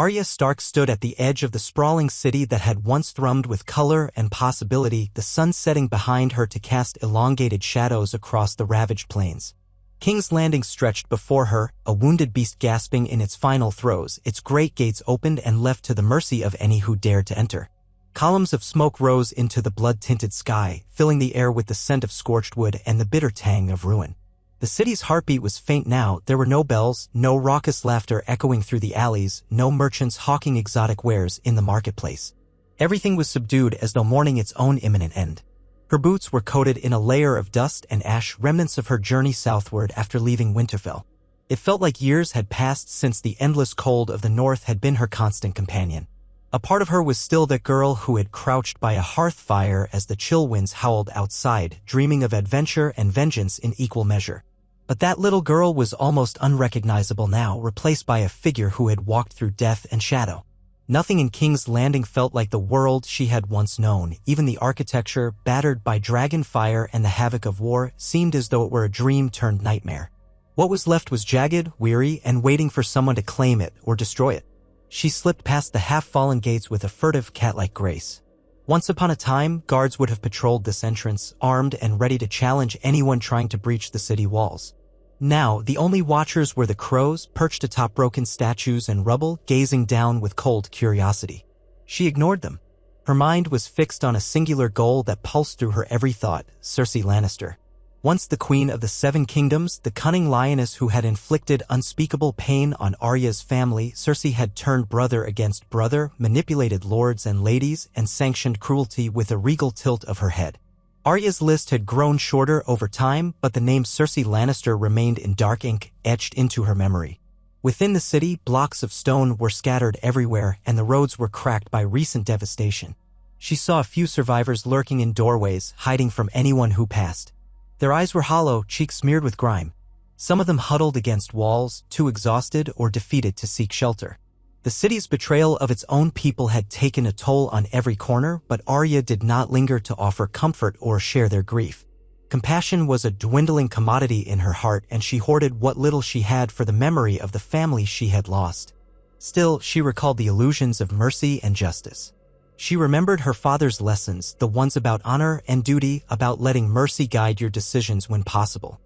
Arya Stark stood at the edge of the sprawling city that had once thrummed with color and possibility, the sun setting behind her to cast elongated shadows across the ravaged plains. King's Landing stretched before her, a wounded beast gasping in its final throes, its great gates opened and left to the mercy of any who dared to enter. Columns of smoke rose into the blood-tinted sky, filling the air with the scent of scorched wood and the bitter tang of ruin. The city's heartbeat was faint now. There were no bells, no raucous laughter echoing through the alleys, no merchants hawking exotic wares in the marketplace. Everything was subdued as though mourning its own imminent end. Her boots were coated in a layer of dust and ash, remnants of her journey southward after leaving Winterfell. It felt like years had passed since the endless cold of the north had been her constant companion. A part of her was still that girl who had crouched by a hearth fire as the chill winds howled outside, dreaming of adventure and vengeance in equal measure. But that little girl was almost unrecognizable now, replaced by a figure who had walked through death and shadow. Nothing in King's Landing felt like the world she had once known. Even the architecture, battered by dragon fire and the havoc of war, seemed as though it were a dream turned nightmare. What was left was jagged, weary, and waiting for someone to claim it or destroy it. She slipped past the half-fallen gates with a furtive, cat-like grace. Once upon a time, guards would have patrolled this entrance, armed and ready to challenge anyone trying to breach the city walls. Now, the only watchers were the crows, perched atop broken statues and rubble, gazing down with cold curiosity. She ignored them. Her mind was fixed on a singular goal that pulsed through her every thought: Cersei Lannister. Once the Queen of the Seven Kingdoms, the cunning lioness who had inflicted unspeakable pain on Arya's family, Cersei had turned brother against brother, manipulated lords and ladies, and sanctioned cruelty with a regal tilt of her head. Arya's list had grown shorter over time, but the name Cersei Lannister remained in dark ink, etched into her memory. Within the city, blocks of stone were scattered everywhere, and the roads were cracked by recent devastation. She saw a few survivors lurking in doorways, hiding from anyone who passed. Their eyes were hollow, cheeks smeared with grime. Some of them huddled against walls, too exhausted or defeated to seek shelter. The city's betrayal of its own people had taken a toll on every corner, but Arya did not linger to offer comfort or share their grief. Compassion was a dwindling commodity in her heart, and she hoarded what little she had for the memory of the family she had lost. Still, she recalled the illusions of mercy and justice. She remembered her father's lessons, the ones about honor and duty, about letting mercy guide your decisions when possible.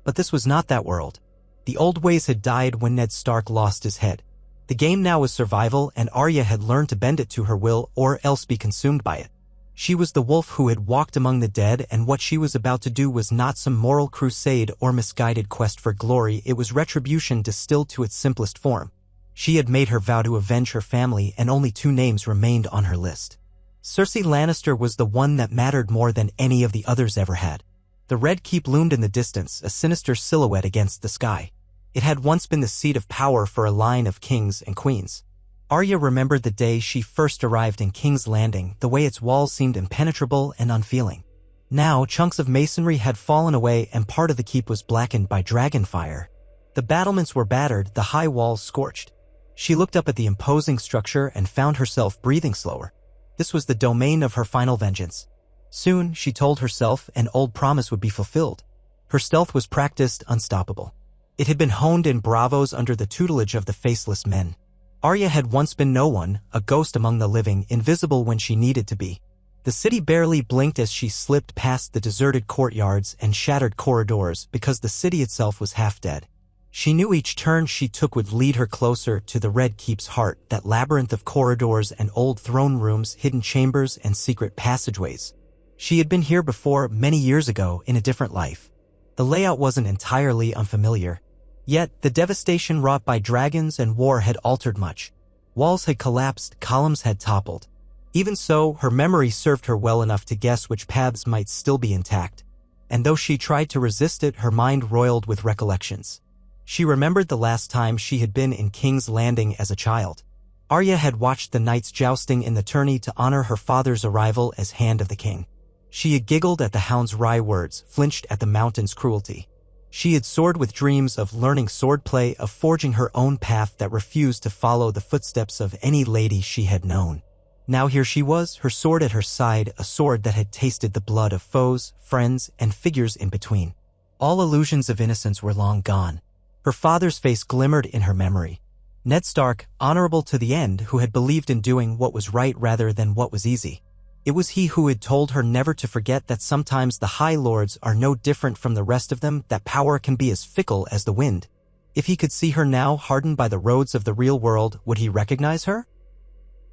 But this was not that world. The old ways had died when Ned Stark lost his head. The game now was survival, and Arya had learned to bend it to her will or else be consumed by it. She was the wolf who had walked among the dead, and what she was about to do was not some moral crusade or misguided quest for glory. It was retribution distilled to its simplest form. She had made her vow to avenge her family, and only 2 names remained on her list. Cersei Lannister was the one that mattered more than any of the others ever had. The Red Keep loomed in the distance, a sinister silhouette against the sky. It had once been the seat of power for a line of kings and queens. Arya remembered the day she first arrived in King's Landing, the way its walls seemed impenetrable and unfeeling. Now, chunks of masonry had fallen away and part of the keep was blackened by dragon fire. The battlements were battered, the high walls scorched. She looked up at the imposing structure and found herself breathing slower. This was the domain of her final vengeance. Soon, she told herself, an old promise would be fulfilled. Her stealth was practiced, unstoppable. It had been honed in bravos under the tutelage of the Faceless Men. Arya had once been no one, a ghost among the living, invisible when she needed to be. The city barely blinked as she slipped past the deserted courtyards and shattered corridors because the city itself was half dead. She knew each turn she took would lead her closer to the Red Keep's heart, that labyrinth of corridors and old throne rooms, hidden chambers and secret passageways. She had been here before, many years ago, in a different life. The layout wasn't entirely unfamiliar. Yet, the devastation wrought by dragons and war had altered much. Walls had collapsed, columns had toppled. Even so, her memory served her well enough to guess which paths might still be intact. And though she tried to resist it, her mind roiled with recollections. She remembered the last time she had been in King's Landing as a child. Arya had watched the knights jousting in the tourney to honor her father's arrival as Hand of the King. She had giggled at the hound's wry words, flinched at the mountain's cruelty. She had soared with dreams of learning swordplay, of forging her own path that refused to follow the footsteps of any lady she had known. Now here she was, her sword at her side, a sword that had tasted the blood of foes, friends, and figures in between. All illusions of innocence were long gone. Her father's face glimmered in her memory. Ned Stark, honorable to the end, who had believed in doing what was right rather than what was easy. It was he who had told her never to forget that sometimes the High Lords are no different from the rest of them, that power can be as fickle as the wind. If he could see her now, hardened by the roads of the real world, would he recognize her?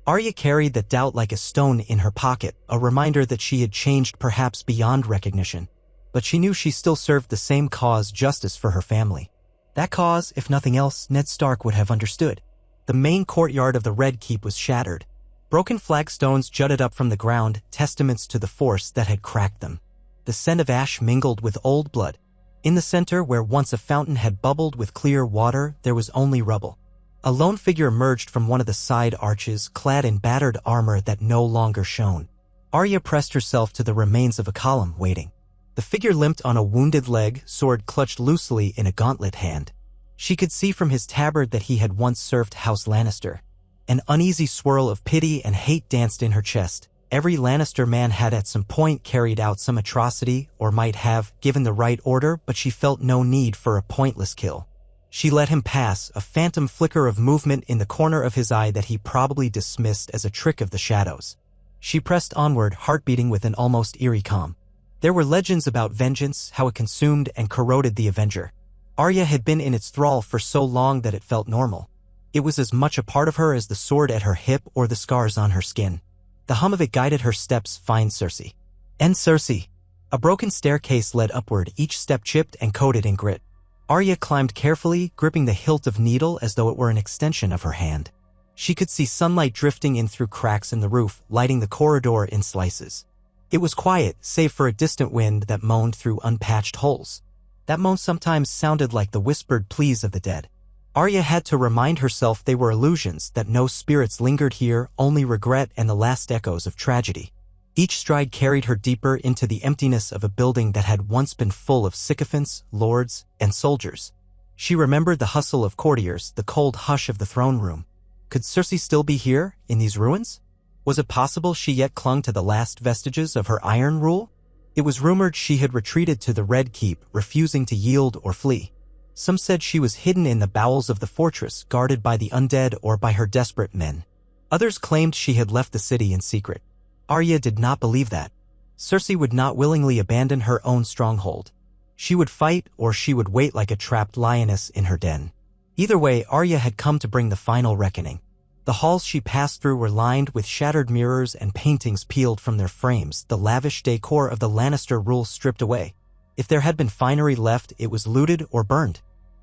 Arya carried that doubt like a stone in her pocket, a reminder that she had changed perhaps beyond recognition. But she knew she still served the same cause, justice for her family. That cause, if nothing else, Ned Stark would have understood. The main courtyard of the Red Keep was shattered. Broken flagstones jutted up from the ground, testaments to the force that had cracked them. The scent of ash mingled with old blood. In the center, where once a fountain had bubbled with clear water, there was only rubble. A lone figure emerged from one of the side arches, clad in battered armor that no longer shone. Arya pressed herself to the remains of a column, waiting. The figure limped on a wounded leg, sword clutched loosely in a gauntlet hand. She could see from his tabard that he had once served House Lannister. An uneasy swirl of pity and hate danced in her chest. Every Lannister man had at some point carried out some atrocity, or might have, given the right order, but she felt no need for a pointless kill. She let him pass, a phantom flicker of movement in the corner of his eye that he probably dismissed as a trick of the shadows. She pressed onward, heart beating with an almost eerie calm. There were legends about vengeance, how it consumed and corroded the Avenger. Arya had been in its thrall for so long that it felt normal. It was as much a part of her as the sword at her hip or the scars on her skin. The hum of it guided her steps. Find Cersei. And Cersei. A broken staircase led upward, each step chipped and coated in grit. Arya climbed carefully, gripping the hilt of needle as though it were an extension of her hand. She could see sunlight drifting in through cracks in the roof, lighting the corridor in slices. It was quiet, save for a distant wind that moaned through unpatched holes. That moan sometimes sounded like the whispered pleas of the dead. Arya had to remind herself they were illusions, that no spirits lingered here, only regret and the last echoes of tragedy. Each stride carried her deeper into the emptiness of a building that had once been full of sycophants, lords, and soldiers. She remembered the hustle of courtiers, the cold hush of the throne room. Could Cersei still be here, in these ruins? Was it possible she yet clung to the last vestiges of her iron rule? It was rumored she had retreated to the Red Keep, refusing to yield or flee. Some said she was hidden in the bowels of the fortress, guarded by the undead or by her desperate men. Others claimed she had left the city in secret. Arya did not believe that. Cersei would not willingly abandon her own stronghold. She would fight, or she would wait like a trapped lioness in her den. Either way, Arya had come to bring the final reckoning. The halls she passed through were lined with shattered mirrors and paintings peeled from their frames, the lavish decor of the Lannister rule stripped away. If there had been finery left, it was looted or burned.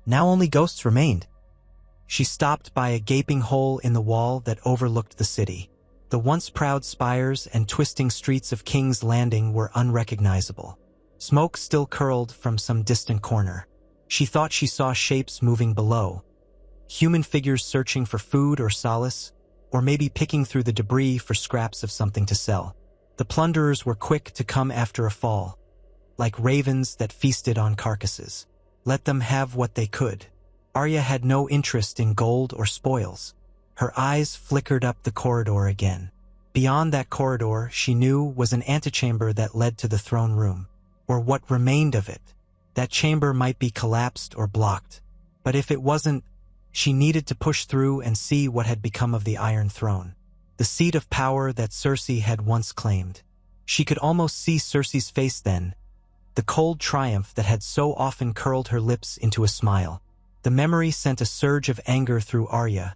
Now only ghosts remained. She stopped by a gaping hole in the wall that overlooked the city. The once proud spires and twisting streets of King's Landing were unrecognizable. Smoke still curled from some distant corner. She thought she saw shapes moving below. Human figures searching for food or solace, or maybe picking through the debris for scraps of something to sell. The plunderers were quick to come after a fall, like ravens that feasted on carcasses. Let them have what they could. Arya had no interest in gold or spoils. Her eyes flickered up the corridor again. Beyond that corridor, she knew, was an antechamber that led to the throne room, or what remained of it. That chamber might be collapsed or blocked, but if it wasn't, she needed to push through and see what had become of the Iron Throne, the seat of power that Cersei had once claimed. She could almost see Cersei's face then, the cold triumph that had so often curled her lips into a smile. The memory sent a surge of anger through Arya,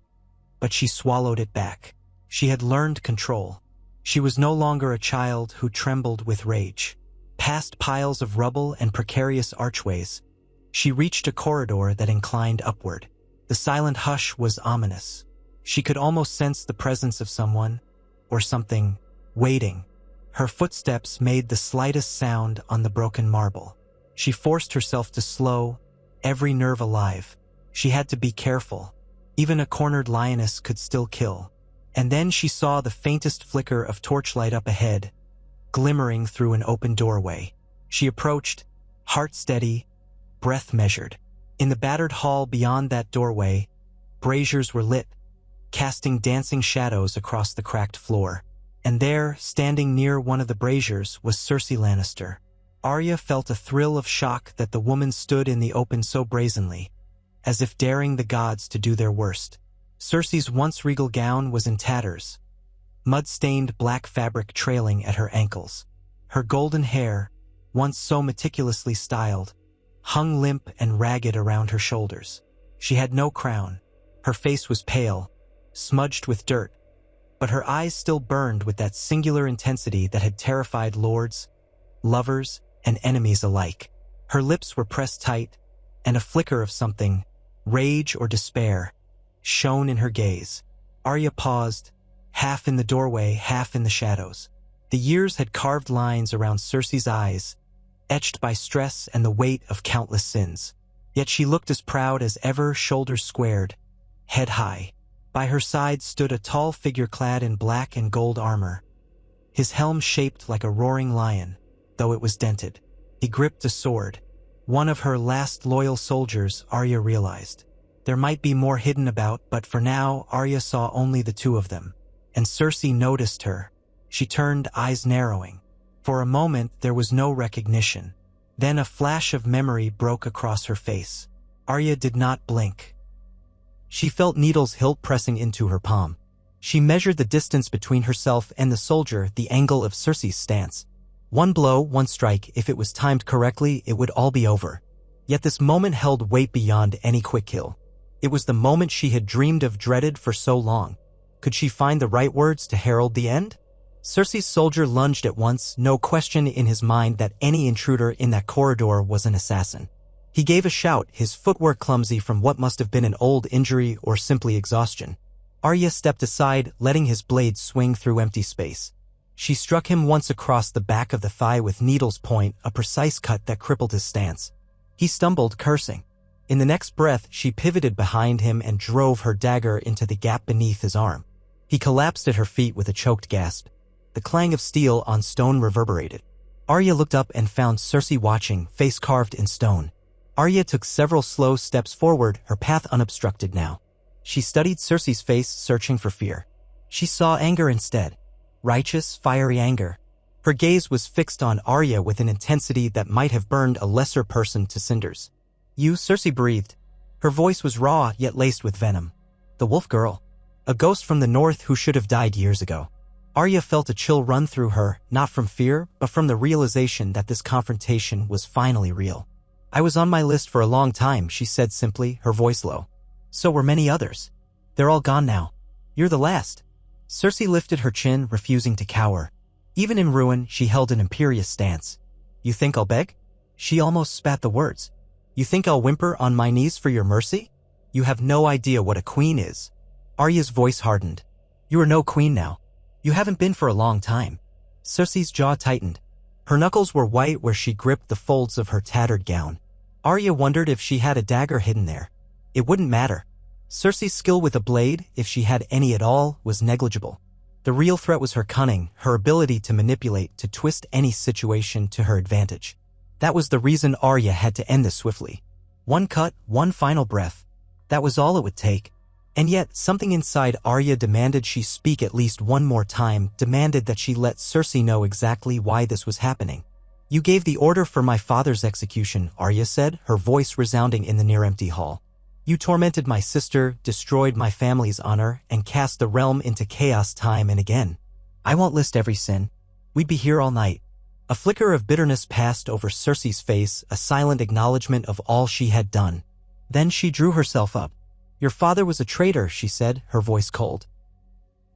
but she swallowed it back. She had learned control. She was no longer a child who trembled with rage. Past piles of rubble and precarious archways, she reached a corridor that inclined upward. The silent hush was ominous. She could almost sense the presence of someone, or something, waiting. Her footsteps made the slightest sound on the broken marble. She forced herself to slow, every nerve alive. She had to be careful. Even a cornered lioness could still kill. And then she saw the faintest flicker of torchlight up ahead, glimmering through an open doorway. She approached, heart steady, breath measured. In the battered hall beyond that doorway, braziers were lit, casting dancing shadows across the cracked floor. And there, standing near one of the braziers, was Cersei Lannister. Arya felt a thrill of shock that the woman stood in the open so brazenly, as if daring the gods to do their worst. Cersei's once regal gown was in tatters, mud-stained black fabric trailing at her ankles. Her golden hair, once so meticulously styled, hung limp and ragged around her shoulders. She had no crown. Her face was pale, smudged with dirt, but her eyes still burned with that singular intensity that had terrified lords, lovers, and enemies alike. Her lips were pressed tight, and a flicker of something, rage or despair, shone in her gaze. Arya paused, half in the doorway, half in the shadows. The years had carved lines around Cersei's eyes, etched by stress and the weight of countless sins. Yet she looked as proud as ever, shoulders squared, head high. By her side stood a tall figure clad in black and gold armor, his helm shaped like a roaring lion, though it was dented. He gripped a sword. One of her last loyal soldiers, Arya realized. There might be more hidden about, but for now, Arya saw only the two of them. And Cersei noticed her. She turned, eyes narrowing. For a moment, there was no recognition. Then a flash of memory broke across her face. Arya did not blink. She felt Needle's hilt pressing into her palm. She measured the distance between herself and the soldier, the angle of Cersei's stance. One blow, one strike, if it was timed correctly, it would all be over. Yet this moment held weight beyond any quick kill. It was the moment she had dreamed of, dreaded for so long. Could she find the right words to herald the end? Cersei's soldier lunged at once, no question in his mind that any intruder in that corridor was an assassin. He gave a shout, his footwork clumsy from what must have been an old injury or simply exhaustion. Arya stepped aside, letting his blade swing through empty space. She struck him once across the back of the thigh with Needle's point, a precise cut that crippled his stance. He stumbled, cursing. In the next breath, she pivoted behind him and drove her dagger into the gap beneath his arm. He collapsed at her feet with a choked gasp. The clang of steel on stone reverberated. Arya looked up and found Cersei watching, face carved in stone. Arya took several slow steps forward, her path unobstructed now. She studied Cersei's face, searching for fear. She saw anger instead. Righteous, fiery anger. Her gaze was fixed on Arya with an intensity that might have burned a lesser person to cinders. "You," Cersei breathed. Her voice was raw, yet laced with venom. "The wolf girl. A ghost from the north who should have died years ago." Arya felt a chill run through her, not from fear, but from the realization that this confrontation was finally real. "I was on my list for a long time," she said simply, her voice low. "So were many others. They're all gone now. You're the last." Cersei lifted her chin, refusing to cower. Even in ruin, she held an imperious stance. "You think I'll beg?" She almost spat the words. "You think I'll whimper on my knees for your mercy? You have no idea what a queen is." Arya's voice hardened. "You are no queen now. You haven't been for a long time." Cersei's jaw tightened. Her knuckles were white where she gripped the folds of her tattered gown. Arya wondered if she had a dagger hidden there. It wouldn't matter. Cersei's skill with a blade, if she had any at all, was negligible. The real threat was her cunning, her ability to manipulate, to twist any situation to her advantage. That was the reason Arya had to end this swiftly. One cut, one final breath. That was all it would take. And yet, something inside Arya demanded she speak at least one more time, demanded that she let Cersei know exactly why this was happening. "You gave the order for my father's execution," Arya said, her voice resounding in the near-empty hall. "You tormented my sister, destroyed my family's honor, and cast the realm into chaos time and again. I won't list every sin. We'd be here all night." A flicker of bitterness passed over Cersei's face, a silent acknowledgement of all she had done. Then she drew herself up. "Your father was a traitor," she said, her voice cold.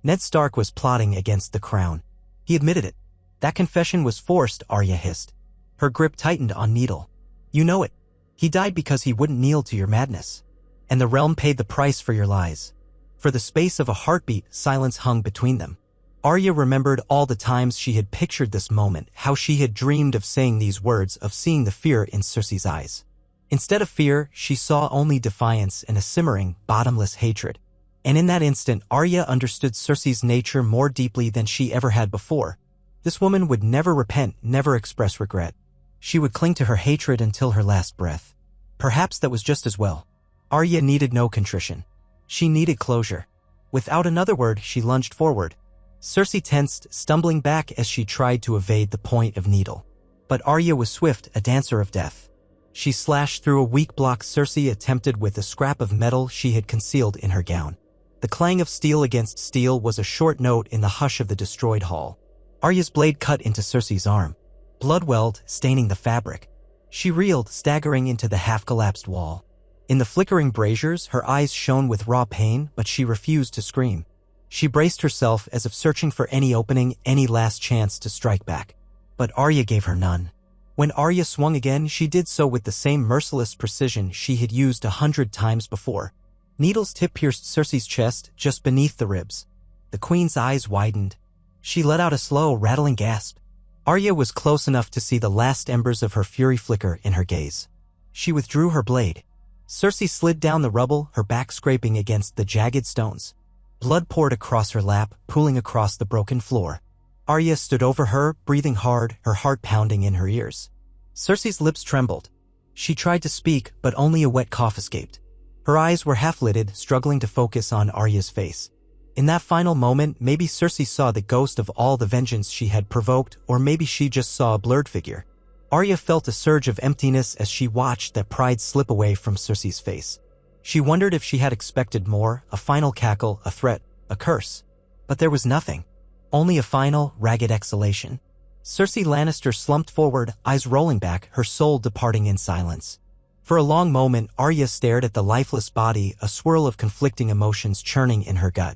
"Ned Stark was plotting against the crown. He admitted it. That confession was forced," Arya hissed. Her grip tightened on Needle. "You know it. He died because he wouldn't kneel to your madness. And the realm paid the price for your lies." For the space of a heartbeat, silence hung between them. Arya remembered all the times she had pictured this moment, how she had dreamed of saying these words, of seeing the fear in Cersei's eyes. Instead of fear, she saw only defiance and a simmering, bottomless hatred. And in that instant, Arya understood Cersei's nature more deeply than she ever had before. This woman would never repent, never express regret. She would cling to her hatred until her last breath. Perhaps that was just as well. Arya needed no contrition. She needed closure. Without another word, she lunged forward. Cersei tensed, stumbling back as she tried to evade the point of Needle. But Arya was swift, a dancer of death. She slashed through a weak block Cersei attempted with a scrap of metal she had concealed in her gown. The clang of steel against steel was a short note in the hush of the destroyed hall. Arya's blade cut into Cersei's arm. Blood welled, staining the fabric. She reeled, staggering into the half-collapsed wall. In the flickering braziers, her eyes shone with raw pain, but she refused to scream. She braced herself as if searching for any opening, any last chance to strike back. But Arya gave her none. When Arya swung again, she did so with the same merciless precision she had used 100 times before. Needle's tip pierced Cersei's chest just beneath the ribs. The queen's eyes widened. She let out a slow, rattling gasp. Arya was close enough to see the last embers of her fury flicker in her gaze. She withdrew her blade. Cersei slid down the rubble, her back scraping against the jagged stones. Blood poured across her lap, pooling across the broken floor. Arya stood over her, breathing hard, her heart pounding in her ears. Cersei's lips trembled. She tried to speak, but only a wet cough escaped. Her eyes were half-lidded, struggling to focus on Arya's face. In that final moment, maybe Cersei saw the ghost of all the vengeance she had provoked, or maybe she just saw a blurred figure. Arya felt a surge of emptiness as she watched that pride slip away from Cersei's face. She wondered if she had expected more, a final cackle, a threat, a curse. But there was nothing. Only a final, ragged exhalation. Cersei Lannister slumped forward, eyes rolling back, her soul departing in silence. For a long moment, Arya stared at the lifeless body, a swirl of conflicting emotions churning in her gut.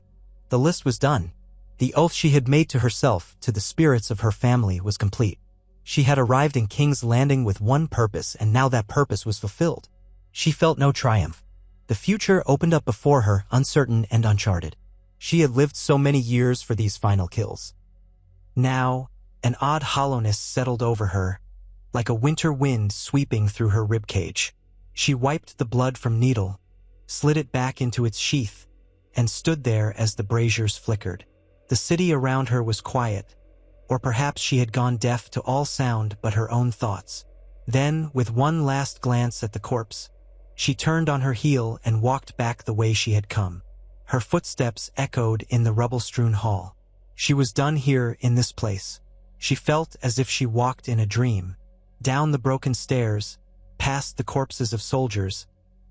The list was done. The oath she had made to herself, to the spirits of her family, was complete. She had arrived in King's Landing with one purpose, and now that purpose was fulfilled. She felt no triumph. The future opened up before her, uncertain and uncharted. She had lived so many years for these final kills. Now, an odd hollowness settled over her, like a winter wind sweeping through her ribcage. She wiped the blood from Needle, slid it back into its sheath, and stood there as the braziers flickered. The city around her was quiet, or perhaps she had gone deaf to all sound but her own thoughts. Then, with one last glance at the corpse, she turned on her heel and walked back the way she had come. Her footsteps echoed in the rubble-strewn hall. She was done here in this place. She felt as if she walked in a dream, down the broken stairs, past the corpses of soldiers,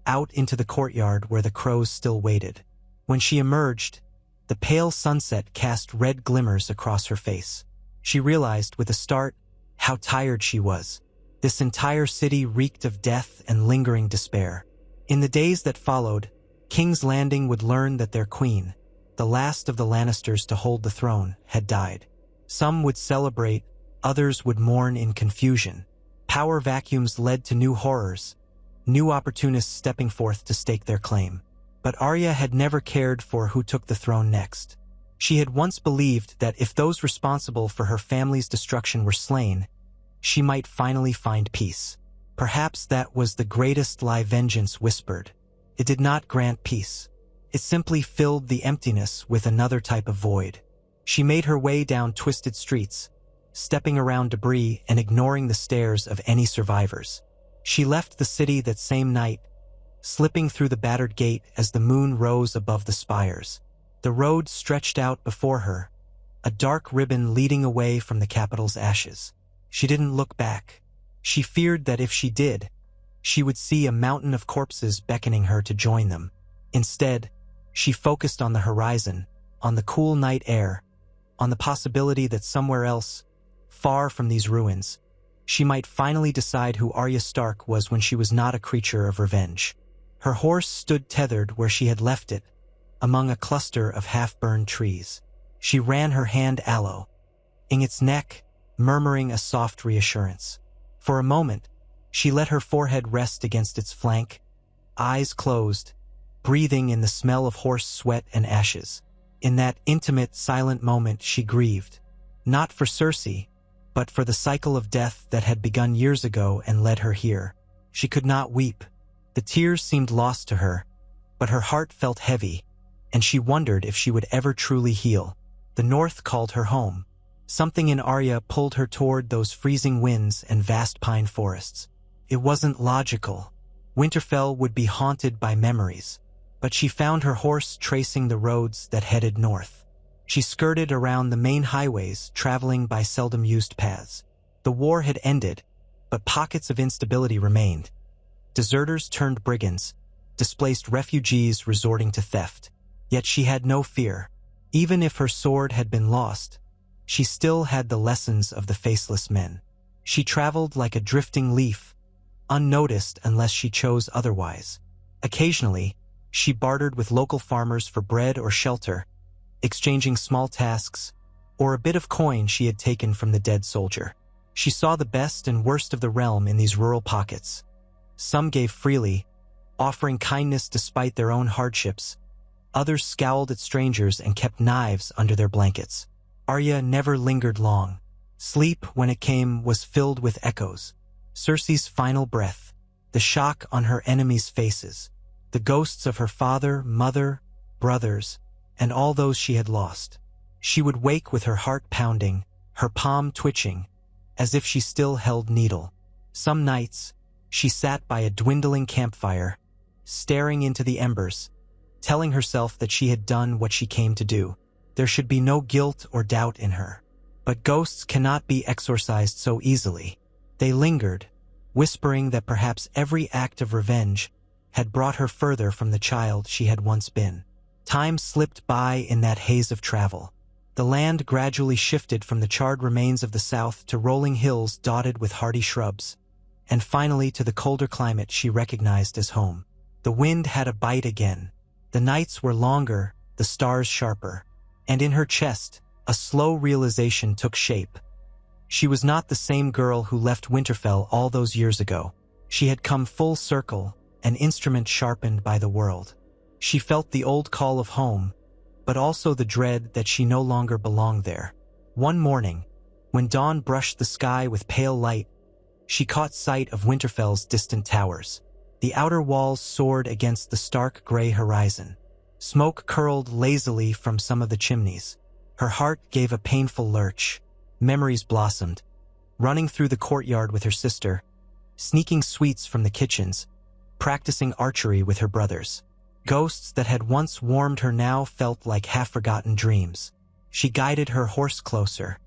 out into the courtyard where the crows still waited. When she emerged, the pale sunset cast red glimmers across her face. She realized with a start how tired she was. This entire city reeked of death and lingering despair. In the days that followed, King's Landing would learn that their queen, the last of the Lannisters to hold the throne, had died. Some would celebrate, others would mourn in confusion. Power vacuums led to new horrors, new opportunists stepping forth to stake their claim. But Arya had never cared for who took the throne next. She had once believed that if those responsible for her family's destruction were slain, she might finally find peace. Perhaps that was the greatest lie vengeance whispered. It did not grant peace. It simply filled the emptiness with another type of void. She made her way down twisted streets, stepping around debris and ignoring the stares of any survivors. She left the city that same night, slipping through the battered gate as the moon rose above the spires. The road stretched out before her, a dark ribbon leading away from the capital's ashes. She didn't look back. She feared that if she did, she would see a mountain of corpses beckoning her to join them. Instead, she focused on the horizon, on the cool night air, on the possibility that somewhere else, far from these ruins, she might finally decide who Arya Stark was when she was not a creature of revenge. Her horse stood tethered where she had left it, among a cluster of half-burned trees. She ran her hand aloe, in its neck, murmuring a soft reassurance. For a moment, she let her forehead rest against its flank, eyes closed, breathing in the smell of horse sweat and ashes. In that intimate, silent moment she grieved, not for Cersei, but for the cycle of death that had begun years ago and led her here. She could not weep. The tears seemed lost to her, but her heart felt heavy, and she wondered if she would ever truly heal. The north called her home. Something in Arya pulled her toward those freezing winds and vast pine forests. It wasn't logical. Winterfell would be haunted by memories, but she found her horse tracing the roads that headed north. She skirted around the main highways, traveling by seldom-used paths. The war had ended, but pockets of instability remained. Deserters turned brigands, displaced refugees resorting to theft. Yet she had no fear. Even if her sword had been lost, she still had the lessons of the faceless men. She traveled like a drifting leaf, unnoticed unless she chose otherwise. Occasionally, she bartered with local farmers for bread or shelter, exchanging small tasks or a bit of coin she had taken from the dead soldier. She saw the best and worst of the realm in these rural pockets. Some gave freely, offering kindness despite their own hardships. Others scowled at strangers and kept knives under their blankets. Arya never lingered long. Sleep, when it came, was filled with echoes. Cersei's final breath, the shock on her enemies' faces, the ghosts of her father, mother, brothers, and all those she had lost. She would wake with her heart pounding, her palm twitching, as if she still held needle. Some nights, she sat by a dwindling campfire, staring into the embers, telling herself that she had done what she came to do. There should be no guilt or doubt in her. But ghosts cannot be exorcised so easily. They lingered, whispering that perhaps every act of revenge had brought her further from the child she had once been. Time slipped by in that haze of travel. The land gradually shifted from the charred remains of the south to rolling hills dotted with hardy shrubs, and finally to the colder climate she recognized as home. The wind had a bite again. The nights were longer, the stars sharper, and in her chest, a slow realization took shape. She was not the same girl who left Winterfell all those years ago. She had come full circle, an instrument sharpened by the world. She felt the old call of home, but also the dread that she no longer belonged there. One morning, when dawn brushed the sky with pale light, she caught sight of Winterfell's distant towers. The outer walls soared against the stark gray horizon. Smoke curled lazily from some of the chimneys. Her heart gave a painful lurch. Memories blossomed, running through the courtyard with her sister, sneaking sweets from the kitchens, practicing archery with her brothers. Ghosts that had once warmed her now felt like half-forgotten dreams. She guided her horse closer.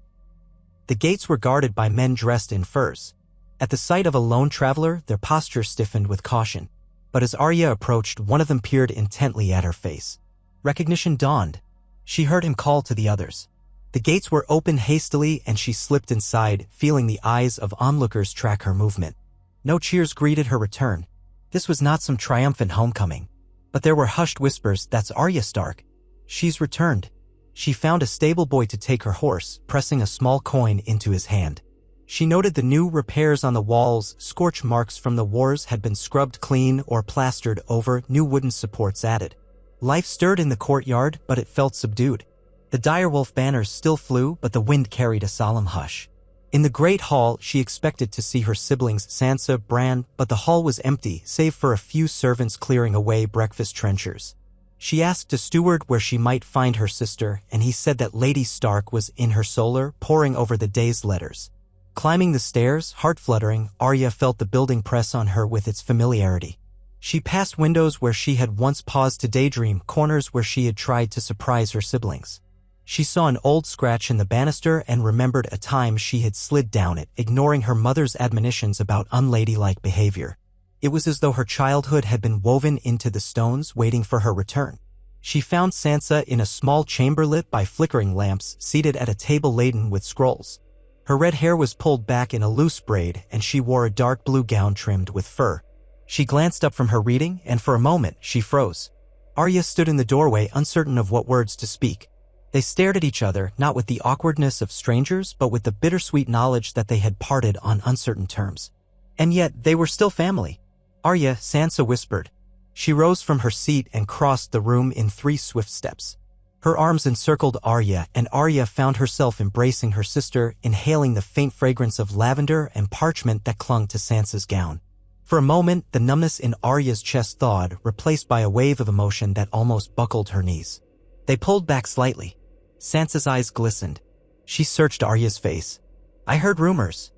The gates were guarded by men dressed in furs. At the sight of a lone traveler, their posture stiffened with caution. But as Arya approached, one of them peered intently at her face. Recognition dawned. She heard him call to the others. The gates were opened hastily and she slipped inside, feeling the eyes of onlookers track her movement. No cheers greeted her return. This was not some triumphant homecoming. But there were hushed whispers, "That's Arya Stark. She's returned." She found a stable boy to take her horse, pressing a small coin into his hand. She noted the new repairs on the walls. Scorch marks from the wars had been scrubbed clean or plastered over, new wooden supports added. Life stirred in the courtyard, but it felt subdued. The direwolf banners still flew, but the wind carried a solemn hush. In the great hall, she expected to see her siblings Sansa, Bran, but the hall was empty, save for a few servants clearing away breakfast trenchers. She asked a steward where she might find her sister, and he said that Lady Stark was in her solar, poring over the day's letters. Climbing the stairs, heart-fluttering, Arya felt the building press on her with its familiarity. She passed windows where she had once paused to daydream, corners where she had tried to surprise her siblings. She saw an old scratch in the banister and remembered a time she had slid down it, ignoring her mother's admonitions about unladylike behavior. It was as though her childhood had been woven into the stones, waiting for her return. She found Sansa in a small chamber lit by flickering lamps, seated at a table laden with scrolls. Her red hair was pulled back in a loose braid, and she wore a dark blue gown trimmed with fur. She glanced up from her reading, and for a moment, she froze. Arya stood in the doorway, uncertain of what words to speak. They stared at each other, not with the awkwardness of strangers, but with the bittersweet knowledge that they had parted on uncertain terms. And yet, they were still family. "Arya," Sansa whispered. She rose from her seat and crossed the room in 3 swift steps. Her arms encircled Arya, and Arya found herself embracing her sister, inhaling the faint fragrance of lavender and parchment that clung to Sansa's gown. For a moment, the numbness in Arya's chest thawed, replaced by a wave of emotion that almost buckled her knees. They pulled back slightly. Sansa's eyes glistened. She searched Arya's face. "I heard rumors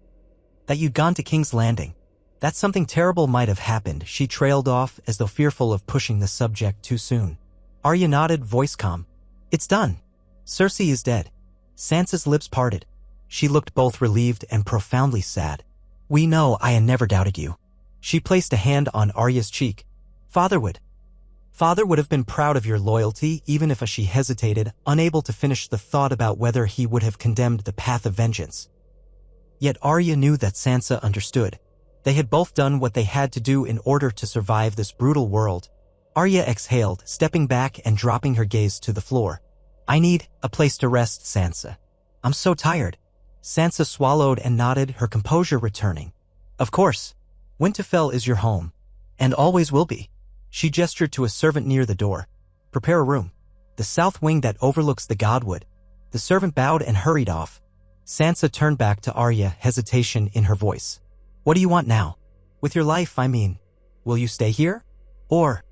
that you'd gone to King's Landing. That something terrible might have happened." She trailed off, as though fearful of pushing the subject too soon. Arya nodded, voice calm. "It's done. Cersei is dead." Sansa's lips parted. She looked both relieved and profoundly sad. "We know. I had never doubted you." She placed a hand on Arya's cheek. "Father would Father would have been proud of your loyalty even if she hesitated, unable to finish the thought about whether he would have condemned the path of vengeance. Yet Arya knew that Sansa understood. They had both done what they had to do in order to survive this brutal world. Arya exhaled, stepping back and dropping her gaze to the floor. I need a place to rest, Sansa. I'm so tired. Sansa swallowed and nodded, her composure returning. Of course. Winterfell is your home. And always will be. She gestured to a servant near the door. Prepare a room. The south wing that overlooks the godwood. The servant bowed and hurried off. Sansa turned back to Arya, hesitation in her voice. What do you want now? With your life, I mean. Will you stay here? Or?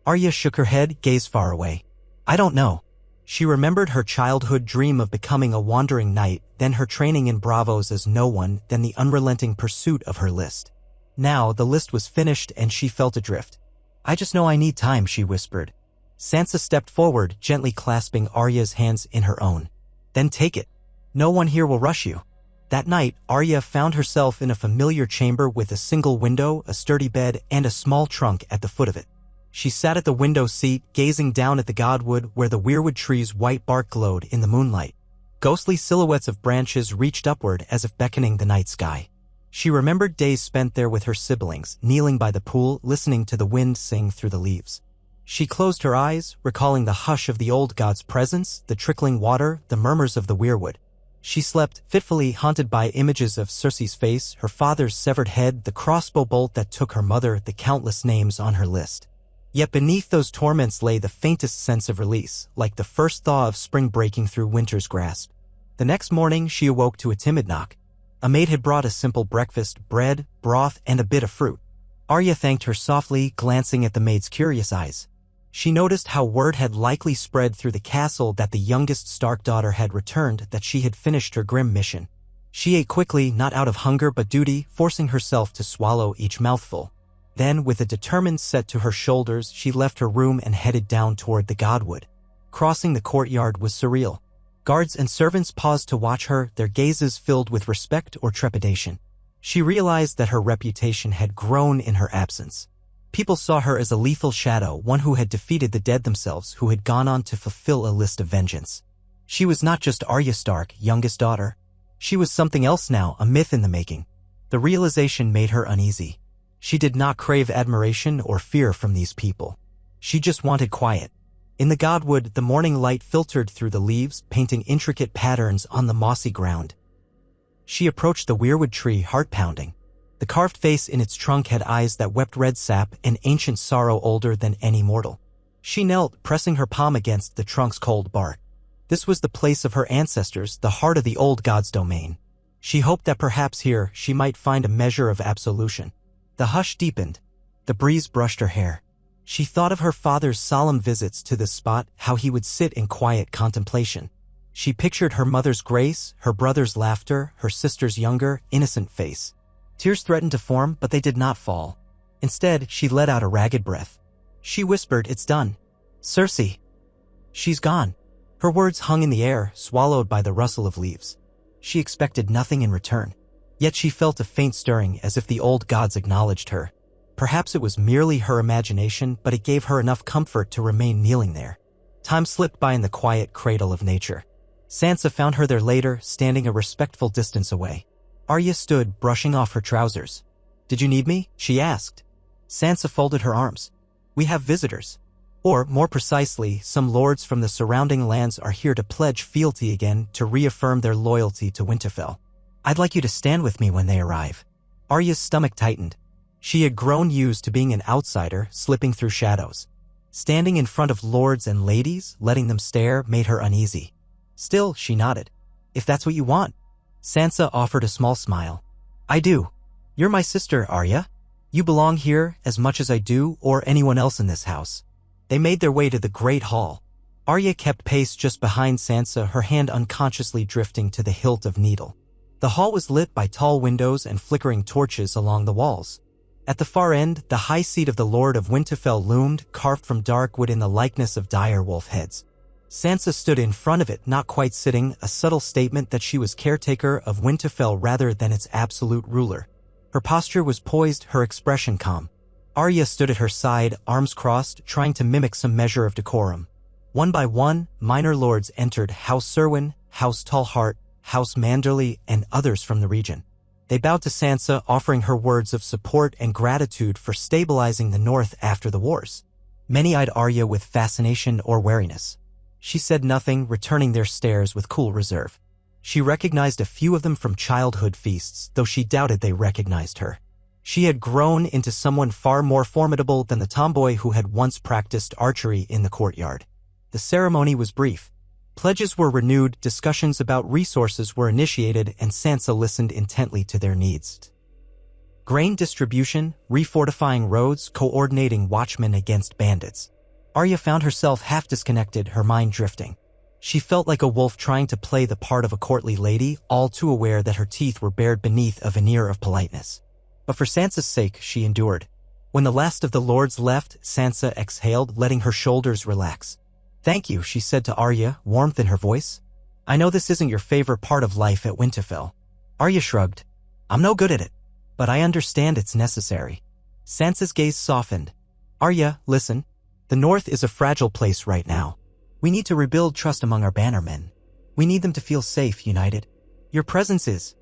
Arya shook her head, gaze far away. I don't know. She remembered her childhood dream of becoming a wandering knight, then her training in Bravos as no one, then the unrelenting pursuit of her list. Now the list was finished and she felt adrift. I just know I need time, she whispered. Sansa stepped forward, gently clasping Arya's hands in her own. Then take it. No one here will rush you. That night, Arya found herself in a familiar chamber with a single window, a sturdy bed, and a small trunk at the foot of it. She sat at the window seat, gazing down at the godwood where the weirwood tree's white bark glowed in the moonlight. Ghostly silhouettes of branches reached upward as if beckoning the night sky. She remembered days spent there with her siblings, kneeling by the pool, listening to the wind sing through the leaves. She closed her eyes, recalling the hush of the old god's presence, the trickling water, the murmurs of the weirwood. She slept, fitfully haunted by images of Cersei's face, her father's severed head, the crossbow bolt that took her mother, the countless names on her list. Yet beneath those torments lay the faintest sense of release, like the first thaw of spring breaking through winter's grasp. The next morning she awoke to a timid knock. A maid had brought a simple breakfast, bread, broth, and a bit of fruit. Arya thanked her softly, glancing at the maid's curious eyes. She noticed how word had likely spread through the castle that the youngest Stark daughter had returned, that she had finished her grim mission. She ate quickly, not out of hunger but duty, forcing herself to swallow each mouthful. Then, with a determined set to her shoulders, she left her room and headed down toward the godwood. Crossing the courtyard was surreal. Guards and servants paused to watch her, their gazes filled with respect or trepidation. She realized that her reputation had grown in her absence. People saw her as a lethal shadow, one who had defeated the dead themselves, who had gone on to fulfill a list of vengeance. She was not just Arya Stark, youngest daughter. She was something else now, a myth in the making. The realization made her uneasy. She did not crave admiration or fear from these people. She just wanted quiet. In the godwood, the morning light filtered through the leaves, painting intricate patterns on the mossy ground. She approached the weirwood tree, heart-pounding. The carved face in its trunk had eyes that wept red sap, an ancient sorrow older than any mortal. She knelt, pressing her palm against the trunk's cold bark. This was the place of her ancestors, the heart of the old god's domain. She hoped that perhaps here she might find a measure of absolution. The hush deepened. The breeze brushed her hair. She thought of her father's solemn visits to this spot, how he would sit in quiet contemplation. She pictured her mother's grace, her brother's laughter, her sister's younger, innocent face. Tears threatened to form, but they did not fall. Instead, she let out a ragged breath. She whispered, "It's done. Cersei. She's gone." Her words hung in the air, swallowed by the rustle of leaves. She expected nothing in return. Yet she felt a faint stirring, as if the old gods acknowledged her. Perhaps it was merely her imagination, but it gave her enough comfort to remain kneeling there. Time slipped by in the quiet cradle of nature. Sansa found her there later, standing a respectful distance away. Arya stood, brushing off her trousers. "Did you need me?" she asked. Sansa folded her arms. "We have visitors. Or, more precisely, some lords from the surrounding lands are here to pledge fealty again, to reaffirm their loyalty to Winterfell. I'd like you to stand with me when they arrive." Arya's stomach tightened. She had grown used to being an outsider, slipping through shadows. Standing in front of lords and ladies, letting them stare, made her uneasy. Still, she nodded. "If that's what you want." Sansa offered a small smile. "I do. You're my sister, Arya. You belong here as much as I do, or anyone else in this house." They made their way to the great hall. Arya kept pace just behind Sansa, her hand unconsciously drifting to the hilt of needle. The hall was lit by tall windows and flickering torches along the walls. At the far end, the high seat of the Lord of Winterfell loomed, carved from dark wood in the likeness of dire wolf heads. Sansa stood in front of it, not quite sitting, a subtle statement that she was caretaker of Winterfell rather than its absolute ruler. Her posture was poised, her expression calm. Arya stood at her side, arms crossed, trying to mimic some measure of decorum. One by one, minor lords entered: House Serwyn, House Tallheart, House Manderly, and others from the region. They bowed to Sansa, offering her words of support and gratitude for stabilizing the north after the wars. Many eyed Arya with fascination or wariness. She said nothing, returning their stares with cool reserve. She recognized a few of them from childhood feasts, though she doubted they recognized her. She had grown into someone far more formidable than the tomboy who had once practiced archery in the courtyard. The ceremony was brief. Pledges were renewed, discussions about resources were initiated, and Sansa listened intently to their needs. Grain distribution, refortifying roads, coordinating watchmen against bandits. Arya found herself half disconnected, her mind drifting. She felt like a wolf trying to play the part of a courtly lady, all too aware that her teeth were bared beneath a veneer of politeness. But for Sansa's sake, she endured. When the last of the lords left, Sansa exhaled, letting her shoulders relax. "Thank you," she said to Arya, warmth in her voice. "I know this isn't your favorite part of life at Winterfell." Arya shrugged. "I'm no good at it, but I understand it's necessary." Sansa's gaze softened. "Arya, listen. The North is a fragile place right now. We need to rebuild trust among our bannermen. We need them to feel safe, united. Your presence is.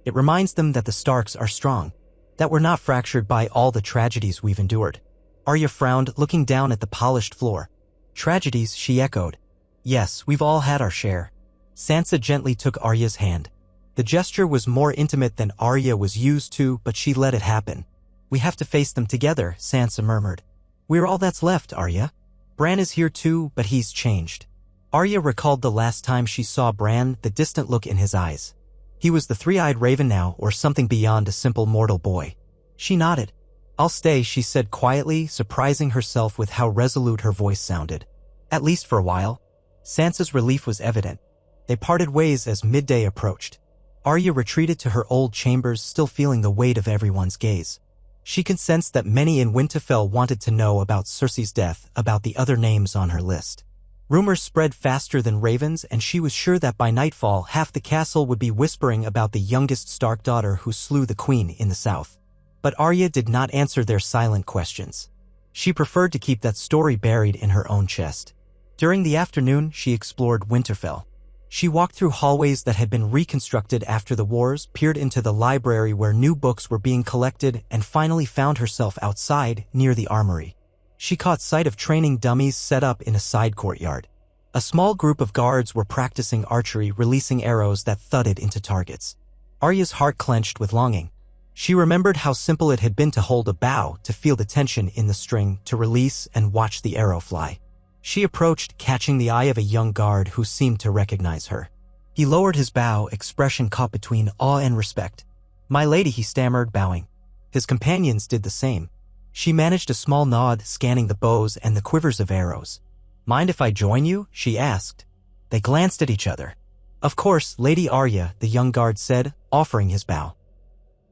It reminds them that the Starks are strong, that we're not fractured by all the tragedies we've endured." Arya frowned, looking down at the polished floor. "Tragedies," she echoed. "Yes, we've all had our share." Sansa gently took Arya's hand. The gesture was more intimate than Arya was used to, but she let it happen. "We have to face them together," Sansa murmured. "We're all that's left, Arya. Bran is here too, but he's changed." Arya recalled the last time she saw Bran, the distant look in his eyes. He was the three-eyed raven now, or something beyond a simple mortal boy. She nodded. "I'll stay," she said quietly, surprising herself with how resolute her voice sounded. "At least for a while." Sansa's relief was evident. They parted ways as midday approached. Arya retreated to her old chambers, still feeling the weight of everyone's gaze. She could sense that many in Winterfell wanted to know about Cersei's death, about the other names on her list. Rumors spread faster than ravens, and she was sure that by nightfall half the castle would be whispering about the youngest Stark daughter who slew the queen in the south. But Arya did not answer their silent questions. She preferred to keep that story buried in her own chest. During the afternoon, she explored Winterfell. She walked through hallways that had been reconstructed after the wars, peered into the library where new books were being collected, and finally found herself outside, near the armory. She caught sight of training dummies set up in a side courtyard. A small group of guards were practicing archery, releasing arrows that thudded into targets. Arya's heart clenched with longing. She remembered how simple it had been to hold a bow, to feel the tension in the string, to release and watch the arrow fly. She approached, catching the eye of a young guard who seemed to recognize her. He lowered his bow, expression caught between awe and respect. "My lady," he stammered, bowing. His companions did the same. She managed a small nod, scanning the bows and the quivers of arrows. "Mind if I join you?" she asked. They glanced at each other. "Of course, Lady Arya," the young guard said, offering his bow.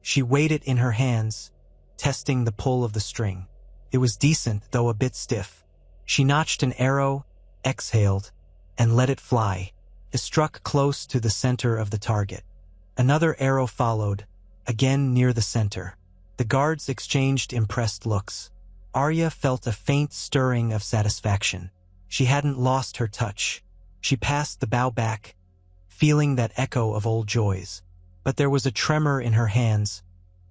She weighed it in her hands, testing the pull of the string. It was decent, though a bit stiff. She notched an arrow, exhaled, and let it fly. It struck close to the center of the target. Another arrow followed, again near the center. The guards exchanged impressed looks. Arya felt a faint stirring of satisfaction. She hadn't lost her touch. She passed the bow back, feeling that echo of old joys. But there was a tremor in her hands,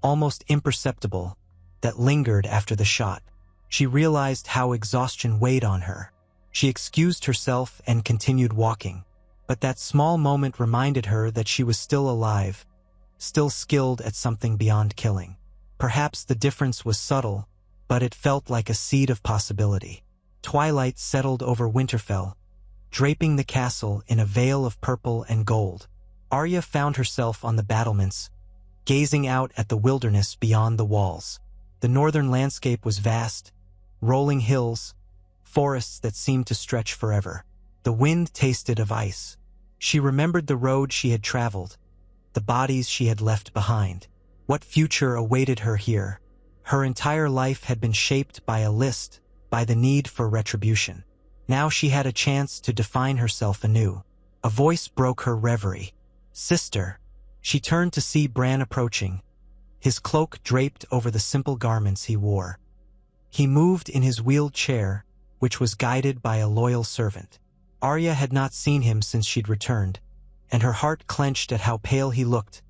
almost imperceptible, that lingered after the shot. She realized how exhaustion weighed on her. She excused herself and continued walking. But that small moment reminded her that she was still alive, still skilled at something beyond killing. Perhaps the difference was subtle, but it felt like a seed of possibility. Twilight settled over Winterfell, draping the castle in a veil of purple and gold. Arya found herself on the battlements, gazing out at the wilderness beyond the walls. The northern landscape was vast, rolling hills, forests that seemed to stretch forever. The wind tasted of ice. She remembered the road she had traveled, the bodies she had left behind. What future awaited her here? Her entire life had been shaped by a list, by the need for retribution. Now she had a chance to define herself anew. A voice broke her reverie. "Sister." She turned to see Bran approaching, his cloak draped over the simple garments he wore. He moved in his wheeled chair, which was guided by a loyal servant. Arya had not seen him since she'd returned, and her heart clenched at how pale he looked,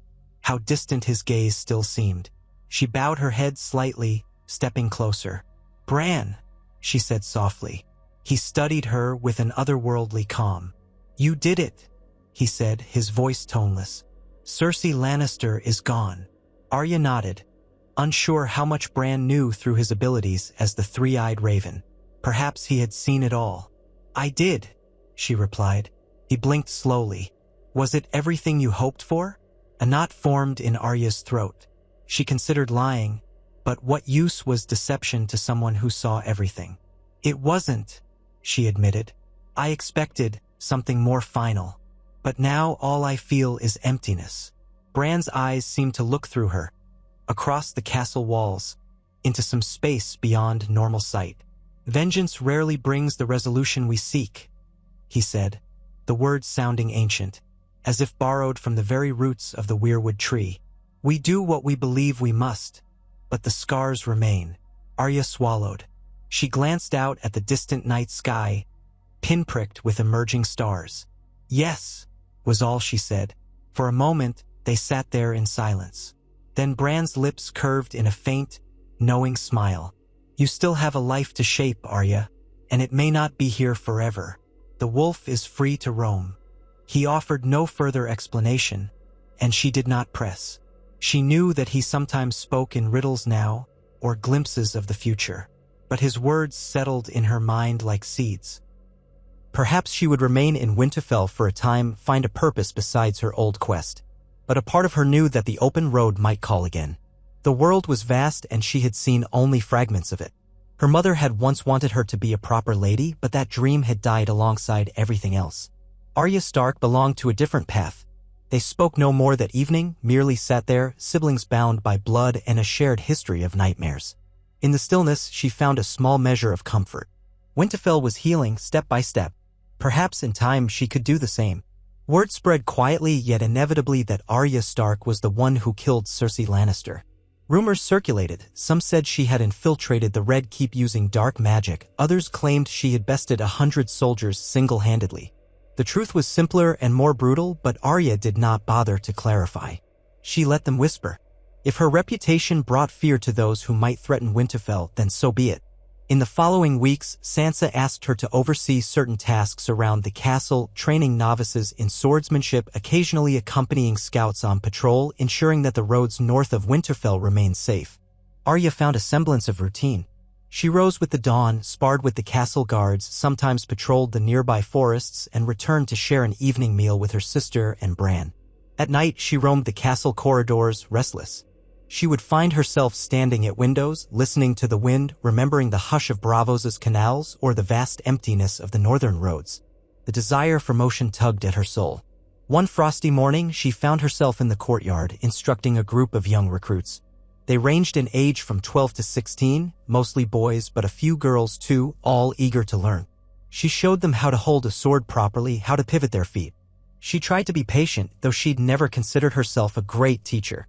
how distant his gaze still seemed. She bowed her head slightly, stepping closer. "Bran," she said softly. He studied her with an otherworldly calm. "You did it," he said, his voice toneless. "Cersei Lannister is gone." Arya nodded, unsure how much Bran knew through his abilities as the three-eyed raven. Perhaps he had seen it all. "I did," she replied. He blinked slowly. "Was it everything you hoped for?" A knot formed in Arya's throat. She considered lying, but what use was deception to someone who saw everything? "It wasn't," she admitted. "I expected something more final. But now all I feel is emptiness." Bran's eyes seemed to look through her, across the castle walls, into some space beyond normal sight. "Vengeance rarely brings the resolution we seek," he said, the words sounding ancient, as if borrowed from the very roots of the weirwood tree. "We do what we believe we must, but the scars remain." Arya swallowed. She glanced out at the distant night sky, pinpricked with emerging stars. "Yes," was all she said. For a moment, they sat there in silence. Then Bran's lips curved in a faint, knowing smile. "You still have a life to shape, Arya, and it may not be here forever. The wolf is free to roam." He offered no further explanation, and she did not press. She knew that he sometimes spoke in riddles now, or glimpses of the future, but his words settled in her mind like seeds. Perhaps she would remain in Winterfell for a time, find a purpose besides her old quest. But a part of her knew that the open road might call again. The world was vast and she had seen only fragments of it. Her mother had once wanted her to be a proper lady, but that dream had died alongside everything else. Arya Stark belonged to a different path. They spoke no more that evening, merely sat there, siblings bound by blood and a shared history of nightmares. In the stillness, she found a small measure of comfort. Winterfell was healing step by step. Perhaps in time she could do the same. Word spread quietly yet inevitably that Arya Stark was the one who killed Cersei Lannister. Rumors circulated. Some said she had infiltrated the Red Keep using dark magic. Others claimed she had bested 100 soldiers single-handedly. The truth was simpler and more brutal, but Arya did not bother to clarify. She let them whisper. If her reputation brought fear to those who might threaten Winterfell, then so be it. In the following weeks, Sansa asked her to oversee certain tasks around the castle, training novices in swordsmanship, occasionally accompanying scouts on patrol, ensuring that the roads north of Winterfell remained safe. Arya found a semblance of routine. She rose with the dawn, sparred with the castle guards, sometimes patrolled the nearby forests, and returned to share an evening meal with her sister and Bran. At night, she roamed the castle corridors, restless. She would find herself standing at windows, listening to the wind, remembering the hush of Braavos' canals or the vast emptiness of the northern roads. The desire for motion tugged at her soul. One frosty morning, she found herself in the courtyard, instructing a group of young recruits. They ranged in age from 12 to 16, mostly boys, but a few girls too, all eager to learn. She showed them how to hold a sword properly, how to pivot their feet. She tried to be patient, though she'd never considered herself a great teacher.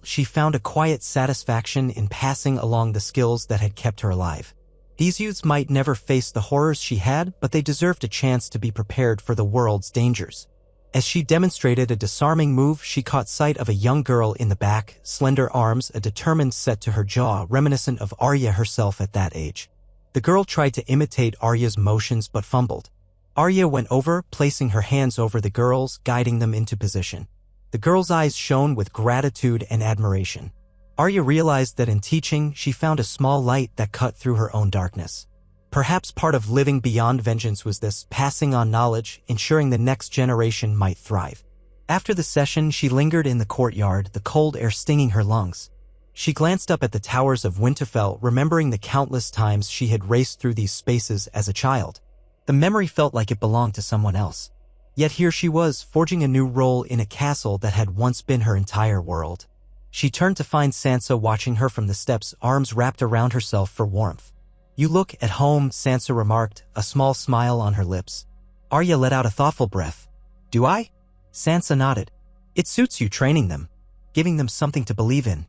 She found a quiet satisfaction in passing along the skills that had kept her alive. These youths might never face the horrors she had, but they deserved a chance to be prepared for the world's dangers. As she demonstrated a disarming move, she caught sight of a young girl in the back, slender arms, a determined set to her jaw, reminiscent of Arya herself at that age. The girl tried to imitate Arya's motions but fumbled. Arya went over, placing her hands over the girls, guiding them into position. The girl's eyes shone with gratitude and admiration. Arya realized that in teaching, she found a small light that cut through her own darkness. Perhaps part of living beyond vengeance was this, passing on knowledge, ensuring the next generation might thrive. After the session, she lingered in the courtyard, the cold air stinging her lungs. She glanced up at the towers of Winterfell, remembering the countless times she had raced through these spaces as a child. The memory felt like it belonged to someone else. Yet here she was, forging a new role in a castle that had once been her entire world. She turned to find Sansa watching her from the steps, arms wrapped around herself for warmth. "You look at home," Sansa remarked, a small smile on her lips. Arya let out a thoughtful breath. "Do I?" Sansa nodded. "It suits you training them, giving them something to believe in."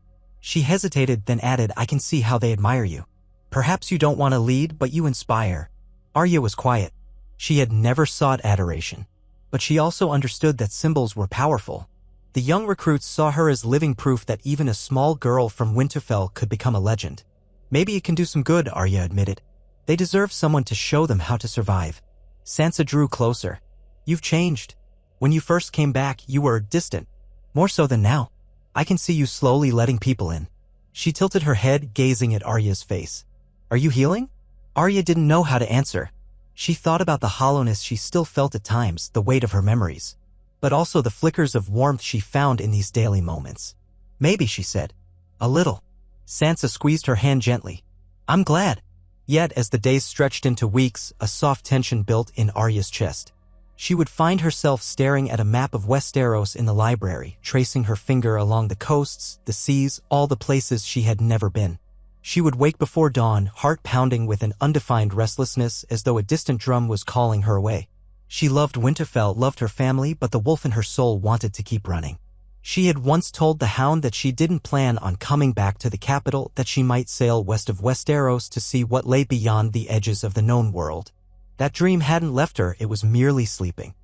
She hesitated, then added, I can see how they admire you. Perhaps you don't want to lead, but you inspire. Arya was quiet. She had never sought adoration. But she also understood that symbols were powerful. The young recruits saw her as living proof that even a small girl from Winterfell could become a legend. Maybe it can do some good, Arya admitted. They deserve someone to show them how to survive. Sansa drew closer. You've changed. When you first came back, you were distant. More so than now. I can see you slowly letting people in. She tilted her head, gazing at Arya's face. Are you healing? Arya didn't know how to answer. She thought about the hollowness she still felt at times, the weight of her memories, but also the flickers of warmth she found in these daily moments. Maybe, she said. A little. Sansa squeezed her hand gently. I'm glad. Yet, as the days stretched into weeks, a soft tension built in Arya's chest. She would find herself staring at a map of Westeros in the library, tracing her finger along the coasts, the seas, all the places she had never been. She would wake before dawn, heart pounding with an undefined restlessness as though a distant drum was calling her away. She loved Winterfell, loved her family, but the wolf in her soul wanted to keep running. She had once told the Hound that she didn't plan on coming back to the capital, that she might sail west of Westeros to see what lay beyond the edges of the known world. That dream hadn't left her, it was merely sleeping.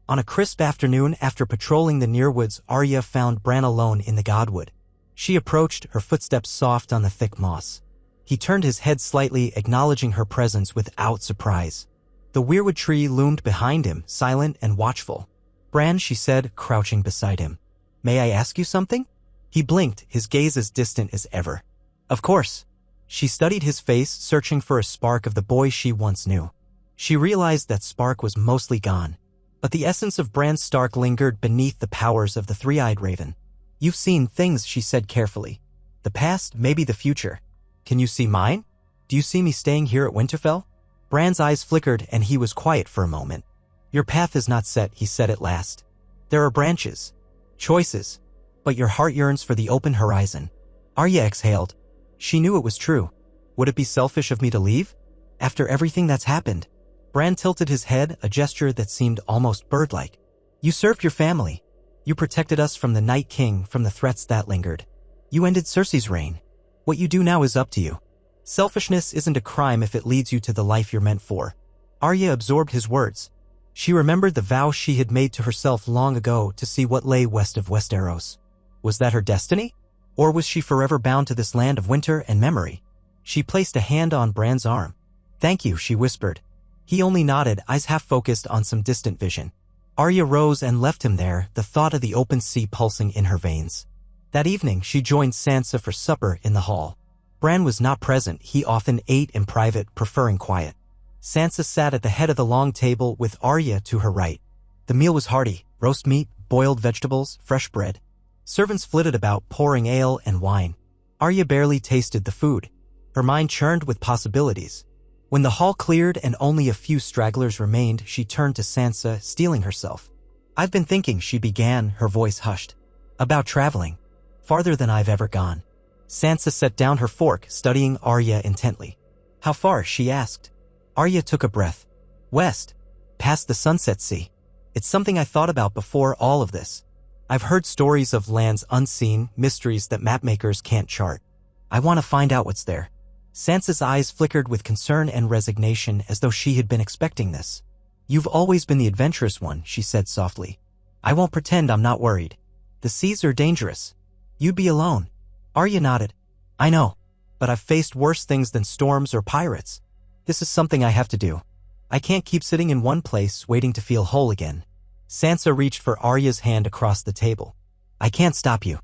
On a crisp afternoon, after patrolling the nearwoods, Arya found Bran alone in the Godwood. She approached, her footsteps soft on the thick moss. He turned his head slightly, acknowledging her presence without surprise. The weirwood tree loomed behind him, silent and watchful. Bran, she said, crouching beside him. May I ask you something? He blinked, his gaze as distant as ever. Of course. She studied his face, searching for a spark of the boy she once knew. She realized that spark was mostly gone. But the essence of Bran Stark lingered beneath the powers of the three-eyed raven. You've seen things, she said carefully. The past, maybe the future. Can you see mine? Do you see me staying here at Winterfell? Bran's eyes flickered and he was quiet for a moment. Your path is not set, he said at last. There are branches. Choices. But your heart yearns for the open horizon. Arya exhaled. She knew it was true. Would it be selfish of me to leave? After everything that's happened? Bran tilted his head, a gesture that seemed almost bird-like. You served your family. You protected us from the Night King, from the threats that lingered. You ended Cersei's reign. What you do now is up to you. Selfishness isn't a crime if it leads you to the life you're meant for. Arya absorbed his words. She remembered the vow she had made to herself long ago to see what lay west of Westeros. Was that her destiny? Or was she forever bound to this land of winter and memory? She placed a hand on Bran's arm. Thank you, she whispered. He only nodded, eyes half-focused on some distant vision. Arya rose and left him there, the thought of the open sea pulsing in her veins. That evening, she joined Sansa for supper in the hall. Bran was not present, he often ate in private, preferring quiet. Sansa sat at the head of the long table with Arya to her right. The meal was hearty, roast meat, boiled vegetables, fresh bread. Servants flitted about, pouring ale and wine. Arya barely tasted the food. Her mind churned with possibilities. When the hall cleared and only a few stragglers remained, she turned to Sansa, steeling herself. I've been thinking, she began, her voice hushed. About traveling. Farther than I've ever gone. Sansa set down her fork, studying Arya intently. How far? She asked. Arya took a breath. West. Past the Sunset Sea. It's something I thought about before all of this. I've heard stories of lands unseen, mysteries that mapmakers can't chart. I want to find out what's there. Sansa's eyes flickered with concern and resignation as though she had been expecting this. You've always been the adventurous one, she said softly. I won't pretend I'm not worried. The seas are dangerous. You'd be alone. Arya nodded. I know, but I've faced worse things than storms or pirates. This is something I have to do. I can't keep sitting in one place waiting to feel whole again. Sansa reached for Arya's hand across the table. I can't stop you.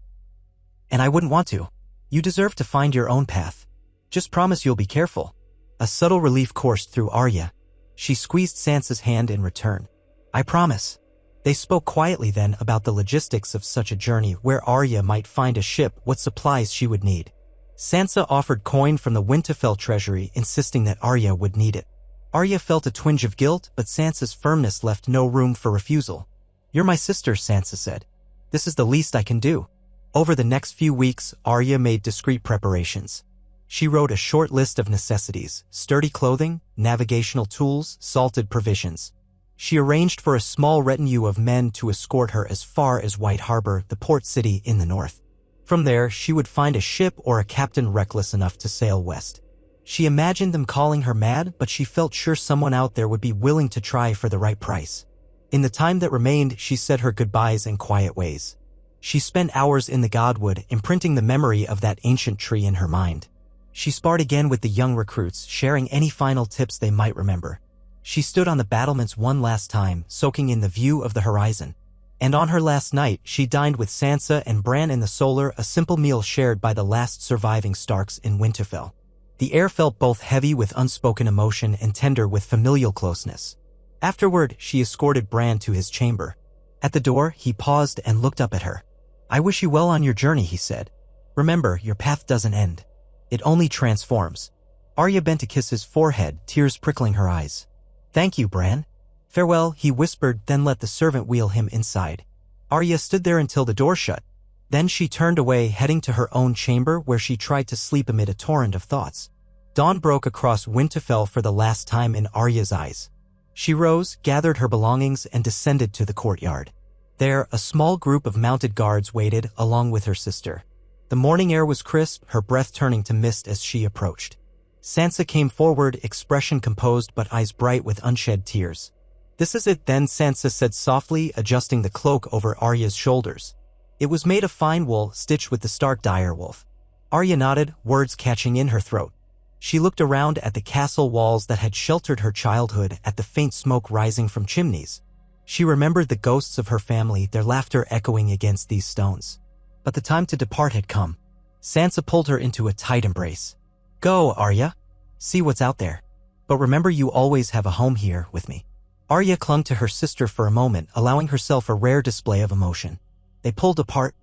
And I wouldn't want to. You deserve to find your own path. Just promise you'll be careful. A subtle relief coursed through Arya. She squeezed Sansa's hand in return. I promise. They spoke quietly then about the logistics of such a journey, where Arya might find a ship, what supplies she would need. Sansa offered coin from the Winterfell treasury, insisting that Arya would need it. Arya felt a twinge of guilt, but Sansa's firmness left no room for refusal. You're my sister, Sansa said. This is the least I can do. Over the next few weeks, Arya made discreet preparations. She wrote a short list of necessities: sturdy clothing, navigational tools, salted provisions. She arranged for a small retinue of men to escort her as far as White Harbor, the port city in the north. From there, she would find a ship or a captain reckless enough to sail west. She imagined them calling her mad, but she felt sure someone out there would be willing to try for the right price. In the time that remained, she said her goodbyes in quiet ways. She spent hours in the godwood, imprinting the memory of that ancient tree in her mind. She sparred again with the young recruits, sharing any final tips they might remember. She stood on the battlements one last time, soaking in the view of the horizon. And on her last night, she dined with Sansa and Bran in the Solar, a simple meal shared by the last surviving Starks in Winterfell. The air felt both heavy with unspoken emotion and tender with familial closeness. Afterward, she escorted Bran to his chamber. At the door, he paused and looked up at her. "I wish you well on your journey," he said. "Remember, your path doesn't end. It only transforms." Arya bent to kiss his forehead, tears prickling her eyes. "Thank you, Bran." "Farewell," he whispered, then let the servant wheel him inside. Arya stood there until the door shut. Then she turned away, heading to her own chamber where she tried to sleep amid a torrent of thoughts. Dawn broke across Winterfell for the last time in Arya's eyes. She rose, gathered her belongings, and descended to the courtyard. There, a small group of mounted guards waited, along with her sister. The morning air was crisp, her breath turning to mist as she approached. Sansa came forward, expression composed but eyes bright with unshed tears. "This is it then," Sansa said softly, adjusting the cloak over Arya's shoulders. It was made of fine wool, stitched with the Stark direwolf. Arya nodded, words catching in her throat. She looked around at the castle walls that had sheltered her childhood, at the faint smoke rising from chimneys. She remembered the ghosts of her family, their laughter echoing against these stones. But the time to depart had come. Sansa pulled her into a tight embrace. "Go, Arya. See what's out there. But remember, you always have a home here with me." Arya clung to her sister for a moment, allowing herself a rare display of emotion. They pulled apart.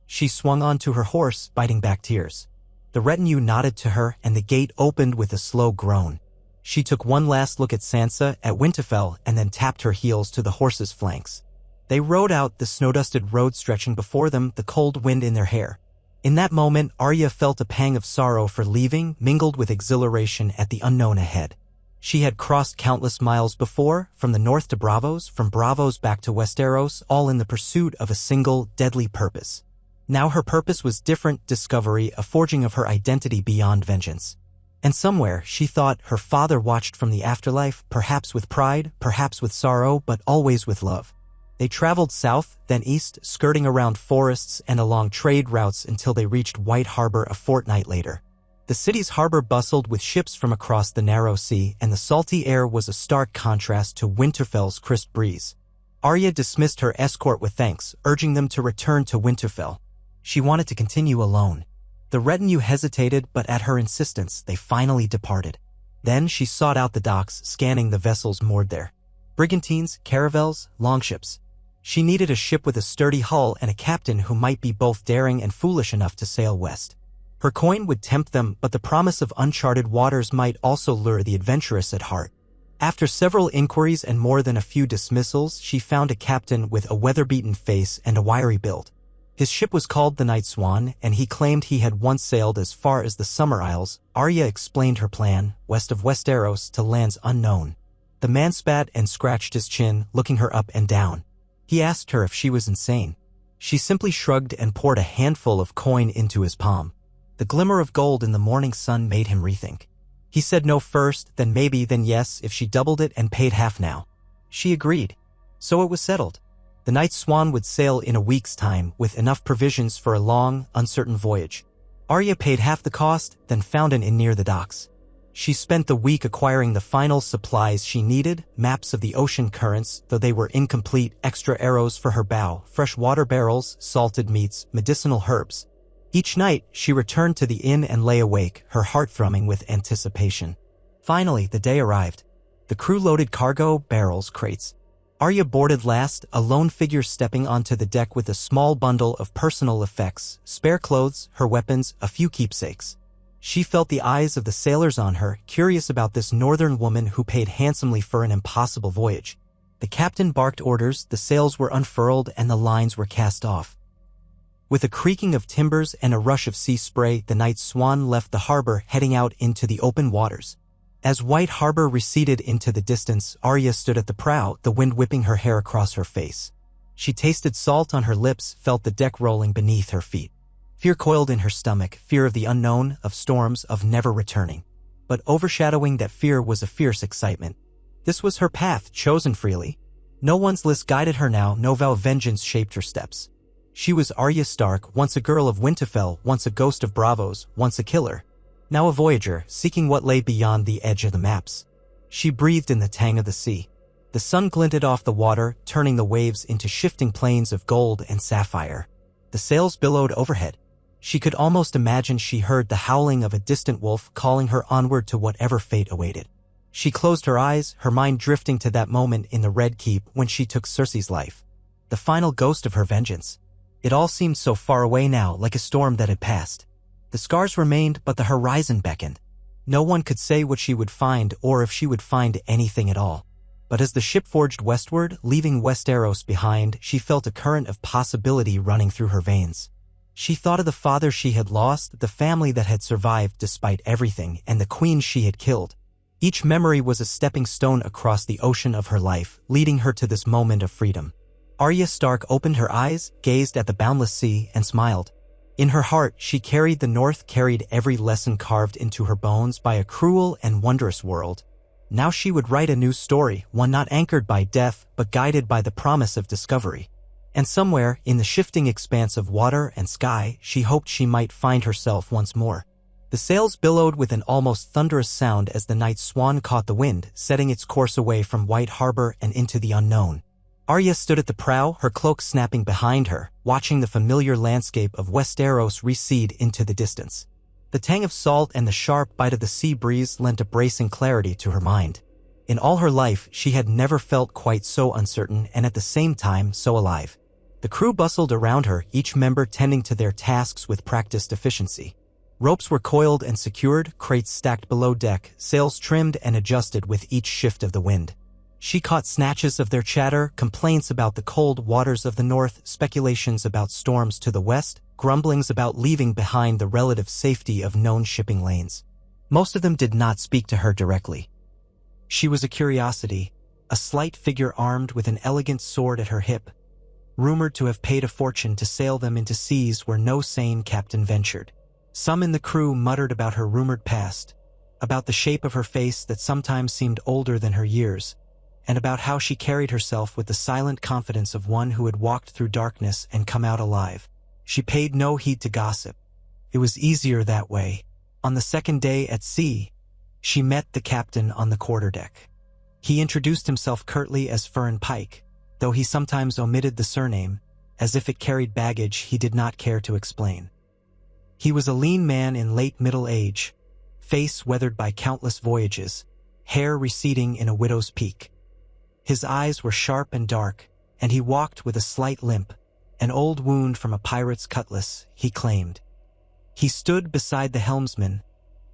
She swung onto her horse, biting back tears. The retinue nodded to her, and the gate opened with a slow groan. She took one last look at Sansa, at Winterfell, and then tapped her heels to the horse's flanks. They rode out, the snow-dusted road stretching before them, the cold wind in their hair. In that moment, Arya felt a pang of sorrow for leaving, mingled with exhilaration at the unknown ahead. She had crossed countless miles before, from the north to Braavos, from Braavos back to Westeros, all in the pursuit of a single, deadly purpose. Now her purpose was different, discovery, a forging of her identity beyond vengeance. And somewhere, she thought, her father watched from the afterlife, perhaps with pride, perhaps with sorrow, but always with love. They traveled south, then east, skirting around forests and along trade routes until they reached White Harbor a fortnight later. The city's harbor bustled with ships from across the narrow sea, and the salty air was a stark contrast to Winterfell's crisp breeze. Arya dismissed her escort with thanks, urging them to return to Winterfell. She wanted to continue alone. The retinue hesitated, but at her insistence, they finally departed. Then she sought out the docks, scanning the vessels moored there. Brigantines, caravels, longships. She needed a ship with a sturdy hull and a captain who might be both daring and foolish enough to sail west. Her coin would tempt them, but the promise of uncharted waters might also lure the adventurous at heart. After several inquiries and more than a few dismissals, she found a captain with a weather-beaten face and a wiry build. His ship was called the Night Swan, and he claimed he had once sailed as far as the Summer Isles. Arya explained her plan, west of Westeros, to lands unknown. The man spat and scratched his chin, looking her up and down. He asked her if she was insane. She simply shrugged and poured a handful of coin into his palm. The glimmer of gold in the morning sun made him rethink. He said no first, then maybe, then yes, if she doubled it and paid half now. She agreed. So it was settled. The Night Swan would sail in a week's time, with enough provisions for a long, uncertain voyage. Arya paid half the cost, then found an inn near the docks. She spent the week acquiring the final supplies she needed, maps of the ocean currents, though they were incomplete, extra arrows for her bow, fresh water barrels, salted meats, medicinal herbs. Each night, she returned to the inn and lay awake, her heart thrumming with anticipation. Finally, the day arrived. The crew loaded cargo, barrels, crates. Arya boarded last, a lone figure stepping onto the deck with a small bundle of personal effects, spare clothes, her weapons, a few keepsakes. She felt the eyes of the sailors on her, curious about this northern woman who paid handsomely for an impossible voyage. The captain barked orders, the sails were unfurled, and the lines were cast off. With a creaking of timbers and a rush of sea spray, the Night Swan left the harbor, heading out into the open waters. As White Harbor receded into the distance, Arya stood at the prow, the wind whipping her hair across her face. She tasted salt on her lips, felt the deck rolling beneath her feet. Fear coiled in her stomach, fear of the unknown, of storms, of never returning. But overshadowing that fear was a fierce excitement. This was her path, chosen freely. No one's list guided her now, no vow of vengeance shaped her steps. She was Arya Stark, once a girl of Winterfell, once a ghost of Bravos, once a killer. Now a voyager, seeking what lay beyond the edge of the maps. She breathed in the tang of the sea. The sun glinted off the water, turning the waves into shifting plains of gold and sapphire. The sails billowed overhead. She could almost imagine she heard the howling of a distant wolf calling her onward to whatever fate awaited. She closed her eyes, her mind drifting to that moment in the Red Keep when she took Cersei's life. The final ghost of her vengeance. It all seemed so far away now, like a storm that had passed. The scars remained, but the horizon beckoned. No one could say what she would find or if she would find anything at all. But as the ship forged westward, leaving Westeros behind, she felt a current of possibility running through her veins. She thought of the father she had lost, the family that had survived despite everything, and the queen she had killed. Each memory was a stepping stone across the ocean of her life, leading her to this moment of freedom. Arya Stark opened her eyes, gazed at the boundless sea, and smiled. In her heart, she carried the North, carried every lesson carved into her bones by a cruel and wondrous world. Now she would write a new story, one not anchored by death, but guided by the promise of discovery. And somewhere, in the shifting expanse of water and sky, she hoped she might find herself once more. The sails billowed with an almost thunderous sound as the night swan caught the wind, setting its course away from White Harbor and into the unknown. Arya stood at the prow, her cloak snapping behind her, watching the familiar landscape of Westeros recede into the distance. The tang of salt and the sharp bite of the sea breeze lent a bracing clarity to her mind. In all her life, she had never felt quite so uncertain and at the same time so alive. The crew bustled around her, each member tending to their tasks with practiced efficiency. Ropes were coiled and secured, crates stacked below deck, sails trimmed and adjusted with each shift of the wind. She caught snatches of their chatter, complaints about the cold waters of the north, speculations about storms to the west, grumblings about leaving behind the relative safety of known shipping lanes. Most of them did not speak to her directly. She was a curiosity, a slight figure armed with an elegant sword at her hip, rumored to have paid a fortune to sail them into seas where no sane captain ventured. Some in the crew muttered about her rumored past, about the shape of her face that sometimes seemed older than her years, and about how she carried herself with the silent confidence of one who had walked through darkness and come out alive. She paid no heed to gossip. It was easier that way. On the second day at sea, she met the captain on the quarterdeck. He introduced himself curtly as Furin Pike, though he sometimes omitted the surname, as if it carried baggage he did not care to explain. He was a lean man in late middle age, face weathered by countless voyages, hair receding in a widow's peak. His eyes were sharp and dark, and he walked with a slight limp, an old wound from a pirate's cutlass, he claimed. He stood beside the helmsman,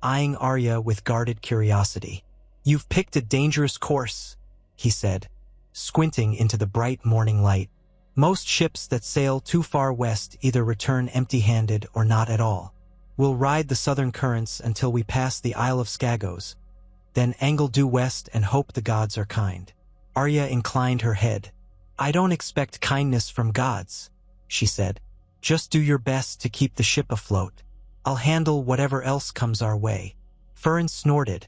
eyeing Arya with guarded curiosity. "You've picked a dangerous course," he said, squinting into the bright morning light. "Most ships that sail too far west either return empty-handed or not at all. We'll ride the southern currents until we pass the Isle of Skagos, then angle due west and hope the gods are kind." Arya inclined her head. "I don't expect kindness from gods," she said. "Just do your best to keep the ship afloat. I'll handle whatever else comes our way." Furin snorted,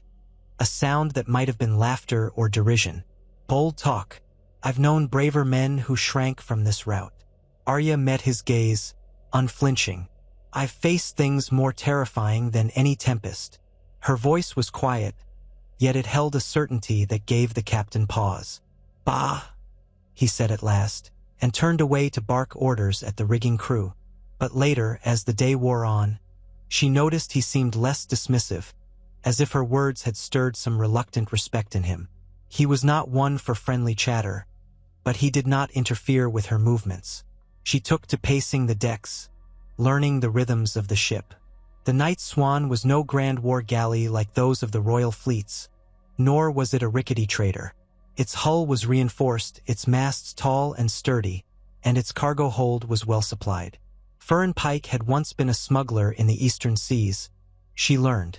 a sound that might have been laughter or derision. "Bold talk. I've known braver men who shrank from this route." Arya met his gaze, unflinching. "I've faced things more terrifying than any tempest." Her voice was quiet, yet it held a certainty that gave the captain pause. "Bah," he said at last, and turned away to bark orders at the rigging crew. But later, as the day wore on, she noticed he seemed less dismissive, as if her words had stirred some reluctant respect in him. He was not one for friendly chatter, but he did not interfere with her movements. She took to pacing the decks, learning the rhythms of the ship. The Night Swan was no grand war galley like those of the royal fleets, nor was it a rickety trader. Its hull was reinforced, its masts tall and sturdy, and its cargo hold was well supplied. Furin Pike had once been a smuggler in the eastern seas, she learned.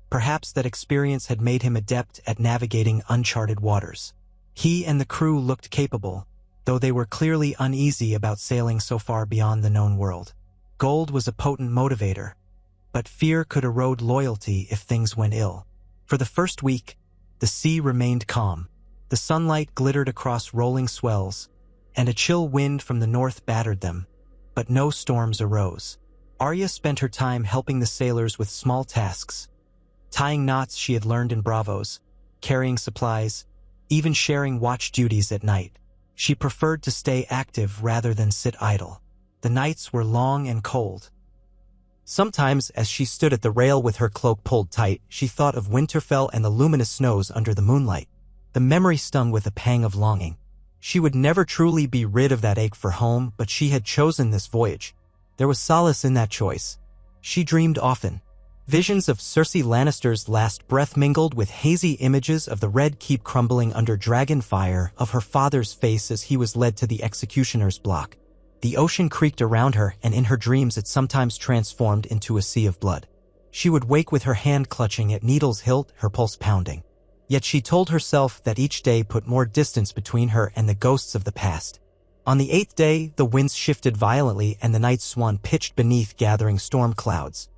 Perhaps that experience had made him adept at navigating uncharted waters. He and the crew looked capable, though they were clearly uneasy about sailing so far beyond the known world. Gold was a potent motivator, but fear could erode loyalty if things went ill. For the first week, the sea remained calm. The sunlight glittered across rolling swells, and a chill wind from the north battered them, but no storms arose. Arya spent her time helping the sailors with small tasks, tying knots she had learned in bravos, carrying supplies, even sharing watch duties at night. She preferred to stay active rather than sit idle. The nights were long and cold. Sometimes, as she stood at the rail with her cloak pulled tight, she thought of Winterfell and the luminous snows under the moonlight. The memory stung with a pang of longing. She would never truly be rid of that ache for home, but she had chosen this voyage. There was solace in that choice. She dreamed often. Visions of Cersei Lannister's last breath mingled with hazy images of the Red Keep crumbling under dragon fire, of her father's face as he was led to the executioner's block. The ocean creaked around her, and in her dreams it sometimes transformed into a sea of blood. She would wake with her hand clutching at needle's hilt, her pulse pounding. Yet she told herself that each day put more distance between her and the ghosts of the past. On the 8th day, the winds shifted violently and the night swan pitched beneath gathering storm clouds.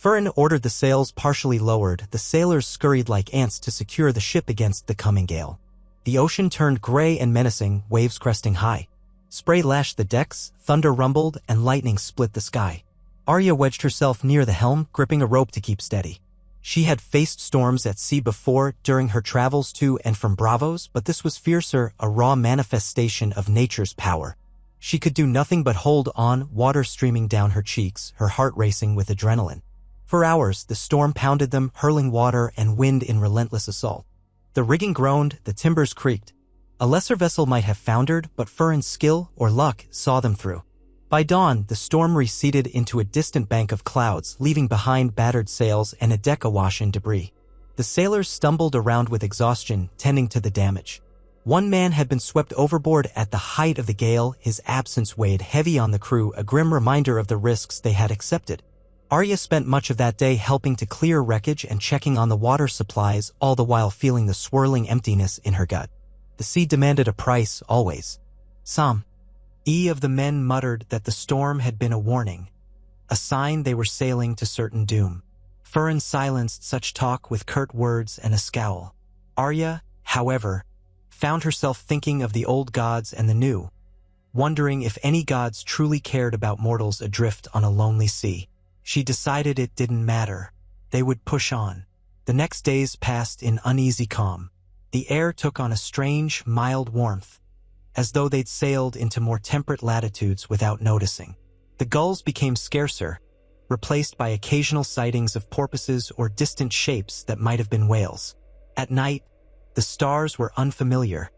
Furin ordered the sails partially lowered. The sailors scurried like ants to secure the ship against the coming gale. The ocean turned gray and menacing, waves cresting high. Spray lashed the decks, thunder rumbled, and lightning split the sky. Arya wedged herself near the helm, gripping a rope to keep steady. She had faced storms at sea before, during her travels to and from bravos, but this was fiercer, a raw manifestation of nature's power. She could do nothing but hold on, water streaming down her cheeks, her heart racing with adrenaline. For hours, the storm pounded them, hurling water and wind in relentless assault. The rigging groaned, the timbers creaked. A lesser vessel might have foundered, but Furin's skill, or luck, saw them through. By dawn, the storm receded into a distant bank of clouds, leaving behind battered sails and a deck awash in debris. The sailors stumbled around with exhaustion, tending to the damage. One man had been swept overboard at the height of the gale, his absence weighed heavy on the crew, a grim reminder of the risks they had accepted. Arya spent much of that day helping to clear wreckage and checking on the water supplies, all the while feeling the swirling emptiness in her gut. The sea demanded a price, always. Some of the men muttered that the storm had been a warning, a sign they were sailing to certain doom. Furin silenced such talk with curt words and a scowl. Arya, however, found herself thinking of the old gods and the new, wondering if any gods truly cared about mortals adrift on a lonely sea. She decided it didn't matter. They would push on. The next days passed in uneasy calm. The air took on a strange, mild warmth, as though they'd sailed into more temperate latitudes without noticing. The gulls became scarcer, replaced by occasional sightings of porpoises or distant shapes that might have been whales. At night, the stars were unfamiliar,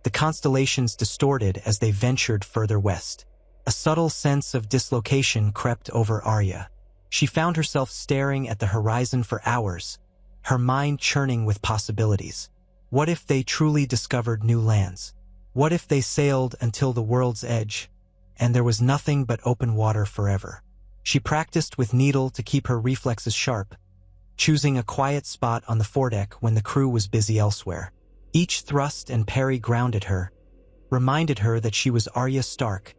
the constellations distorted as they ventured further west. A subtle sense of dislocation crept over Arya. She found herself staring at the horizon for hours, her mind churning with possibilities. What if they truly discovered new lands? What if they sailed until the world's edge, and there was nothing but open water forever? She practiced with needle to keep her reflexes sharp, choosing a quiet spot on the foredeck when the crew was busy elsewhere. Each thrust and parry grounded her, reminded her that she was Arya Stark,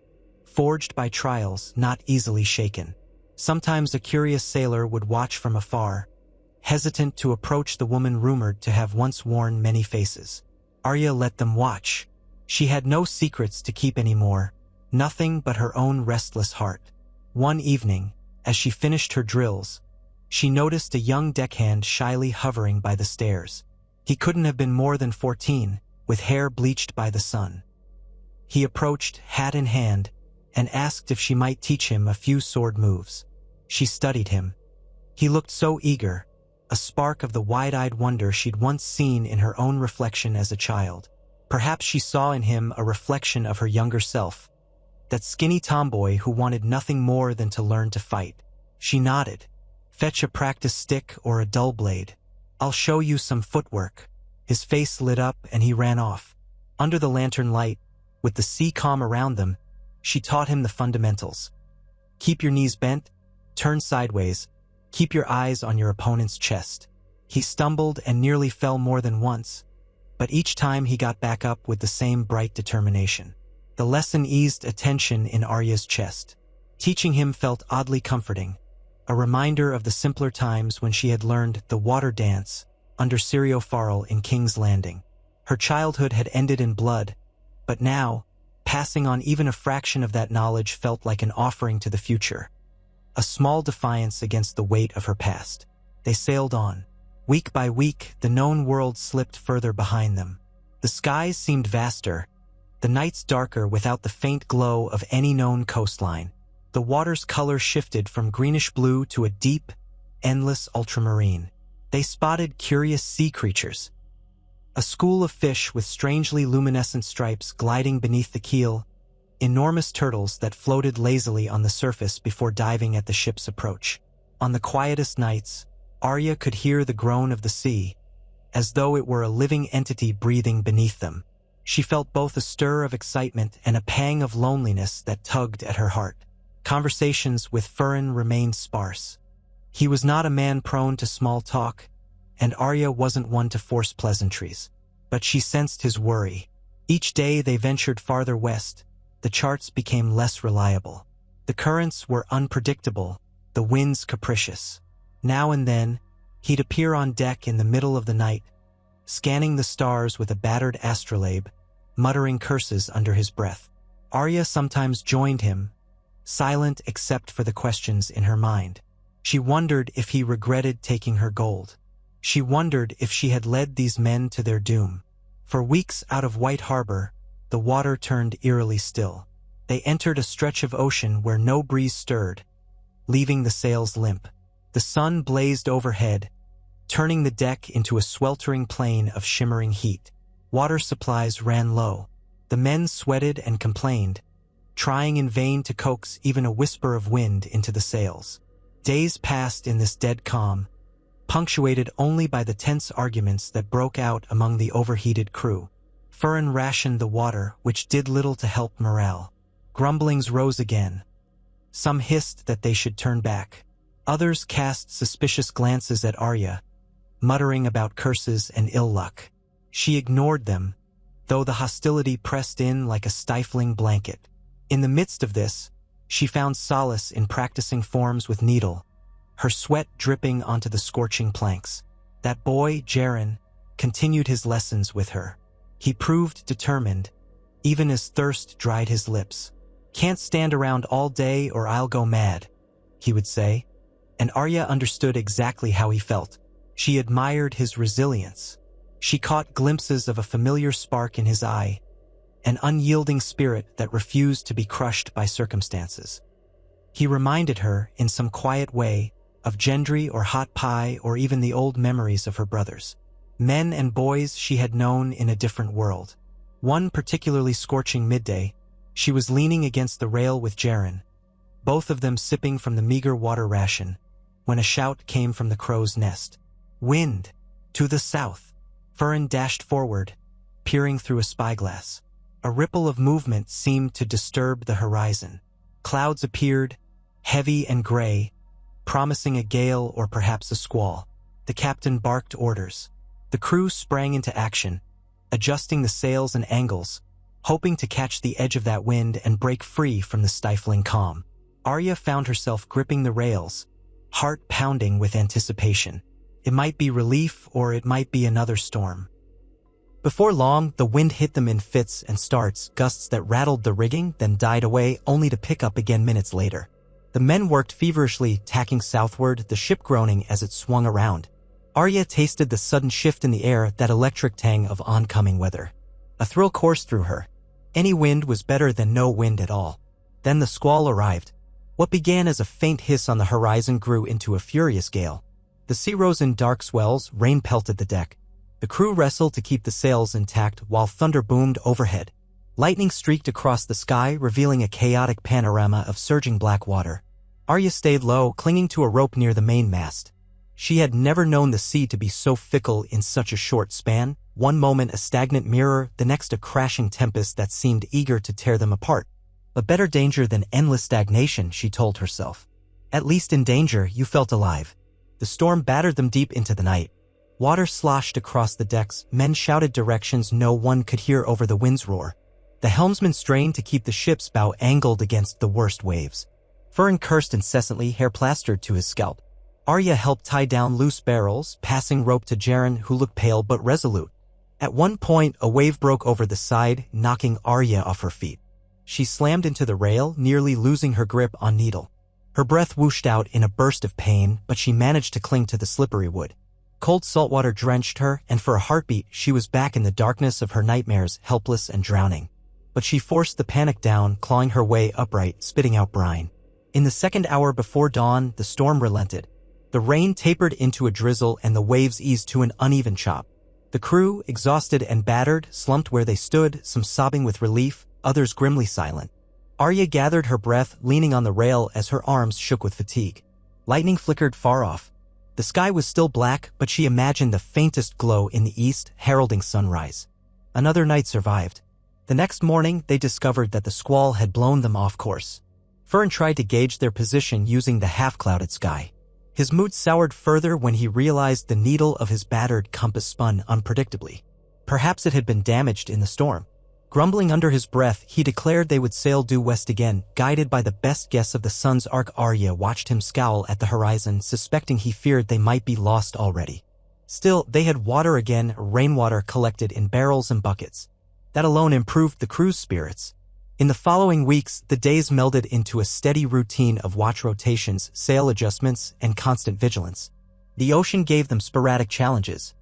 forged by trials, not easily shaken. Sometimes a curious sailor would watch from afar, hesitant to approach the woman rumored to have once worn many faces. Arya let them watch. She had no secrets to keep anymore, nothing but her own restless heart. One evening, as she finished her drills, she noticed a young deckhand shyly hovering by the stairs. He couldn't have been more than 14, with hair bleached by the sun. He approached, hat in hand, and asked if she might teach him a few sword moves. She studied him. He looked so eager, a spark of the wide-eyed wonder she'd once seen in her own reflection as a child. Perhaps she saw in him a reflection of her younger self, that skinny tomboy who wanted nothing more than to learn to fight. She nodded. "Fetch a practice stick or a dull blade. I'll show you some footwork." His face lit up and he ran off. Under the lantern light, with the sea calm around them, she taught him the fundamentals. Keep your knees bent, turn sideways, keep your eyes on your opponent's chest. He stumbled and nearly fell more than once, but each time he got back up with the same bright determination. The lesson eased a tension in Arya's chest. Teaching him felt oddly comforting, a reminder of the simpler times when she had learned the water dance under Syrio Farrell in King's Landing. Her childhood had ended in blood, but now, passing on even a fraction of that knowledge felt like an offering to the future, a small defiance against the weight of her past. They sailed on. Week by week, the known world slipped further behind them. The skies seemed vaster, the nights darker without the faint glow of any known coastline. The water's color shifted from greenish blue to a deep, endless ultramarine. They spotted curious sea creatures. A school of fish with strangely luminescent stripes gliding beneath the keel, enormous turtles that floated lazily on the surface before diving at the ship's approach. On the quietest nights, Arya could hear the groan of the sea, as though it were a living entity breathing beneath them. She felt both a stir of excitement and a pang of loneliness that tugged at her heart. Conversations with Furin remained sparse. He was not a man prone to small talk, and Arya wasn't one to force pleasantries. But she sensed his worry. Each day they ventured farther west, the charts became less reliable. The currents were unpredictable, the winds capricious. Now and then, he'd appear on deck in the middle of the night, scanning the stars with a battered astrolabe, muttering curses under his breath. Arya sometimes joined him, silent except for the questions in her mind. She wondered if he regretted taking her gold. She wondered if she had led these men to their doom. For weeks out of White Harbor, the water turned eerily still. They entered a stretch of ocean where no breeze stirred, leaving the sails limp. The sun blazed overhead, turning the deck into a sweltering plain of shimmering heat. Water supplies ran low. The men sweated and complained, trying in vain to coax even a whisper of wind into the sails. Days passed in this dead calm, punctuated only by the tense arguments that broke out among the overheated crew. Furin rationed the water, which did little to help morale. Grumblings rose again. Some hissed that they should turn back. Others cast suspicious glances at Arya, muttering about curses and ill luck. She ignored them, though the hostility pressed in like a stifling blanket. In the midst of this, she found solace in practicing forms with needle, her sweat dripping onto the scorching planks. That boy, Jaren, continued his lessons with her. He proved determined, even as thirst dried his lips. "Can't stand around all day or I'll go mad," he would say, and Arya understood exactly how he felt. She admired his resilience. She caught glimpses of a familiar spark in his eye, an unyielding spirit that refused to be crushed by circumstances. He reminded her, in some quiet way, of Gendry or hot pie or even the old memories of her brothers. Men and boys she had known in a different world. One particularly scorching midday, she was leaning against the rail with Jaren, both of them sipping from the meager water ration, when a shout came from the crow's nest. "Wind! To the south!" Furin dashed forward, peering through a spyglass. A ripple of movement seemed to disturb the horizon. Clouds appeared, heavy and gray, promising a gale or perhaps a squall. The captain barked orders. The crew sprang into action, adjusting the sails and angles, hoping to catch the edge of that wind and break free from the stifling calm. Arya found herself gripping the rails, heart pounding with anticipation. It might be relief or it might be another storm. Before long, the wind hit them in fits and starts, gusts that rattled the rigging, then died away, only to pick up again minutes later. The men worked feverishly, tacking southward, the ship groaning as it swung around. Arya tasted the sudden shift in the air, that electric tang of oncoming weather. A thrill coursed through her. Any wind was better than no wind at all. Then the squall arrived. What began as a faint hiss on the horizon grew into a furious gale. The sea rose in dark swells, rain pelted the deck. The crew wrestled to keep the sails intact while thunder boomed overhead. Lightning streaked across the sky, revealing a chaotic panorama of surging black water. Arya stayed low, clinging to a rope near the mainmast. She had never known the sea to be so fickle in such a short span. One moment a stagnant mirror, the next a crashing tempest that seemed eager to tear them apart. A better danger than endless stagnation, she told herself. At least in danger, you felt alive. The storm battered them deep into the night. Water sloshed across the decks, men shouted directions no one could hear over the wind's roar. The helmsman strained to keep the ship's bow angled against the worst waves. Fern cursed incessantly, hair plastered to his scalp. Arya helped tie down loose barrels, passing rope to Jaren, who looked pale but resolute. At one point, a wave broke over the side, knocking Arya off her feet. She slammed into the rail, nearly losing her grip on Needle. Her breath whooshed out in a burst of pain, but she managed to cling to the slippery wood. Cold saltwater drenched her, and for a heartbeat, she was back in the darkness of her nightmares, helpless and drowning. But she forced the panic down, clawing her way upright, spitting out brine. In the second hour before dawn, the storm relented. The rain tapered into a drizzle and the waves eased to an uneven chop. The crew, exhausted and battered, slumped where they stood, some sobbing with relief, others grimly silent. Arya gathered her breath, leaning on the rail as her arms shook with fatigue. Lightning flickered far off. The sky was still black, but she imagined the faintest glow in the east, heralding sunrise. Another night survived. The next morning, they discovered that the squall had blown them off course. Fern tried to gauge their position using the half-clouded sky. His mood soured further when he realized the needle of his battered compass spun unpredictably. Perhaps it had been damaged in the storm. Grumbling under his breath, he declared they would sail due west again, guided by the best guess of the sun's arc. Arya watched him scowl at the horizon, suspecting he feared they might be lost already. Still, they had water again, rainwater collected in barrels and buckets. That alone improved the crew's spirits. In the following weeks, the days melded into a steady routine of watch rotations, sail adjustments, and constant vigilance. The ocean gave them sporadic challenges.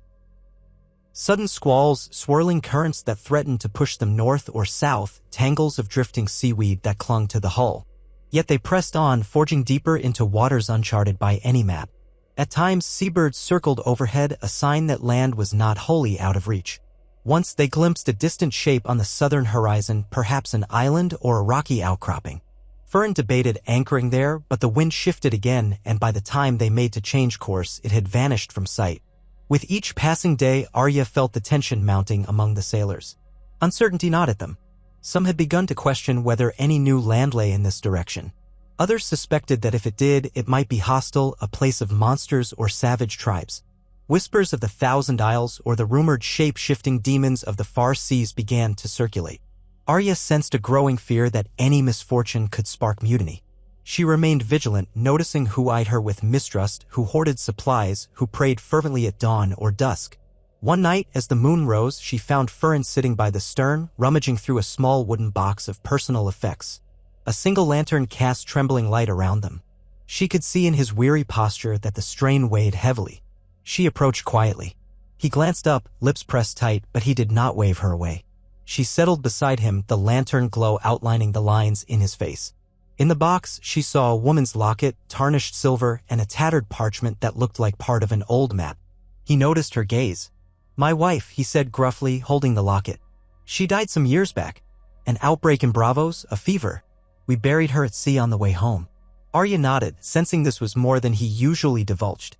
Sudden squalls, swirling currents that threatened to push them north or south, tangles of drifting seaweed that clung to the hull. Yet they pressed on, forging deeper into waters uncharted by any map. At times, seabirds circled overhead, a sign that land was not wholly out of reach. Once they glimpsed a distant shape on the southern horizon, perhaps an island or a rocky outcropping. Fern debated anchoring there, but the wind shifted again, and by the time they made to change course, it had vanished from sight. With each passing day, Arya felt the tension mounting among the sailors. Uncertainty gnawed at them. Some had begun to question whether any new land lay in this direction. Others suspected that if it did, it might be hostile, a place of monsters or savage tribes. Whispers of the Thousand Isles or the rumored shape-shifting demons of the far seas began to circulate. Arya sensed a growing fear that any misfortune could spark mutiny. She remained vigilant, noticing who eyed her with mistrust, who hoarded supplies, who prayed fervently at dawn or dusk. One night, as the moon rose, she found Fern sitting by the stern, rummaging through a small wooden box of personal effects. A single lantern cast trembling light around them. She could see in his weary posture that the strain weighed heavily. She approached quietly. He glanced up, lips pressed tight, but he did not wave her away. She settled beside him, the lantern glow outlining the lines in his face. In the box, she saw a woman's locket, tarnished silver, and a tattered parchment that looked like part of an old map. He noticed her gaze. "My wife," he said gruffly, holding the locket. "She died some years back. An outbreak in Bravos, a fever. We buried her at sea on the way home." Arya nodded, sensing this was more than he usually divulged.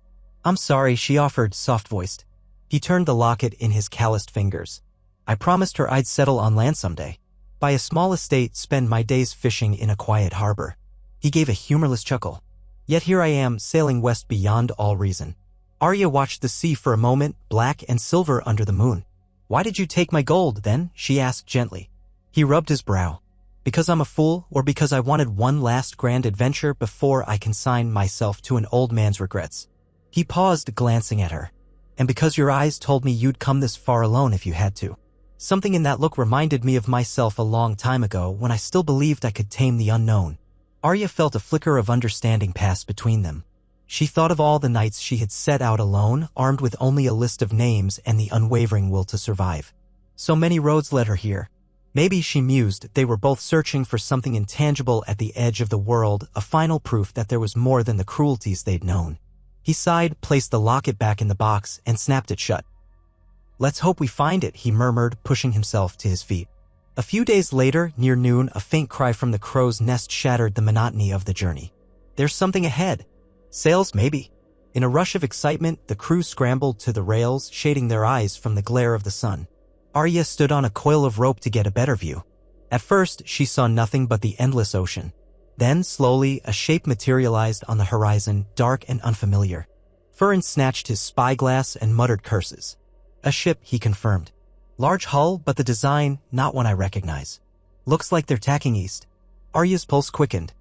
"I'm sorry," she offered, soft-voiced. He turned the locket in his calloused fingers. "I promised her I'd settle on land someday. Buy a small estate, spend my days fishing in a quiet harbor." He gave a humorless chuckle. "Yet here I am, sailing west beyond all reason." Arya watched the sea for a moment, black and silver under the moon. "Why did you take my gold, then?" she asked gently. He rubbed his brow. "Because I'm a fool, or because I wanted one last grand adventure before I consigned myself to an old man's regrets?" He paused, glancing at her. "And because your eyes told me you'd come this far alone if you had to." Something in that look reminded me of myself a long time ago when I still believed I could tame the unknown. Arya felt a flicker of understanding pass between them. She thought of all the nights she had set out alone, armed with only a list of names and the unwavering will to survive. So many roads led her here. Maybe, she mused, they were both searching for something intangible at the edge of the world, a final proof that there was more than the cruelties they'd known. He sighed, placed the locket back in the box, and snapped it shut. "Let's hope we find it," he murmured, pushing himself to his feet. A few days later, near noon, a faint cry from the crow's nest shattered the monotony of the journey. "There's something ahead." "Sails, maybe." In a rush of excitement, the crew scrambled to the rails, shading their eyes from the glare of the sun. Arya stood on a coil of rope to get a better view. At first, she saw nothing but the endless ocean. Then, slowly, a shape materialized on the horizon, dark and unfamiliar. Fern snatched his spyglass and muttered curses. "A ship," he confirmed. "Large hull, but the design, not one I recognize. Looks like they're tacking east." Arya's pulse quickened.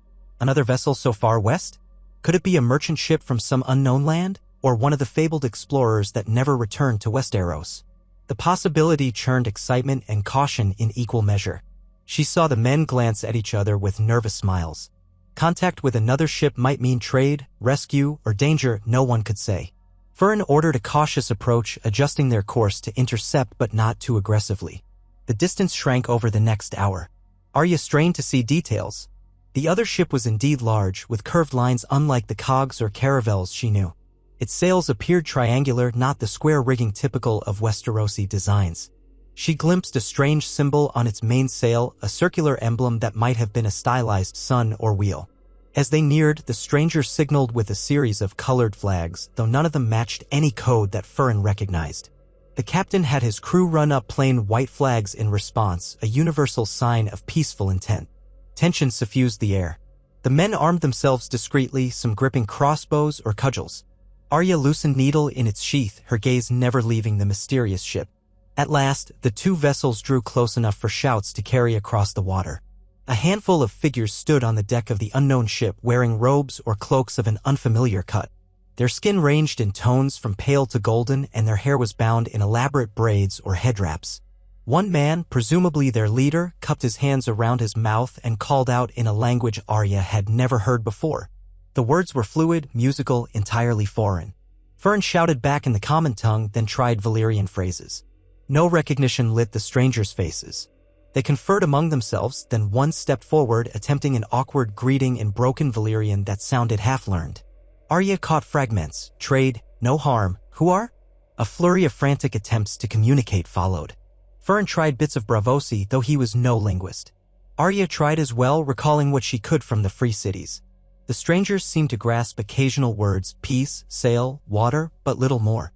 Another vessel so far west? Could it be a merchant ship from some unknown land, or one of the fabled explorers that never returned to Westeros? The possibility churned excitement and caution in equal measure. She saw the men glance at each other with nervous smiles. Contact with another ship might mean trade, rescue, or danger, no one could say. Fern ordered a cautious approach, adjusting their course to intercept but not too aggressively. The distance shrank over the next hour. Arya strained to see details. The other ship was indeed large, with curved lines unlike the cogs or caravels she knew. Its sails appeared triangular, not the square rigging typical of Westerosi designs. She glimpsed a strange symbol on its mainsail, a circular emblem that might have been a stylized sun or wheel. As they neared, the stranger signaled with a series of colored flags, though none of them matched any code that Fern recognized. The captain had his crew run up plain white flags in response, a universal sign of peaceful intent. Tension suffused the air. The men armed themselves discreetly, some gripping crossbows or cudgels. Arya loosened needle in its sheath, her gaze never leaving the mysterious ship. At last, the two vessels drew close enough for shouts to carry across the water. A handful of figures stood on the deck of the unknown ship, wearing robes or cloaks of an unfamiliar cut. Their skin ranged in tones from pale to golden, and their hair was bound in elaborate braids or head wraps. One man, presumably their leader, cupped his hands around his mouth and called out in a language Arya had never heard before. The words were fluid, musical, entirely foreign. Fern shouted back in the common tongue, then tried Valyrian phrases. No recognition lit the strangers' faces. They conferred among themselves, then one stepped forward, attempting an awkward greeting in broken Valyrian that sounded half-learned. Arya caught fragments. Trade, no harm, who are? A flurry of frantic attempts to communicate followed. Fern tried bits of Braavosi, though he was no linguist. Arya tried as well, recalling what she could from the free cities. The strangers seemed to grasp occasional words, peace, sail, water, but little more.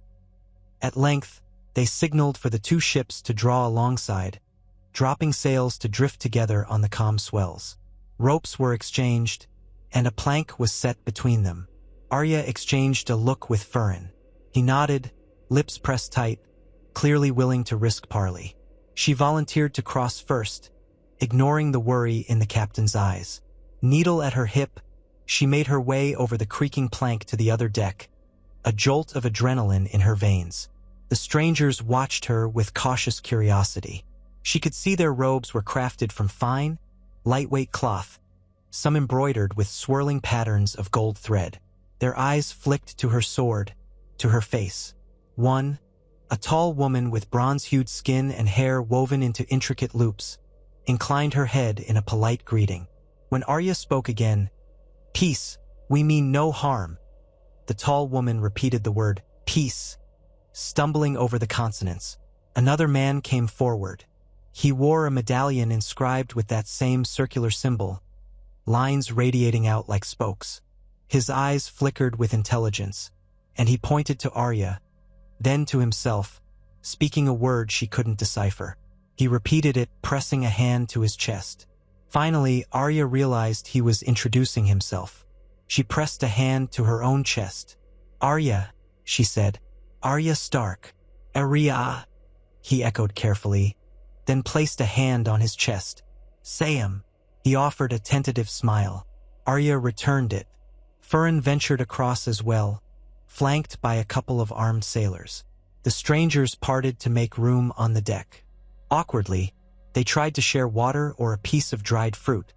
At length, they signaled for the two ships to draw alongside, dropping sails to drift together on the calm swells. Ropes were exchanged, and a plank was set between them. Arya exchanged a look with Fern. He nodded, lips pressed tight, clearly willing to risk parley. She volunteered to cross first, ignoring the worry in the captain's eyes. Needle at her hip, she made her way over the creaking plank to the other deck, a jolt of adrenaline in her veins. The strangers watched her with cautious curiosity. She could see their robes were crafted from fine, lightweight cloth, some embroidered with swirling patterns of gold thread. Their eyes flicked to her sword, to her face. One, a tall woman with bronze-hued skin and hair woven into intricate loops, inclined her head in a polite greeting. When Arya spoke again, "Peace, we mean no harm," the tall woman repeated the word, peace, stumbling over the consonants. Another man came forward. He wore a medallion inscribed with that same circular symbol, lines radiating out like spokes. His eyes flickered with intelligence, and he pointed to Arya, then to himself, speaking a word she couldn't decipher. He repeated it, pressing a hand to his chest. Finally, Arya realized he was introducing himself. She pressed a hand to her own chest. "Arya," she said. "Arya Stark." "Arya," he echoed carefully, then placed a hand on his chest. "Sayam." He offered a tentative smile. Arya returned it. Fern ventured across as well, flanked by a couple of armed sailors. The strangers parted to make room on the deck. Awkwardly, they tried to share water or a piece of dried fruit,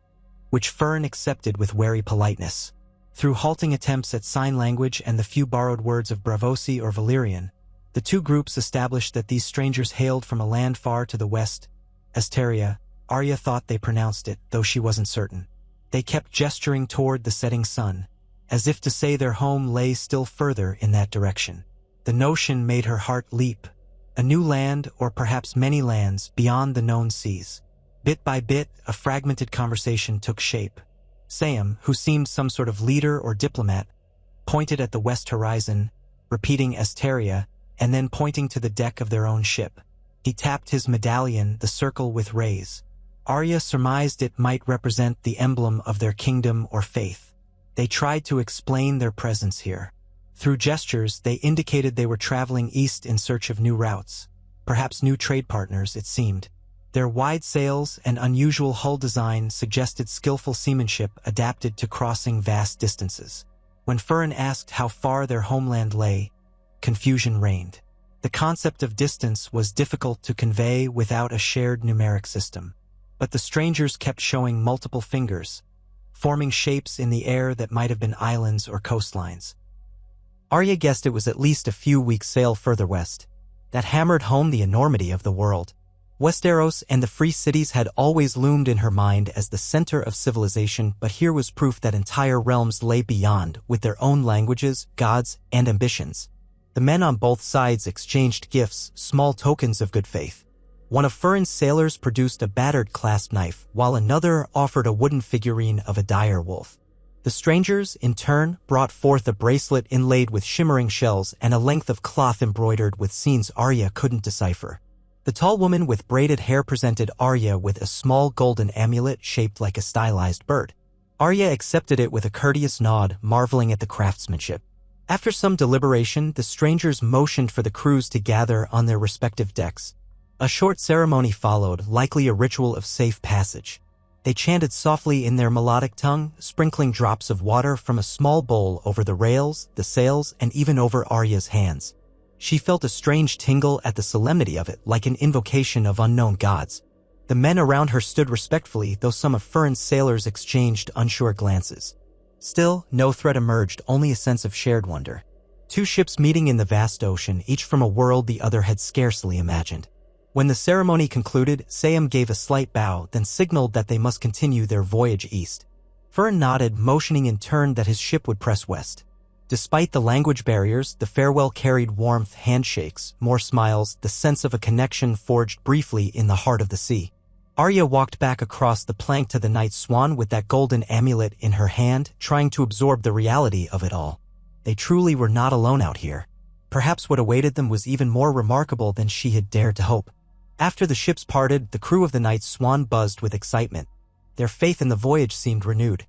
which Fern accepted with wary politeness. Through halting attempts at sign language and the few borrowed words of Braavosi or Valyrian, the two groups established that these strangers hailed from a land far to the west, Asteria. Arya thought they pronounced it, though she wasn't certain. They kept gesturing toward the setting sun, as if to say their home lay still further in that direction. The notion made her heart leap. A new land, or perhaps many lands, beyond the known seas. Bit by bit, a fragmented conversation took shape. Sayam, who seemed some sort of leader or diplomat, pointed at the west horizon, repeating Asteria, and then pointing to the deck of their own ship. He tapped his medallion, the circle with rays. Arya surmised it might represent the emblem of their kingdom or faith. They tried to explain their presence here. Through gestures, they indicated they were traveling east in search of new routes. Perhaps new trade partners, it seemed. Their wide sails and unusual hull design suggested skillful seamanship adapted to crossing vast distances. When Furin asked how far their homeland lay, confusion reigned. The concept of distance was difficult to convey without a shared numeric system. But the strangers kept showing multiple fingers, forming shapes in the air that might have been islands or coastlines. Arya guessed it was at least a few weeks' sail further west. That hammered home the enormity of the world. Westeros and the Free Cities had always loomed in her mind as the center of civilization, but here was proof that entire realms lay beyond, with their own languages, gods, and ambitions. The men on both sides exchanged gifts, small tokens of good faith. One of Furin's sailors produced a battered clasp knife, while another offered a wooden figurine of a dire wolf. The strangers, in turn, brought forth a bracelet inlaid with shimmering shells and a length of cloth embroidered with scenes Arya couldn't decipher. The tall woman with braided hair presented Arya with a small golden amulet shaped like a stylized bird. Arya accepted it with a courteous nod, marveling at the craftsmanship. After some deliberation, the strangers motioned for the crews to gather on their respective decks. A short ceremony followed, likely a ritual of safe passage. They chanted softly in their melodic tongue, sprinkling drops of water from a small bowl over the rails, the sails, and even over Arya's hands. She felt a strange tingle at the solemnity of it, like an invocation of unknown gods. The men around her stood respectfully, though some of Furin's sailors exchanged unsure glances. Still, no threat emerged, only a sense of shared wonder. Two ships meeting in the vast ocean, each from a world the other had scarcely imagined. When the ceremony concluded, Sam gave a slight bow, then signaled that they must continue their voyage east. Furin nodded, motioning in turn that his ship would press west. Despite the language barriers, the farewell carried warmth, handshakes, more smiles, the sense of a connection forged briefly in the heart of the sea. Arya walked back across the plank to the Night Swan with that golden amulet in her hand, trying to absorb the reality of it all. They truly were not alone out here. Perhaps what awaited them was even more remarkable than she had dared to hope. After the ships parted, the crew of the Night Swan buzzed with excitement. Their faith in the voyage seemed renewed.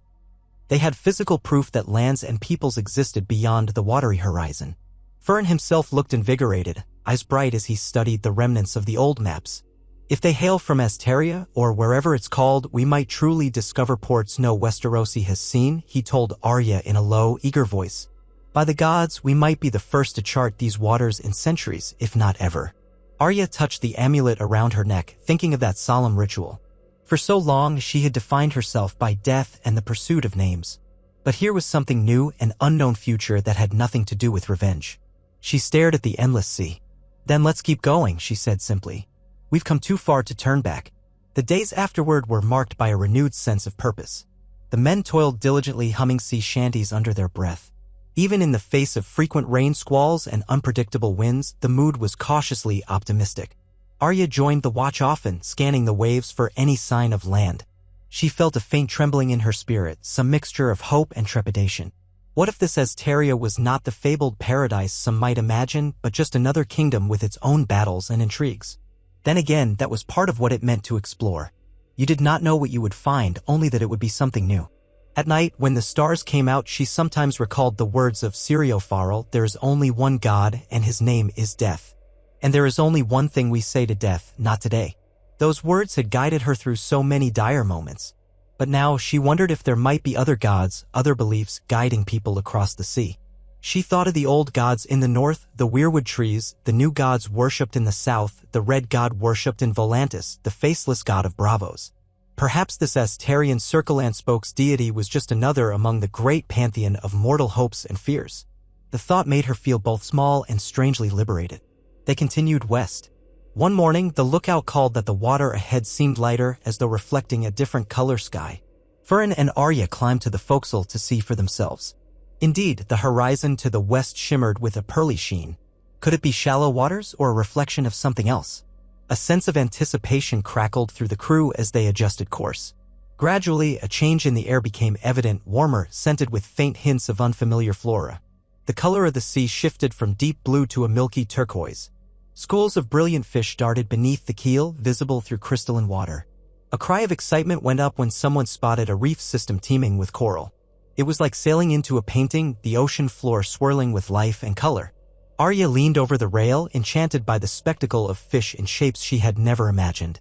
They had physical proof that lands and peoples existed beyond the watery horizon. Furin himself looked invigorated, eyes bright as he studied the remnants of the old maps. If they hail from Asteria, or wherever it's called, we might truly discover ports no Westerosi has seen, he told Arya in a low, eager voice. By the gods, we might be the first to chart these waters in centuries, if not ever. Arya touched the amulet around her neck, thinking of that solemn ritual. For so long, she had defined herself by death and the pursuit of names. But here was something new, an unknown future that had nothing to do with revenge. She stared at the endless sea. Then let's keep going, she said simply. We've come too far to turn back. The days afterward were marked by a renewed sense of purpose. The men toiled diligently, humming sea shanties under their breath. Even in the face of frequent rain squalls and unpredictable winds, the mood was cautiously optimistic. Arya joined the watch often, scanning the waves for any sign of land. She felt a faint trembling in her spirit, some mixture of hope and trepidation. What if this Asteria was not the fabled paradise some might imagine, but just another kingdom with its own battles and intrigues? Then again, that was part of what it meant to explore. You did not know what you would find, only that it would be something new. At night, when the stars came out, she sometimes recalled the words of Siriofarel, "There is only one God, and his name is death. And there is only one thing we say to death, not today." Those words had guided her through so many dire moments. But now she wondered if there might be other gods, other beliefs, guiding people across the sea. She thought of the old gods in the north, the weirwood trees, the new gods worshipped in the south, the red god worshipped in Volantis, the faceless god of Bravos. Perhaps this Astarian Circle-and-Spokes deity was just another among the great pantheon of mortal hopes and fears. The thought made her feel both small and strangely liberated. They continued west. One morning, the lookout called that the water ahead seemed lighter, as though reflecting a different color sky. Furin and Arya climbed to the forecastle to see for themselves. Indeed, the horizon to the west shimmered with a pearly sheen. Could it be shallow waters or a reflection of something else? A sense of anticipation crackled through the crew as they adjusted course. Gradually, a change in the air became evident, warmer, scented with faint hints of unfamiliar flora. The color of the sea shifted from deep blue to a milky turquoise. Schools of brilliant fish darted beneath the keel, visible through crystalline water. A cry of excitement went up when someone spotted a reef system teeming with coral. It was like sailing into a painting, the ocean floor swirling with life and color. Arya leaned over the rail, enchanted by the spectacle of fish in shapes she had never imagined.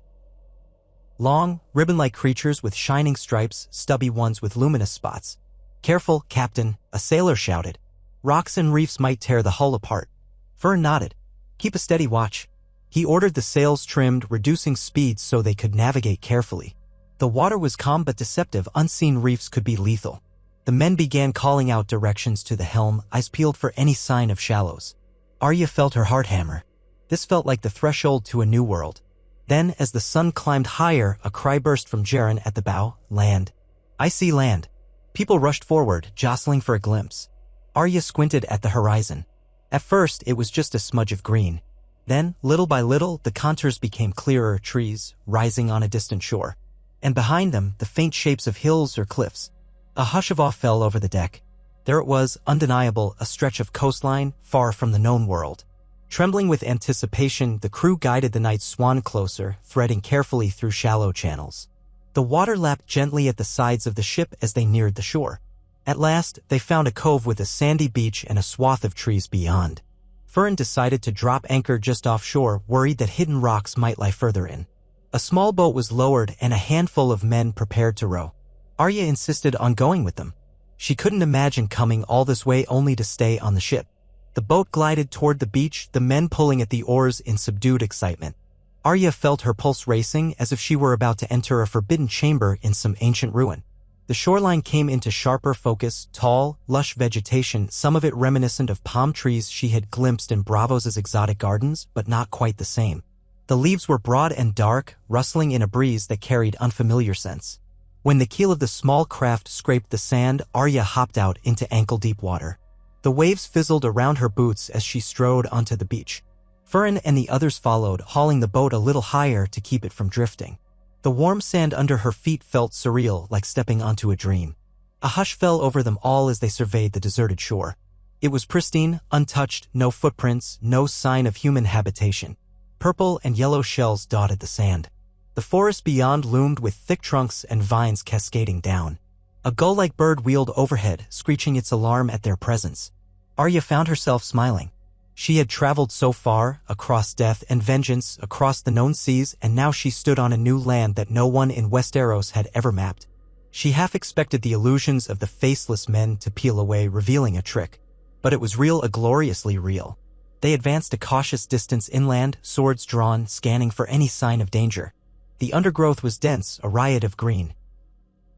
Long, ribbon-like creatures with shining stripes, stubby ones with luminous spots. "Careful, Captain," a sailor shouted. "Rocks and reefs might tear the hull apart." Fern nodded. "Keep a steady watch." He ordered the sails trimmed, reducing speed so they could navigate carefully. The water was calm but deceptive. Unseen reefs could be lethal. The men began calling out directions to the helm, eyes peeled for any sign of shallows. Arya felt her heart hammer. This felt like the threshold to a new world. Then, as the sun climbed higher, a cry burst from Jaren at the bow. "Land! I see land!" People rushed forward, jostling for a glimpse. Arya squinted at the horizon. At first, it was just a smudge of green. Then, little by little, the contours became clearer, trees, rising on a distant shore. And behind them, the faint shapes of hills or cliffs. A hush of awe fell over the deck. There it was, undeniable, a stretch of coastline, far from the known world. Trembling with anticipation, the crew guided the Night Swan closer, threading carefully through shallow channels. The water lapped gently at the sides of the ship as they neared the shore. At last, they found a cove with a sandy beach and a swath of trees beyond. Fern decided to drop anchor just offshore, worried that hidden rocks might lie further in. A small boat was lowered and a handful of men prepared to row. Arya insisted on going with them. She couldn't imagine coming all this way only to stay on the ship. The boat glided toward the beach, the men pulling at the oars in subdued excitement. Arya felt her pulse racing as if she were about to enter a forbidden chamber in some ancient ruin. The shoreline came into sharper focus, tall, lush vegetation, some of it reminiscent of palm trees she had glimpsed in Bravos' exotic gardens, but not quite the same. The leaves were broad and dark, rustling in a breeze that carried unfamiliar scents. When the keel of the small craft scraped the sand, Arya hopped out into ankle-deep water. The waves fizzled around her boots as she strode onto the beach. Fern and the others followed, hauling the boat a little higher to keep it from drifting. The warm sand under her feet felt surreal, like stepping onto a dream. A hush fell over them all as they surveyed the deserted shore. It was pristine, untouched, no footprints, no sign of human habitation. Purple and yellow shells dotted the sand. The forest beyond loomed with thick trunks and vines cascading down. A gull-like bird wheeled overhead, screeching its alarm at their presence. Arya found herself smiling. She had traveled so far, across death and vengeance, across the known seas, and now she stood on a new land that no one in Westeros had ever mapped. She half expected the illusions of the faceless men to peel away, revealing a trick. But it was real, gloriously real. They advanced a cautious distance inland, swords drawn, scanning for any sign of danger. The undergrowth was dense, a riot of green.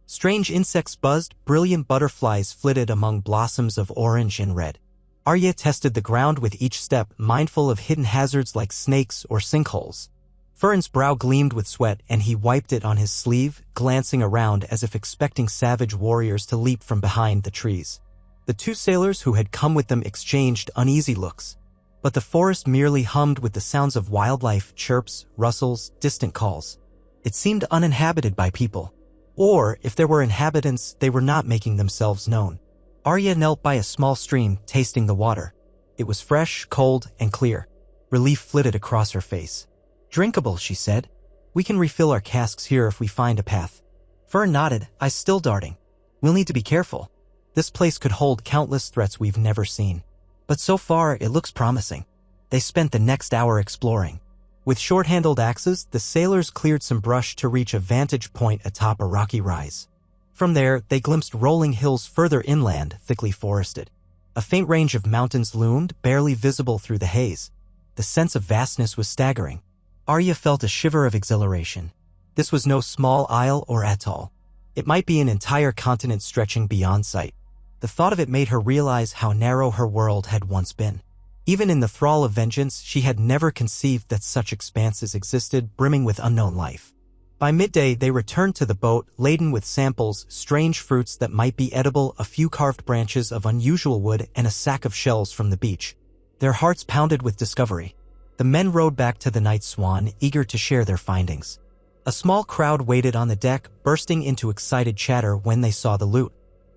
Strange insects buzzed, brilliant butterflies flitted among blossoms of orange and red. Arya tested the ground with each step, mindful of hidden hazards like snakes or sinkholes. Fern's brow gleamed with sweat, and he wiped it on his sleeve, glancing around as if expecting savage warriors to leap from behind the trees. The two sailors who had come with them exchanged uneasy looks. But the forest merely hummed with the sounds of wildlife, chirps, rustles, distant calls. It seemed uninhabited by people. Or, if there were inhabitants, they were not making themselves known. Arya knelt by a small stream, tasting the water. It was fresh, cold, and clear. Relief flitted across her face. "Drinkable," she said. "We can refill our casks here if we find a path." Fern nodded, eyes still darting. "We'll need to be careful. This place could hold countless threats we've never seen. But so far, it looks promising." They spent the next hour exploring. With short-handled axes, the sailors cleared some brush to reach a vantage point atop a rocky rise. From there, they glimpsed rolling hills further inland, thickly forested. A faint range of mountains loomed, barely visible through the haze. The sense of vastness was staggering. Arya felt a shiver of exhilaration. This was no small isle or atoll. It might be an entire continent stretching beyond sight. The thought of it made her realize how narrow her world had once been. Even in the thrall of vengeance, she had never conceived that such expanses existed, brimming with unknown life. By midday, they returned to the boat, laden with samples, strange fruits that might be edible, a few carved branches of unusual wood, and a sack of shells from the beach. Their hearts pounded with discovery. The men rowed back to the Night Swan, eager to share their findings. A small crowd waited on the deck, bursting into excited chatter when they saw the loot.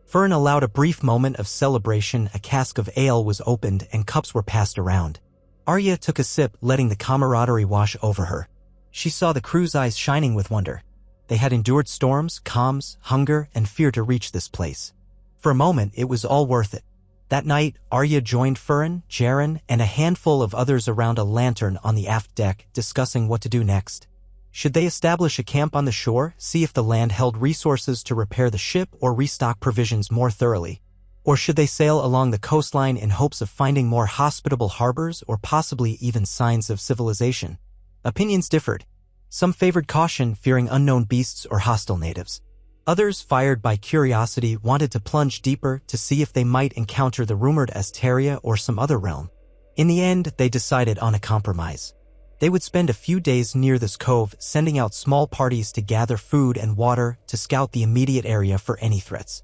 Fern allowed a brief moment of celebration. A cask of ale was opened and cups were passed around. Arya took a sip, letting the camaraderie wash over her. She saw the crew's eyes shining with wonder. They had endured storms, calms, hunger, and fear to reach this place. For a moment, it was all worth it. That night, Arya joined Fern, Jaren, and a handful of others around a lantern on the aft deck, discussing what to do next. Should they establish a camp on the shore, see if the land held resources to repair the ship or restock provisions more thoroughly? Or should they sail along the coastline in hopes of finding more hospitable harbors or possibly even signs of civilization? Opinions differed. Some favored caution, fearing unknown beasts or hostile natives. Others, fired by curiosity, wanted to plunge deeper to see if they might encounter the rumored Asteria or some other realm. In the end, they decided on a compromise. They would spend a few days near this cove, sending out small parties to gather food and water to scout the immediate area for any threats.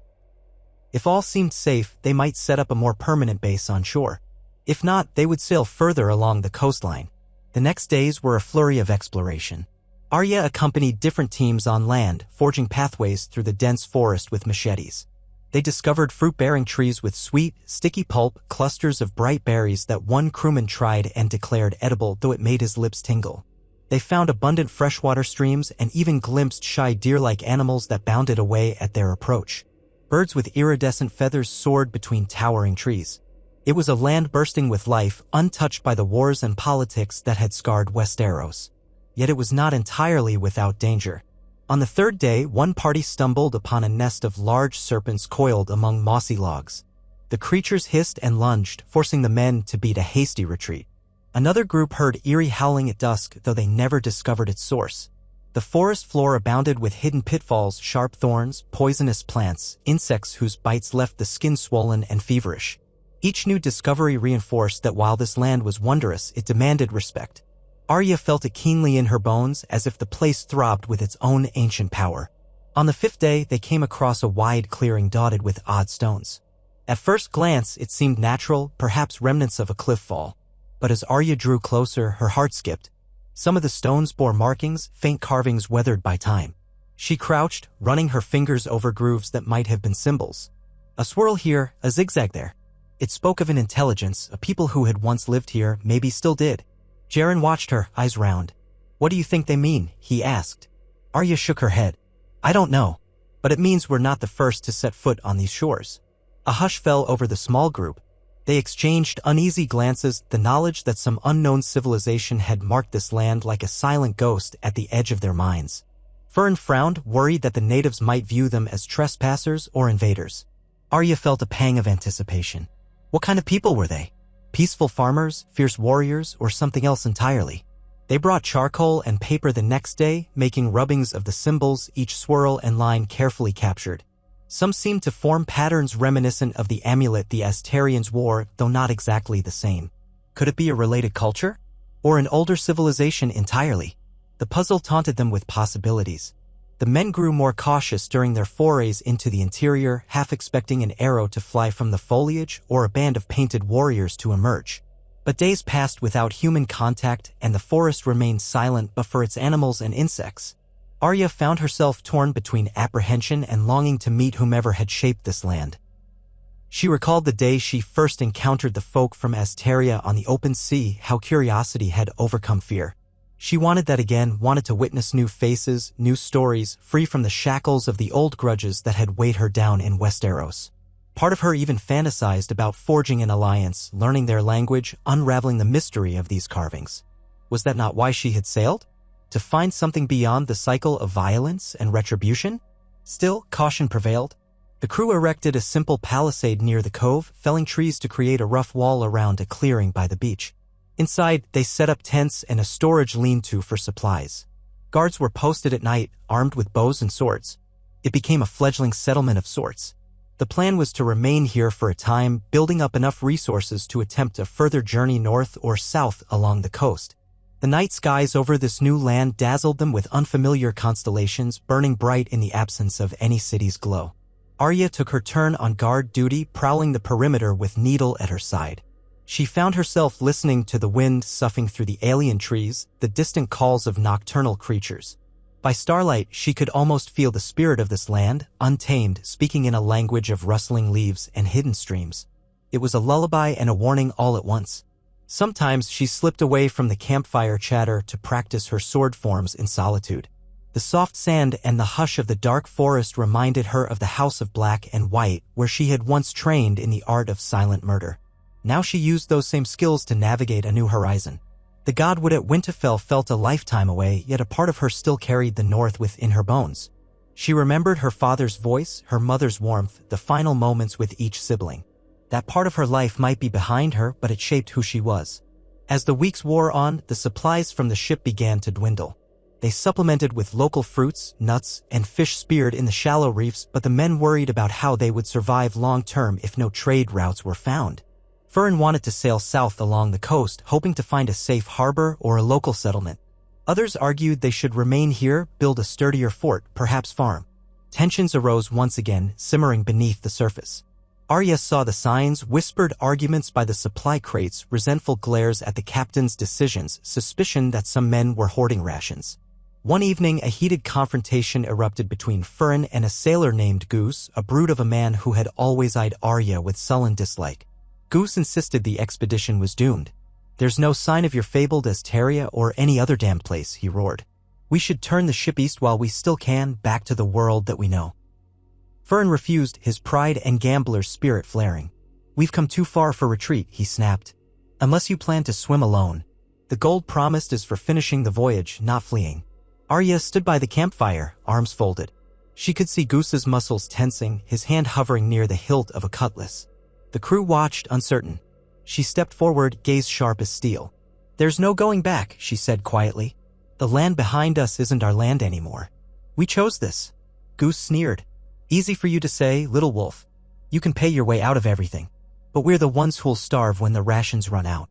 If all seemed safe, they might set up a more permanent base on shore. If not, they would sail further along the coastline. The next days were a flurry of exploration. Arya accompanied different teams on land, forging pathways through the dense forest with machetes. They discovered fruit-bearing trees with sweet, sticky pulp, clusters of bright berries that one crewman tried and declared edible, though it made his lips tingle. They found abundant freshwater streams and even glimpsed shy deer-like animals that bounded away at their approach. Birds with iridescent feathers soared between towering trees. It was a land bursting with life, untouched by the wars and politics that had scarred Westeros. Yet it was not entirely without danger. On the third day, one party stumbled upon a nest of large serpents coiled among mossy logs. The creatures hissed and lunged, forcing the men to beat a hasty retreat. Another group heard eerie howling at dusk, though they never discovered its source. The forest floor abounded with hidden pitfalls, sharp thorns, poisonous plants, insects whose bites left the skin swollen and feverish. Each new discovery reinforced that while this land was wondrous, it demanded respect. Arya felt it keenly in her bones, as if the place throbbed with its own ancient power. On the fifth day, they came across a wide clearing dotted with odd stones. At first glance, it seemed natural, perhaps remnants of a cliff fall. But as Arya drew closer, her heart skipped. Some of the stones bore markings, faint carvings weathered by time. She crouched, running her fingers over grooves that might have been symbols. A swirl here, a zigzag there. It spoke of an intelligence, a people who had once lived here, maybe still did. Jaren watched her, eyes round. "What do you think they mean?" he asked. Arya shook her head. "I don't know. But it means we're not the first to set foot on these shores." A hush fell over the small group. They exchanged uneasy glances, the knowledge that some unknown civilization had marked this land like a silent ghost at the edge of their minds. Fern frowned, worried that the natives might view them as trespassers or invaders. Arya felt a pang of anticipation. What kind of people were they? Peaceful farmers, fierce warriors, or something else entirely? They brought charcoal and paper the next day, making rubbings of the symbols, each swirl and line carefully captured. Some seemed to form patterns reminiscent of the amulet the Astarians wore, though not exactly the same. Could it be a related culture? Or an older civilization entirely? The puzzle taunted them with possibilities. The men grew more cautious during their forays into the interior, half expecting an arrow to fly from the foliage or a band of painted warriors to emerge. But days passed without human contact, and the forest remained silent but for its animals and insects. Arya found herself torn between apprehension and longing to meet whomever had shaped this land. She recalled the day she first encountered the folk from Asteria on the open sea, how curiosity had overcome fear. She wanted that again, wanted to witness new faces, new stories, free from the shackles of the old grudges that had weighed her down in Westeros. Part of her even fantasized about forging an alliance, learning their language, unraveling the mystery of these carvings. Was that not why she had sailed? To find something beyond the cycle of violence and retribution? Still, caution prevailed. The crew erected a simple palisade near the cove, felling trees to create a rough wall around a clearing by the beach. Inside, they set up tents and a storage lean-to for supplies. Guards were posted at night, armed with bows and swords. It became a fledgling settlement of sorts. The plan was to remain here for a time, building up enough resources to attempt a further journey north or south along the coast. The night skies over this new land dazzled them with unfamiliar constellations, burning bright in the absence of any city's glow. Arya took her turn on guard duty, prowling the perimeter with Needle at her side. She found herself listening to the wind soughing through the alien trees, the distant calls of nocturnal creatures. By starlight, she could almost feel the spirit of this land, untamed, speaking in a language of rustling leaves and hidden streams. It was a lullaby and a warning all at once. Sometimes she slipped away from the campfire chatter to practice her sword forms in solitude. The soft sand and the hush of the dark forest reminded her of the House of Black and White, where she had once trained in the art of silent murder. Now she used those same skills to navigate a new horizon. The godwood at Winterfell felt a lifetime away, yet a part of her still carried the north within her bones. She remembered her father's voice, her mother's warmth, the final moments with each sibling. That part of her life might be behind her, but it shaped who she was. As the weeks wore on, the supplies from the ship began to dwindle. They supplemented with local fruits, nuts, and fish speared in the shallow reefs, but the men worried about how they would survive long-term if no trade routes were found. Fern wanted to sail south along the coast, hoping to find a safe harbor or a local settlement. Others argued they should remain here, build a sturdier fort, perhaps farm. Tensions arose once again, simmering beneath the surface. Arya saw the signs, whispered arguments by the supply crates, resentful glares at the captain's decisions, suspicion that some men were hoarding rations. One evening, a heated confrontation erupted between Fern and a sailor named Goose, a brute of a man who had always eyed Arya with sullen dislike. Goose insisted the expedition was doomed. "There's no sign of your fabled Asteria or any other damned place," he roared. "We should turn the ship east while we still can, back to the world that we know." Fern refused, his pride and gambler's spirit flaring. "We've come too far for retreat," he snapped. "Unless you plan to swim alone. The gold promised is for finishing the voyage, not fleeing." Arya stood by the campfire, arms folded. She could see Goose's muscles tensing, his hand hovering near the hilt of a cutlass. The crew watched, uncertain. She stepped forward, gaze sharp as steel. "There's no going back," she said quietly. "The land behind us isn't our land anymore. We chose this." Goose sneered. "Easy for you to say, little wolf. You can pay your way out of everything. But we're the ones who'll starve when the rations run out."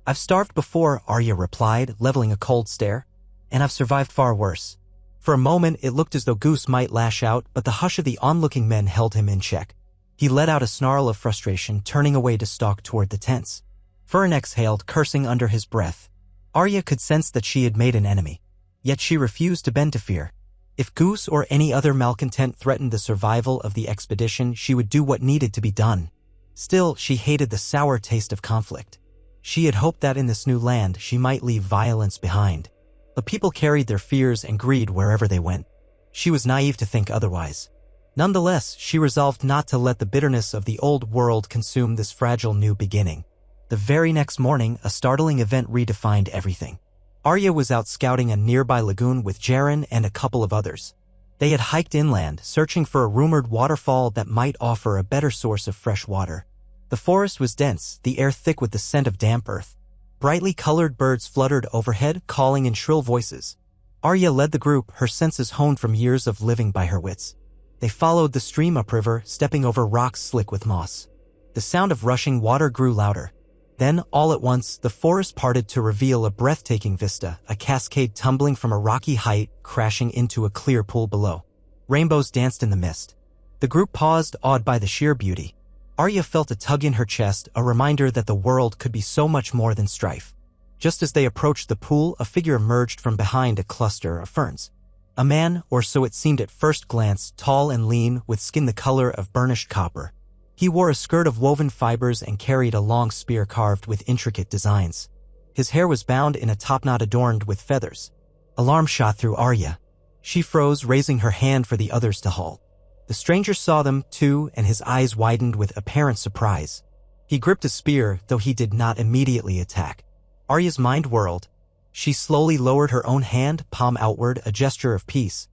"I've starved before," Arya replied, leveling a cold stare. "And I've survived far worse." For a moment, it looked as though Goose might lash out, but the hush of the onlooking men held him in check. He let out a snarl of frustration, turning away to stalk toward the tents. Fern exhaled, cursing under his breath. Arya could sense that she had made an enemy. Yet she refused to bend to fear. If Goose or any other malcontent threatened the survival of the expedition, she would do what needed to be done. Still, she hated the sour taste of conflict. She had hoped that in this new land she might leave violence behind. But people carried their fears and greed wherever they went. She was naive to think otherwise. Nonetheless, she resolved not to let the bitterness of the old world consume this fragile new beginning. The very next morning, a startling event redefined everything. Arya was out scouting a nearby lagoon with Jaren and a couple of others. They had hiked inland, searching for a rumored waterfall that might offer a better source of fresh water. The forest was dense, the air thick with the scent of damp earth. Brightly colored birds fluttered overhead, calling in shrill voices. Arya led the group, her senses honed from years of living by her wits. They followed the stream upriver, stepping over rocks slick with moss. The sound of rushing water grew louder. Then, all at once, the forest parted to reveal a breathtaking vista, a cascade tumbling from a rocky height, crashing into a clear pool below. Rainbows danced in the mist. The group paused, awed by the sheer beauty. Arya felt a tug in her chest, a reminder that the world could be so much more than strife. Just as they approached the pool, a figure emerged from behind a cluster of ferns. A man, or so it seemed at first glance, tall and lean, with skin the color of burnished copper. He wore a skirt of woven fibers and carried a long spear carved with intricate designs. His hair was bound in a topknot adorned with feathers. Alarm shot through Arya. She froze, raising her hand for the others to halt. The stranger saw them, too, and his eyes widened with apparent surprise. He gripped a spear, though he did not immediately attack. Arya's mind whirled. She slowly lowered her own hand, palm outward, a gesture of peace.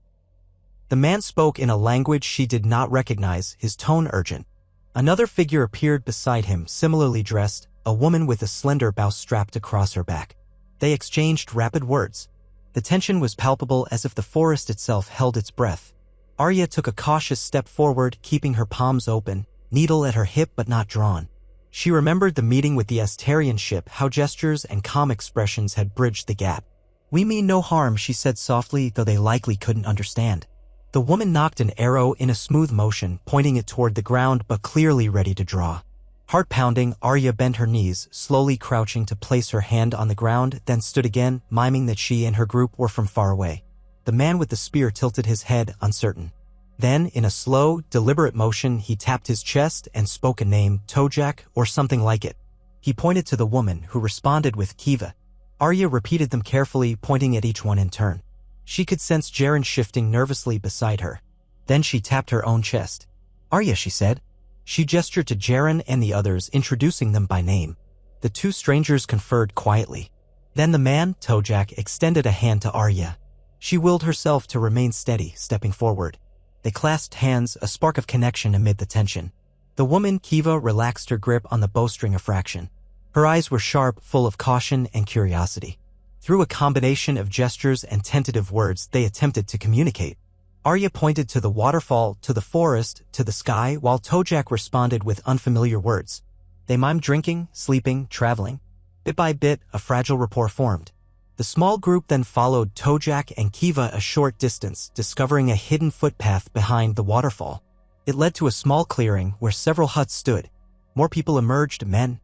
The man spoke in a language she did not recognize, his tone urgent. Another figure appeared beside him, similarly dressed, a woman with a slender bow strapped across her back. They exchanged rapid words. The tension was palpable, as if the forest itself held its breath. Arya took a cautious step forward, keeping her palms open, needle at her hip but not drawn. She remembered the meeting with the Astarian ship, how gestures and calm expressions had bridged the gap. "We mean no harm," she said softly, though they likely couldn't understand. The woman knocked an arrow in a smooth motion, pointing it toward the ground but clearly ready to draw. Heart pounding, Arya bent her knees, slowly crouching to place her hand on the ground, then stood again, miming that she and her group were from far away. The man with the spear tilted his head, uncertain. Then, in a slow, deliberate motion, he tapped his chest and spoke a name, Tojak, or something like it. He pointed to the woman, who responded with Kiva. Arya repeated them carefully, pointing at each one in turn. She could sense Jaren shifting nervously beside her. Then she tapped her own chest. "Arya," she said. She gestured to Jaren and the others, introducing them by name. The two strangers conferred quietly. Then the man, Tojak, extended a hand to Arya. She willed herself to remain steady, stepping forward. They clasped hands, a spark of connection amid the tension. The woman, Kiva, relaxed her grip on the bowstring a fraction. Her eyes were sharp, full of caution and curiosity. Through a combination of gestures and tentative words, they attempted to communicate. Arya pointed to the waterfall, to the forest, to the sky, while Tojak responded with unfamiliar words. They mimed drinking, sleeping, traveling. Bit by bit, a fragile rapport formed. The small group then followed Tojak and Kiva a short distance, discovering a hidden footpath behind the waterfall. It led to a small clearing where several huts stood. More people emerged, men,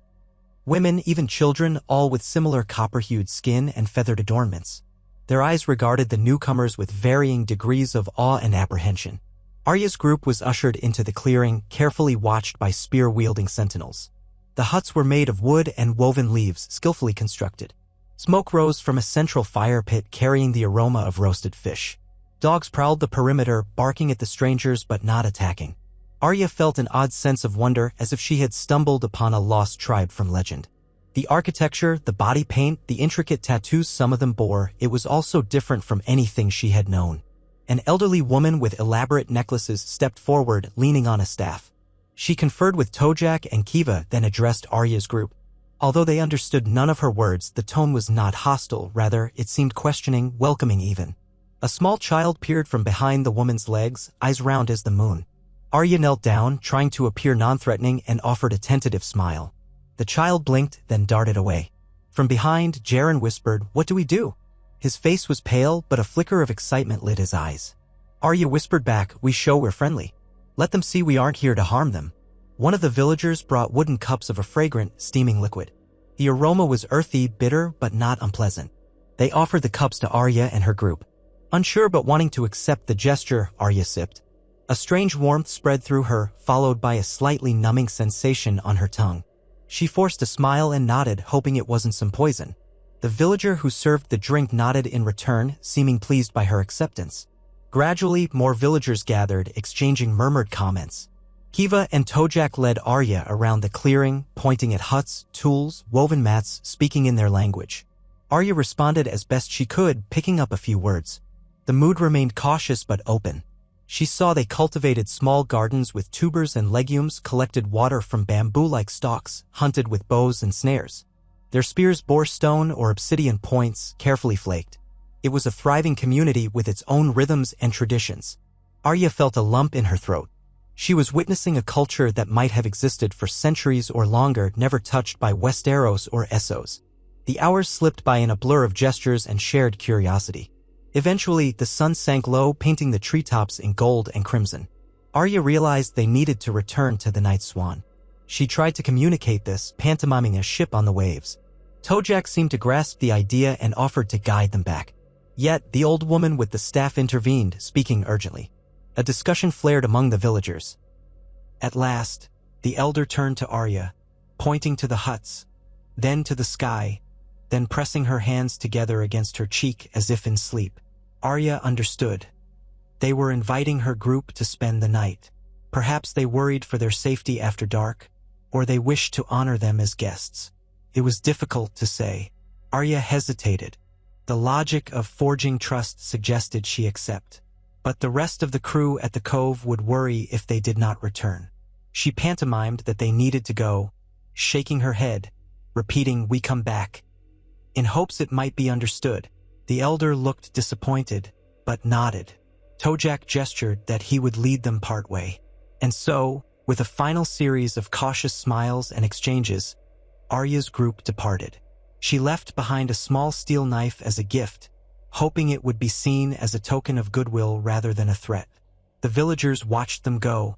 women, even children, all with similar copper-hued skin and feathered adornments. Their eyes regarded the newcomers with varying degrees of awe and apprehension. Arya's group was ushered into the clearing, carefully watched by spear-wielding sentinels. The huts were made of wood and woven leaves, skillfully constructed. Smoke rose from a central fire pit carrying the aroma of roasted fish. Dogs prowled the perimeter, barking at the strangers but not attacking. Arya felt an odd sense of wonder, as if she had stumbled upon a lost tribe from legend. The architecture, the body paint, the intricate tattoos some of them bore, it was all so different from anything she had known. An elderly woman with elaborate necklaces stepped forward, leaning on a staff. She conferred with Tojak and Kiva, then addressed Arya's group. Although they understood none of her words, the tone was not hostile, rather, it seemed questioning, welcoming even. A small child peered from behind the woman's legs, eyes round as the moon. Arya knelt down, trying to appear non-threatening, and offered a tentative smile. The child blinked, then darted away. From behind, Jaren whispered, "What do we do?" His face was pale, but a flicker of excitement lit his eyes. Arya whispered back, "We show we're friendly. Let them see we aren't here to harm them." One of the villagers brought wooden cups of a fragrant, steaming liquid. The aroma was earthy, bitter, but not unpleasant. They offered the cups to Arya and her group. Unsure but wanting to accept the gesture, Arya sipped. A strange warmth spread through her, followed by a slightly numbing sensation on her tongue. She forced a smile and nodded, hoping it wasn't some poison. The villager who served the drink nodded in return, seeming pleased by her acceptance. Gradually, more villagers gathered, exchanging murmured comments. Kiva and Tojak led Arya around the clearing, pointing at huts, tools, woven mats, speaking in their language. Arya responded as best she could, picking up a few words. The mood remained cautious but open. She saw they cultivated small gardens with tubers and legumes, collected water from bamboo-like stalks, hunted with bows and snares. Their spears bore stone or obsidian points, carefully flaked. It was a thriving community with its own rhythms and traditions. Arya felt a lump in her throat. She was witnessing a culture that might have existed for centuries or longer, never touched by Westeros or Essos. The hours slipped by in a blur of gestures and shared curiosity. Eventually, the sun sank low, painting the treetops in gold and crimson. Arya realized they needed to return to the Night Swan. She tried to communicate this, pantomiming a ship on the waves. Tojak seemed to grasp the idea and offered to guide them back. Yet, the old woman with the staff intervened, speaking urgently. A discussion flared among the villagers. At last, the elder turned to Arya, pointing to the huts, then to the sky, then pressing her hands together against her cheek as if in sleep. Arya understood. They were inviting her group to spend the night. Perhaps they worried for their safety after dark, or they wished to honor them as guests. It was difficult to say. Arya hesitated. The logic of forging trust suggested she accept. But the rest of the crew at the cove would worry if they did not return. She pantomimed that they needed to go, shaking her head, repeating, "We come back," in hopes it might be understood. The elder looked disappointed, but nodded. Tojak gestured that he would lead them partway. And so, with a final series of cautious smiles and exchanges, Arya's group departed. She left behind a small steel knife as a gift, hoping it would be seen as a token of goodwill rather than a threat. The villagers watched them go,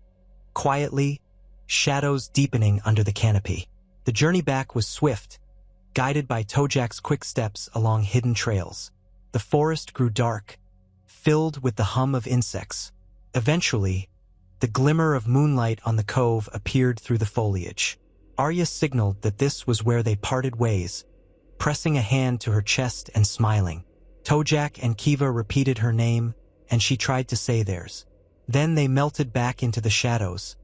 quietly, shadows deepening under the canopy. The journey back was swift, guided by Tojak's quick steps along hidden trails. The forest grew dark, filled with the hum of insects. Eventually, the glimmer of moonlight on the cove appeared through the foliage. Arya signaled that this was where they parted ways, pressing a hand to her chest and smiling. Tojak and Kiva repeated her name, and she tried to say theirs. Then they melted back into the shadows,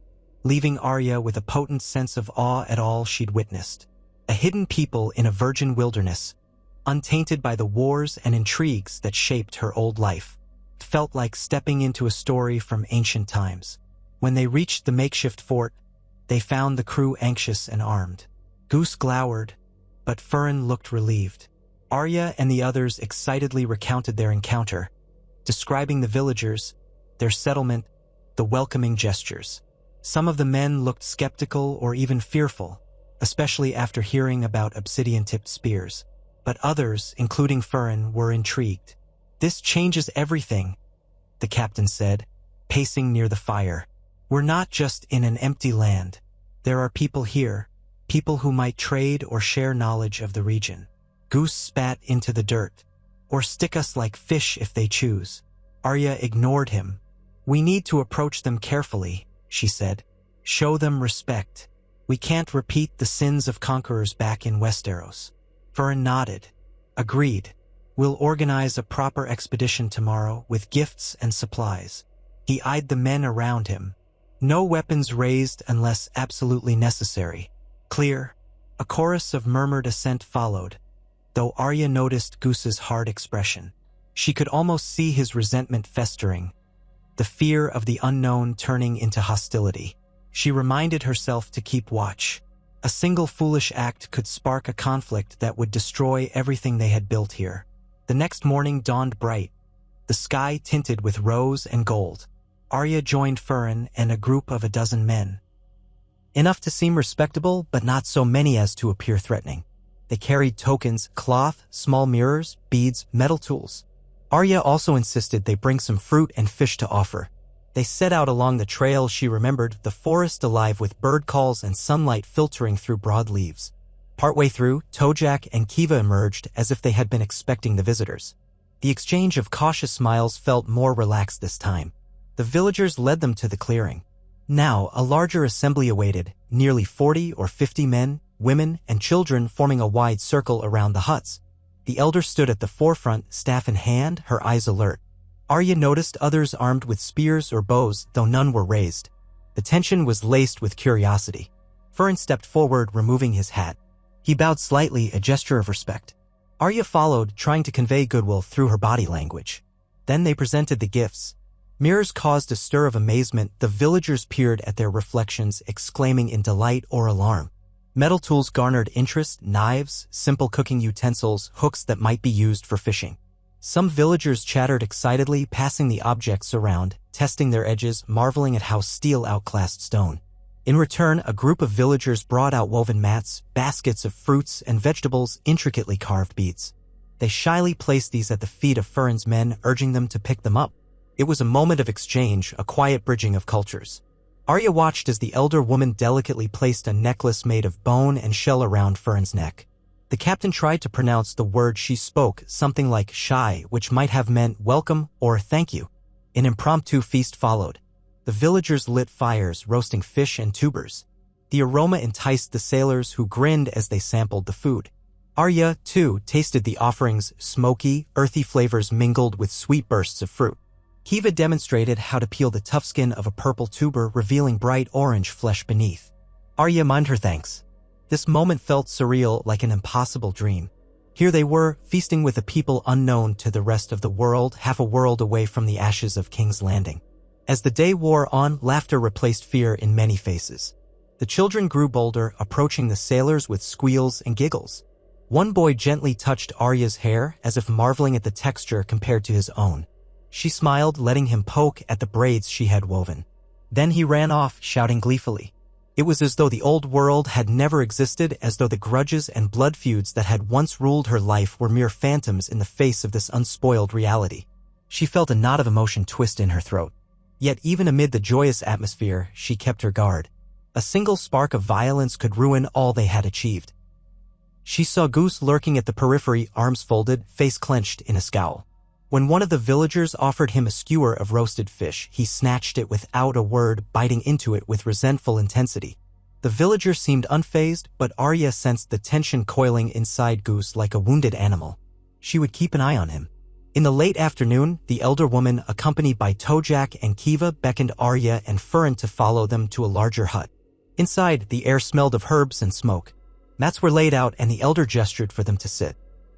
leaving Arya with a potent sense of awe at all she'd witnessed. A hidden people in a virgin wilderness, untainted by the wars and intrigues that shaped her old life. It felt like stepping into a story from ancient times. When they reached the makeshift fort, they found the crew anxious and armed. Goose glowered, but Furin looked relieved. Arya and the others excitedly recounted their encounter, describing the villagers, their settlement, the welcoming gestures. Some of the men looked skeptical or even fearful, especially after hearing about obsidian-tipped spears. But others, including Furin, were intrigued. "This changes everything," the captain said, pacing near the fire. "We're not just in an empty land. There are people here, people who might trade or share knowledge of the region." Goose spat into the dirt. "Or stick us like fish if they choose." Arya ignored him. "We need to approach them carefully," she said. "Show them respect. We can't repeat the sins of conquerors back in Westeros." Furin nodded. "Agreed. We'll organize a proper expedition tomorrow with gifts and supplies." He eyed the men around him. "No weapons raised unless absolutely necessary. Clear?" A chorus of murmured assent followed, though Arya noticed Goose's hard expression. She could almost see his resentment festering, the fear of the unknown turning into hostility. She reminded herself to keep watch. A single foolish act could spark a conflict that would destroy everything they had built here. The next morning dawned bright, the sky tinted with rose and gold. Arya joined Furin and a group of a dozen men. Enough to seem respectable, but not so many as to appear threatening. They carried tokens, cloth, small mirrors, beads, metal tools. Arya also insisted they bring some fruit and fish to offer. They set out along the trail she remembered, the forest alive with bird calls and sunlight filtering through broad leaves. Partway through, Tojak and Kiva emerged as if they had been expecting the visitors. The exchange of cautious smiles felt more relaxed this time. The villagers led them to the clearing. Now, a larger assembly awaited, nearly 40 or 50 men, women, and children forming a wide circle around the huts. The elder stood at the forefront, staff in hand, her eyes alert. Arya noticed others armed with spears or bows, though none were raised. The tension was laced with curiosity. Furin stepped forward, removing his hat. He bowed slightly, a gesture of respect. Arya followed, trying to convey goodwill through her body language. Then they presented the gifts. Mirrors caused a stir of amazement. The villagers peered at their reflections, exclaiming in delight or alarm. Metal tools garnered interest, knives, simple cooking utensils, hooks that might be used for fishing. Some villagers chattered excitedly, passing the objects around, testing their edges, marveling at how steel outclassed stone. In return, a group of villagers brought out woven mats, baskets of fruits and vegetables, intricately carved beads. They shyly placed these at the feet of Furin's men, urging them to pick them up. It was a moment of exchange, a quiet bridging of cultures. Arya watched as the elder woman delicately placed a necklace made of bone and shell around Furin's neck. The captain tried to pronounce the word she spoke, something like shy, which might have meant welcome or thank you. An impromptu feast followed. The villagers lit fires, roasting fish and tubers. The aroma enticed the sailors, who grinned as they sampled the food. Arya, too, tasted the offerings, smoky, earthy flavors mingled with sweet bursts of fruit. Kiva demonstrated how to peel the tough skin of a purple tuber, revealing bright orange flesh beneath. Arya mimed her thanks. This moment felt surreal, like an impossible dream. Here they were, feasting with a people unknown to the rest of the world, half a world away from the ashes of King's Landing. As the day wore on, laughter replaced fear in many faces. The children grew bolder, approaching the sailors with squeals and giggles. One boy gently touched Arya's hair, as if marveling at the texture compared to his own. She smiled, letting him poke at the braids she had woven. Then he ran off, shouting gleefully. It was as though the old world had never existed, as though the grudges and blood feuds that had once ruled her life were mere phantoms in the face of this unspoiled reality. She felt a knot of emotion twist in her throat. Yet even amid the joyous atmosphere, she kept her guard. A single spark of violence could ruin all they had achieved. She saw Goose lurking at the periphery, arms folded, face clenched in a scowl. When one of the villagers offered him a skewer of roasted fish, he snatched it without a word, biting into it with resentful intensity. The villager seemed unfazed, but Arya sensed the tension coiling inside Goose like a wounded animal. She would keep an eye on him. In the late afternoon, the elder woman, accompanied by Tojak and Kiva, beckoned Arya and Furin to follow them to a larger hut. Inside, the air smelled of herbs and smoke. Mats were laid out and the elder gestured for them to sit.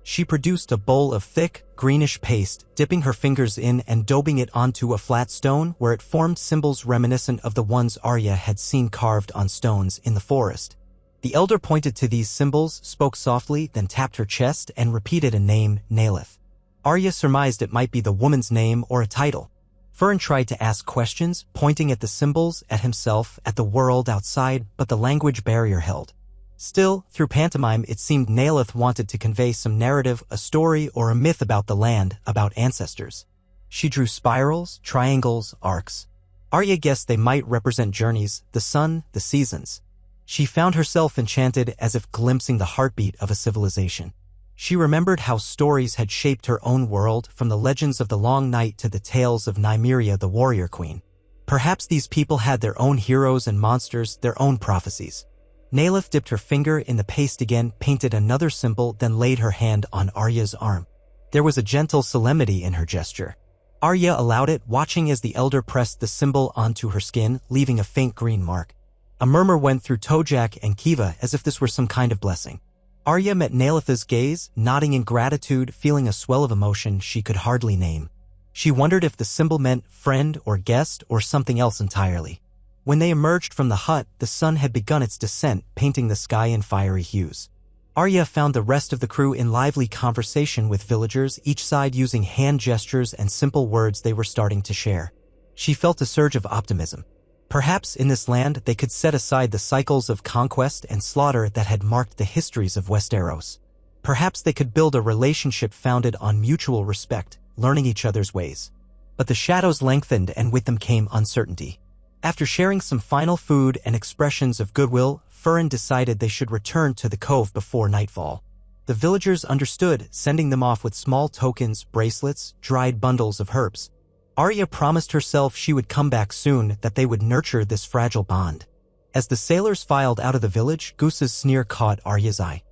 She produced a bowl of thick, greenish paste, dipping her fingers in and daubing it onto a flat stone where it formed symbols reminiscent of the ones Arya had seen carved on stones in the forest. The elder pointed to these symbols, spoke softly, then tapped her chest and repeated a name, Nalith. Arya surmised it might be the woman's name or a title. Fern tried to ask questions, pointing at the symbols, at himself, at the world outside, but the language barrier held. Still, through pantomime, it seemed Nalith wanted to convey some narrative, a story, or a myth about the land, about ancestors. She drew spirals, triangles, arcs. Arya guessed they might represent journeys, the sun, the seasons. She found herself enchanted as if glimpsing the heartbeat of a civilization. She remembered how stories had shaped her own world, from the legends of the Long Night to the tales of Nymeria the warrior queen. Perhaps these people had their own heroes and monsters, their own prophecies. Nalith dipped her finger in the paste again, painted another symbol, then laid her hand on Arya's arm. There was a gentle solemnity in her gesture. Arya allowed it, watching as the elder pressed the symbol onto her skin, leaving a faint green mark. A murmur went through Tojak and Kiva as if this were some kind of blessing. Arya met Nalith's gaze, nodding in gratitude, feeling a swell of emotion she could hardly name. She wondered if the symbol meant friend or guest or something else entirely. When they emerged from the hut, the sun had begun its descent, painting the sky in fiery hues. Arya found the rest of the crew in lively conversation with villagers, each side using hand gestures and simple words they were starting to share. She felt a surge of optimism. Perhaps in this land they could set aside the cycles of conquest and slaughter that had marked the histories of Westeros. Perhaps they could build a relationship founded on mutual respect, learning each other's ways. But the shadows lengthened and with them came uncertainty. After sharing some final food and expressions of goodwill, Furin decided they should return to the cove before nightfall. The villagers understood, sending them off with small tokens, bracelets, dried bundles of herbs. Arya promised herself she would come back soon, that they would nurture this fragile bond. As the sailors filed out of the village, Goose's sneer caught Arya's eye.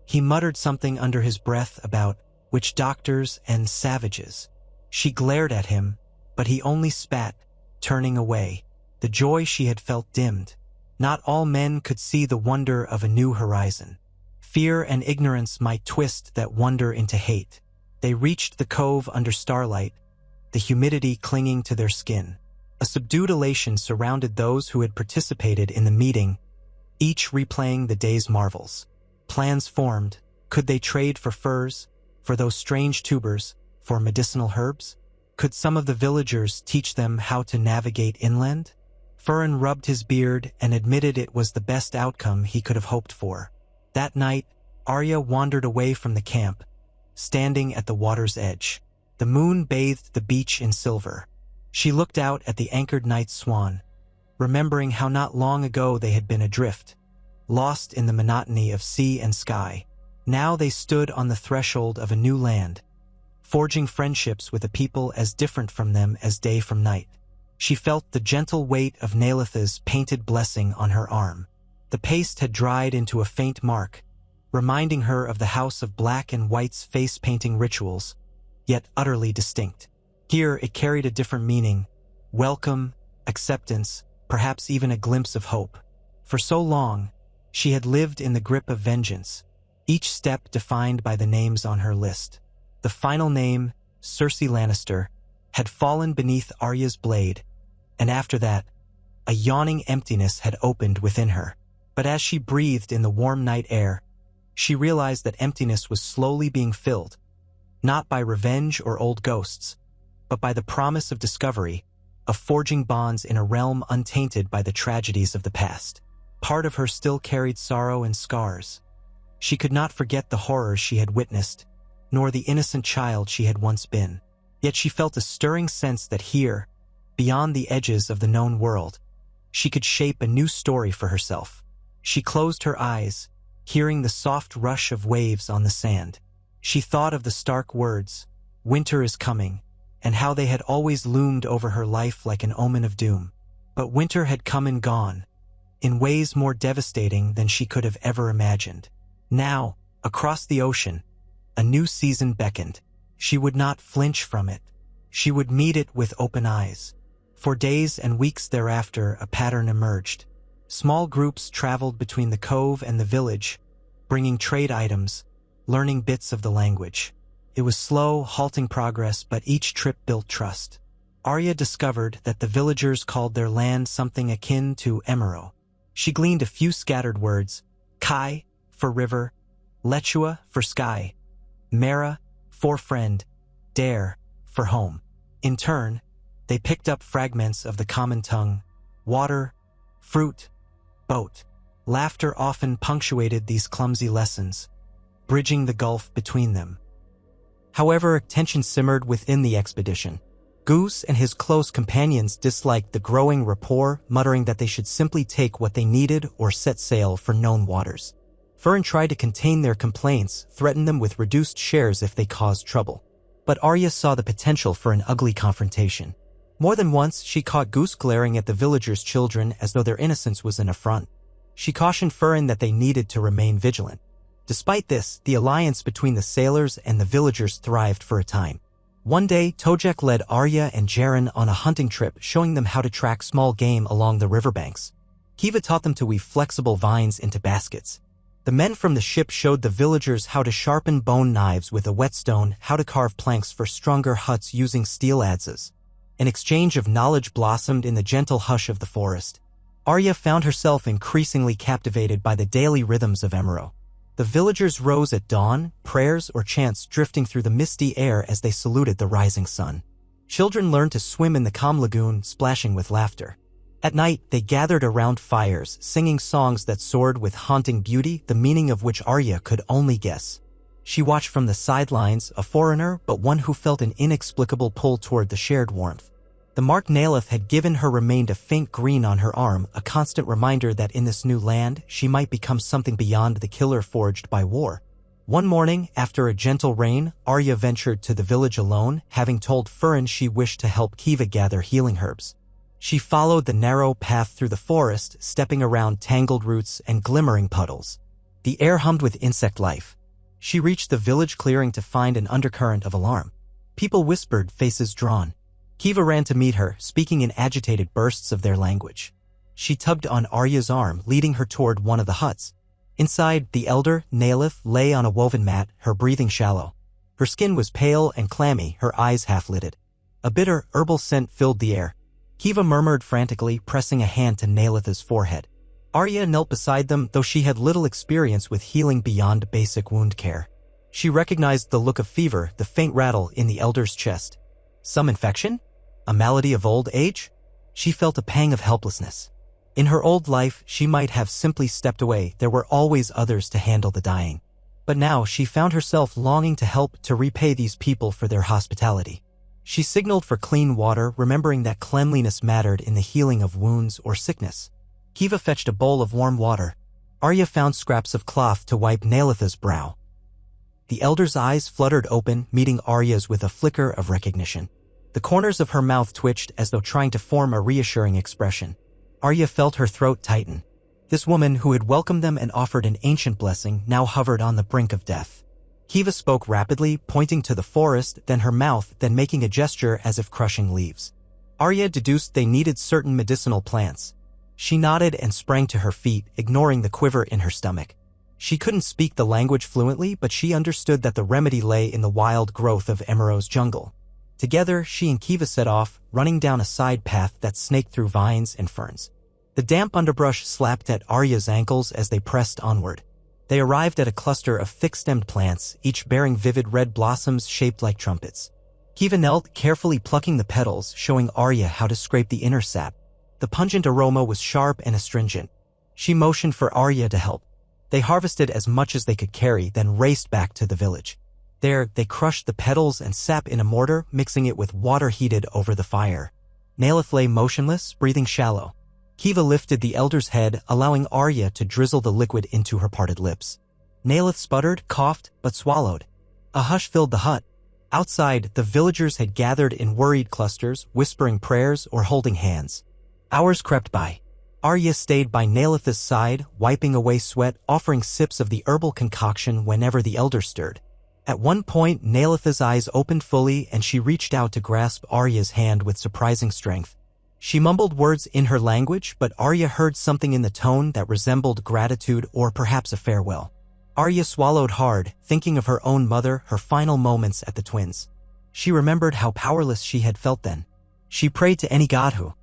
He muttered something under his breath about witch doctors and savages. She glared at him, but he only spat, turning away. The joy she had felt dimmed. Not all men could see the wonder of a new horizon. Fear and ignorance might twist that wonder into hate. They reached the cove under starlight, the humidity clinging to their skin. A subdued elation surrounded those who had participated in the meeting, each replaying the day's marvels. Plans formed. Could they trade for furs, for those strange tubers, for medicinal herbs? Could some of the villagers teach them how to navigate inland? Furin rubbed his beard and admitted it was the best outcome he could have hoped for. That night, Arya wandered away from the camp, standing at the water's edge. The moon bathed the beach in silver. She looked out at the anchored night swan, remembering how not long ago they had been adrift, lost in the monotony of sea and sky. Now they stood on the threshold of a new land, forging friendships with a people as different from them as day from night. She felt the gentle weight of Nalith's painted blessing on her arm. The paste had dried into a faint mark, reminding her of the House of Black and White's face-painting rituals, yet utterly distinct. Here it carried a different meaning: welcome, acceptance, perhaps even a glimpse of hope. For so long, she had lived in the grip of vengeance, each step defined by the names on her list. The final name, Cersei Lannister, had fallen beneath Arya's blade, and after that, a yawning emptiness had opened within her. But as she breathed in the warm night air, she realized that emptiness was slowly being filled, not by revenge or old ghosts, but by the promise of discovery, of forging bonds in a realm untainted by the tragedies of the past. Part of her still carried sorrow and scars. She could not forget the horrors she had witnessed, nor the innocent child she had once been. Yet she felt a stirring sense that here, beyond the edges of the known world, she could shape a new story for herself. She closed her eyes, hearing the soft rush of waves on the sand. She thought of the stark words, "Winter is coming," and how they had always loomed over her life like an omen of doom. But winter had come and gone, in ways more devastating than she could have ever imagined. Now, across the ocean, a new season beckoned. She would not flinch from it. She would meet it with open eyes. For days and weeks thereafter, a pattern emerged. Small groups traveled between the cove and the village, bringing trade items, learning bits of the language. It was slow, halting progress, but each trip built trust. Arya discovered that the villagers called their land something akin to Emerald. She gleaned a few scattered words: Kai for river, Lechua for sky, Mera for friend, Dare for home. In turn, they picked up fragments of the common tongue: water, fruit, boat. Laughter often punctuated these clumsy lessons, bridging the gulf between them. However, tension simmered within the expedition. Goose and his close companions disliked the growing rapport, muttering that they should simply take what they needed or set sail for known waters. Fern tried to contain their complaints, threatened them with reduced shares if they caused trouble. But Arya saw the potential for an ugly confrontation. More than once, she caught Goose glaring at the villagers' children as though their innocence was an affront. She cautioned Fern that they needed to remain vigilant. Despite this, the alliance between the sailors and the villagers thrived for a time. One day, Tojek led Arya and Jaren on a hunting trip, showing them how to track small game along the riverbanks. Kiva taught them to weave flexible vines into baskets. The men from the ship showed the villagers how to sharpen bone knives with a whetstone, how to carve planks for stronger huts using steel adzes. An exchange of knowledge blossomed in the gentle hush of the forest. Arya found herself increasingly captivated by the daily rhythms of Emerald. The villagers rose at dawn, prayers or chants drifting through the misty air as they saluted the rising sun. Children learned to swim in the calm lagoon, splashing with laughter. At night, they gathered around fires, singing songs that soared with haunting beauty, the meaning of which Arya could only guess. She watched from the sidelines, a foreigner, but one who felt an inexplicable pull toward the shared warmth. The mark Nalith had given her remained a faint green on her arm, a constant reminder that in this new land, she might become something beyond the killer forged by war. One morning, after a gentle rain, Arya ventured to the village alone, having told Fern she wished to help Kiva gather healing herbs. She followed the narrow path through the forest, stepping around tangled roots and glimmering puddles. The air hummed with insect life. She reached the village clearing to find an undercurrent of alarm. People whispered, faces drawn. Kiva ran to meet her, speaking in agitated bursts of their language. She tugged on Arya's arm, leading her toward one of the huts. Inside, the elder, Nalith, lay on a woven mat, her breathing shallow. Her skin was pale and clammy, her eyes half-lidded. A bitter, herbal scent filled the air. Kiva murmured frantically, pressing a hand to Nalith's forehead. Arya knelt beside them, though she had little experience with healing beyond basic wound care. She recognized the look of fever, the faint rattle in the elder's chest. Some infection? A malady of old age? She felt a pang of helplessness. In her old life, she might have simply stepped away. There were always others to handle the dying. But now she found herself longing to help, to repay these people for their hospitality. She signaled for clean water, remembering that cleanliness mattered in the healing of wounds or sickness. Kiva fetched a bowl of warm water. Arya found scraps of cloth to wipe Nalitha's brow. The elder's eyes fluttered open, meeting Arya's with a flicker of recognition. The corners of her mouth twitched as though trying to form a reassuring expression. Arya felt her throat tighten. This woman who had welcomed them and offered an ancient blessing now hovered on the brink of death. Kiva spoke rapidly, pointing to the forest, then her mouth, then making a gesture as if crushing leaves. Arya deduced they needed certain medicinal plants. She nodded and sprang to her feet, ignoring the quiver in her stomach. She couldn't speak the language fluently, but she understood that the remedy lay in the wild growth of Emerald's jungle. Together, she and Kiva set off, running down a side path that snaked through vines and ferns. The damp underbrush slapped at Arya's ankles as they pressed onward. They arrived at a cluster of thick-stemmed plants, each bearing vivid red blossoms shaped like trumpets. Kiva knelt, carefully plucking the petals, showing Arya how to scrape the inner sap. The pungent aroma was sharp and astringent. She motioned for Arya to help. They harvested as much as they could carry, then raced back to the village. There, they crushed the petals and sap in a mortar, mixing it with water heated over the fire. Nalith lay motionless, breathing shallow. Kiva lifted the elder's head, allowing Arya to drizzle the liquid into her parted lips. Nalith sputtered, coughed, but swallowed. A hush filled the hut. Outside, the villagers had gathered in worried clusters, whispering prayers or holding hands. Hours crept by. Arya stayed by Nalith's side, wiping away sweat, offering sips of the herbal concoction whenever the elder stirred. At one point, Nalith's eyes opened fully and she reached out to grasp Arya's hand with surprising strength. She mumbled words in her language, but Arya heard something in the tone that resembled gratitude or perhaps a farewell. Arya swallowed hard, thinking of her own mother, her final moments at the twins. She remembered how powerless she had felt then. She prayed to any god who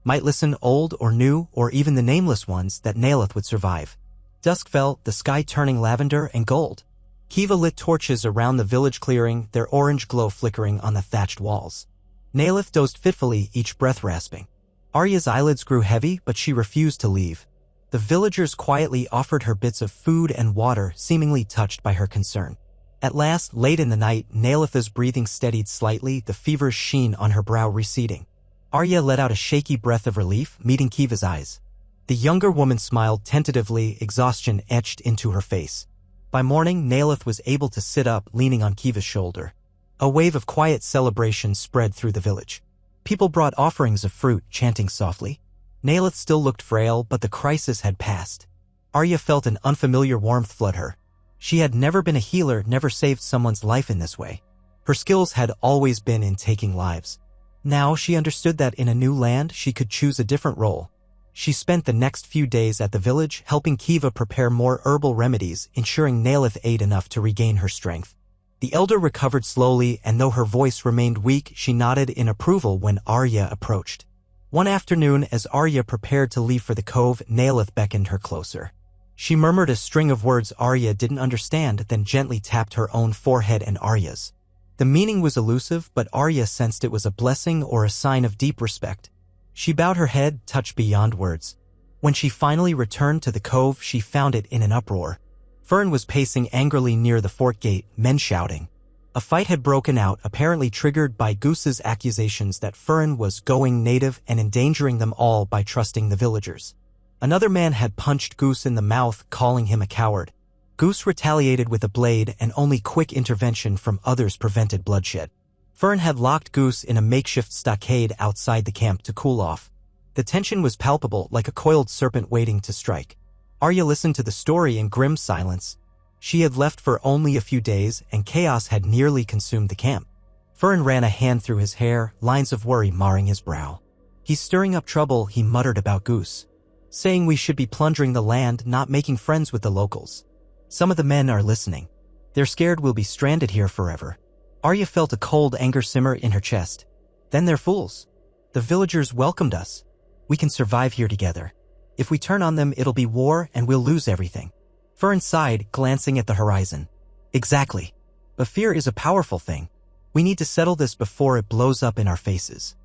might listen, old or new, or even the nameless ones, that Nalith would survive. Dusk fell, the sky turning lavender and gold. Kiva lit torches around the village clearing, their orange glow flickering on the thatched walls. Nalith dozed fitfully, each breath rasping. Arya's eyelids grew heavy, but she refused to leave. The villagers quietly offered her bits of food and water, seemingly touched by her concern. At last, late in the night, Nalith's breathing steadied slightly, the feverish sheen on her brow receding. Arya let out a shaky breath of relief, meeting Kiva's eyes. The younger woman smiled tentatively, exhaustion etched into her face. By morning, Nalith was able to sit up, leaning on Kiva's shoulder. A wave of quiet celebration spread through the village. People brought offerings of fruit, chanting softly. Nalith still looked frail, but the crisis had passed. Arya felt an unfamiliar warmth flood her. She had never been a healer, never saved someone's life in this way. Her skills had always been in taking lives. Now she understood that in a new land she could choose a different role. She spent the next few days at the village, helping Kiva prepare more herbal remedies, ensuring Nalith ate enough to regain her strength. The elder recovered slowly, and though her voice remained weak, she nodded in approval when Arya approached. One afternoon, as Arya prepared to leave for the cove, Nalith beckoned her closer. She murmured a string of words Arya didn't understand, then gently tapped her own forehead and Arya's. The meaning was elusive, but Arya sensed it was a blessing or a sign of deep respect. She bowed her head, touched beyond words. When she finally returned to the cove, she found it in an uproar. Fern was pacing angrily near the fort gate, men shouting. A fight had broken out, apparently triggered by Goose's accusations that Fern was going native and endangering them all by trusting the villagers. Another man had punched Goose in the mouth, calling him a coward. Goose retaliated with a blade, and only quick intervention from others prevented bloodshed. Fern had locked Goose in a makeshift stockade outside the camp to cool off. The tension was palpable, like a coiled serpent waiting to strike. Arya listened to the story in grim silence. She had left for only a few days, and chaos had nearly consumed the camp. Fern ran a hand through his hair, lines of worry marring his brow. "He's stirring up trouble," he muttered about Goose. "Saying we should be plundering the land, not making friends with the locals. Some of the men are listening. They're scared we'll be stranded here forever." Arya felt a cold anger simmer in her chest. "Then they're fools. The villagers welcomed us. We can survive here together. If we turn on them, it'll be war and we'll lose everything." Fern sighed, glancing at the horizon. "Exactly. But fear is a powerful thing. We need to settle this before it blows up in our faces."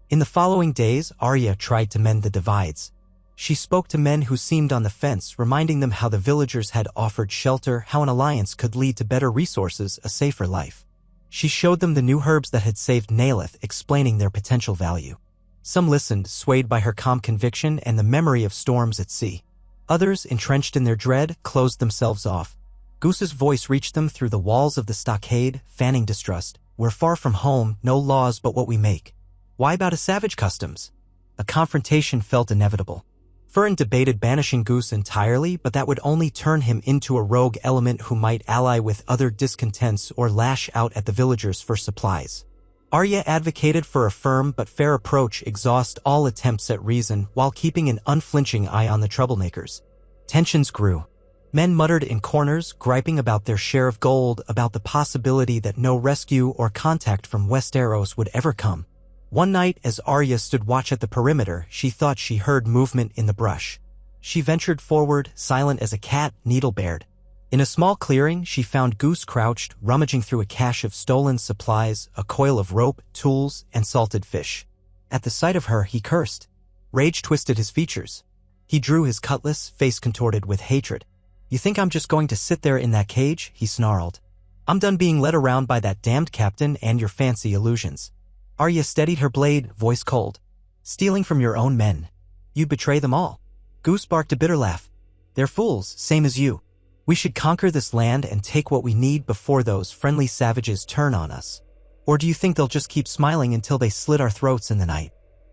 In the following days, Arya tried to mend the divides. She spoke to men who seemed on the fence, reminding them how the villagers had offered shelter, how an alliance could lead to better resources, a safer life. She showed them the new herbs that had saved Nalith, explaining their potential value. Some listened, swayed by her calm conviction and the memory of storms at sea. Others, entrenched in their dread, closed themselves off. Goose's voice reached them through the walls of the stockade, fanning distrust. "We're far from home, no laws but what we make. Why bow to savage customs?" A confrontation felt inevitable. Fern debated banishing Goose entirely, but that would only turn him into a rogue element who might ally with other discontents or lash out at the villagers for supplies. Arya advocated for a firm but fair approach, exhaust all attempts at reason while keeping an unflinching eye on the troublemakers. Tensions grew. Men muttered in corners, griping about their share of gold, about the possibility that no rescue or contact from Westeros would ever come. One night, as Arya stood watch at the perimeter, she thought she heard movement in the brush. She ventured forward, silent as a cat, needle-bared. In a small clearing, she found Goose crouched, rummaging through a cache of stolen supplies, a coil of rope, tools, and salted fish. At the sight of her, he cursed. Rage twisted his features. He drew his cutlass, face contorted with hatred. "You think I'm just going to sit there in that cage?" he snarled. "I'm done being led around by that damned captain and your fancy illusions." Arya steadied her blade, voice cold. "Stealing from your own men. You'd betray them all." Goose barked a bitter laugh. "They're fools, same as you. We should conquer this land and take what we need before those friendly savages turn on us. Or do you think they'll just keep smiling until they slit our throats in the night?"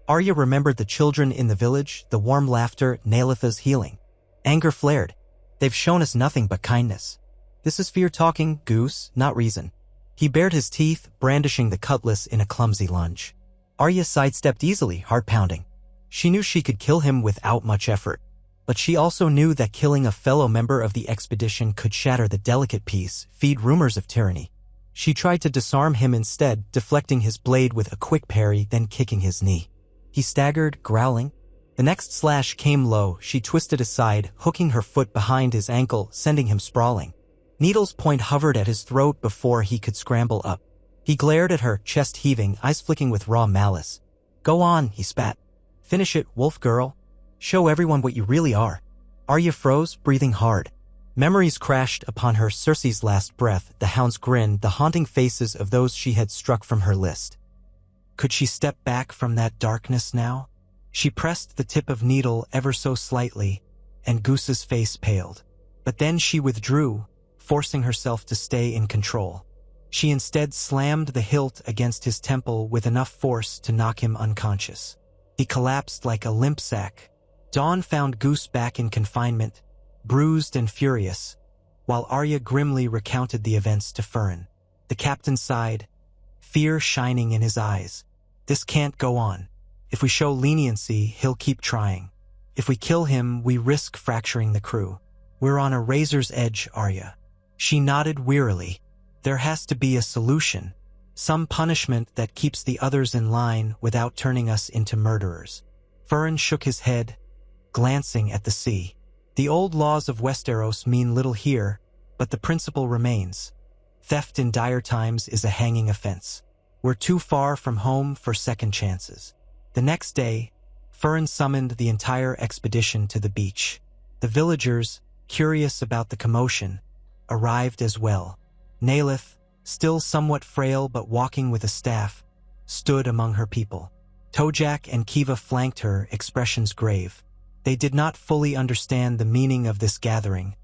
Arya remembered the children in the village, the warm laughter, Nalitha's healing. Anger flared. "They've shown us nothing but kindness. This is fear talking, Goose, not reason." He bared his teeth, brandishing the cutlass in a clumsy lunge. Arya sidestepped easily, heart pounding. She knew she could kill him without much effort. But she also knew that killing a fellow member of the expedition could shatter the delicate peace, feed rumors of tyranny. She tried to disarm him instead, deflecting his blade with a quick parry, then kicking his knee. He staggered, growling. The next slash came low. She twisted aside, hooking her foot behind his ankle, sending him sprawling. Needle's point hovered at his throat before he could scramble up. He glared at her, chest heaving, eyes flicking with raw malice. "Go on," he spat. "Finish it, wolf girl. Show everyone what you really are." Arya froze, breathing hard. Memories crashed upon her, Cersei's last breath, the hound's grin, the haunting faces of those she had struck from her list. Could she step back from that darkness now? She pressed the tip of needle ever so slightly, and Goose's face paled. But then she withdrew, forcing herself to stay in control. She instead slammed the hilt against his temple with enough force to knock him unconscious. He collapsed like a limp sack. Dawn found Goose back in confinement, bruised and furious, while Arya grimly recounted the events to Furin. The captain sighed, fear shining in his eyes. "This can't go on. If we show leniency, he'll keep trying. If we kill him, we risk fracturing the crew. We're on a razor's edge, Arya." She nodded wearily. There has to be a solution. Some punishment that keeps the others in line without turning us into murderers. Furin shook his head, glancing at the sea. The old laws of Westeros mean little here, but the principle remains. Theft in dire times is a hanging offense. We're too far from home for second chances. The next day, Furin summoned the entire expedition to the beach. The villagers, curious about the commotion, arrived as well. Nalith, still somewhat frail but walking with a staff, stood among her people. Tojak and Kiva flanked her, expressions grave. They did not fully understand the meaning of this gathering,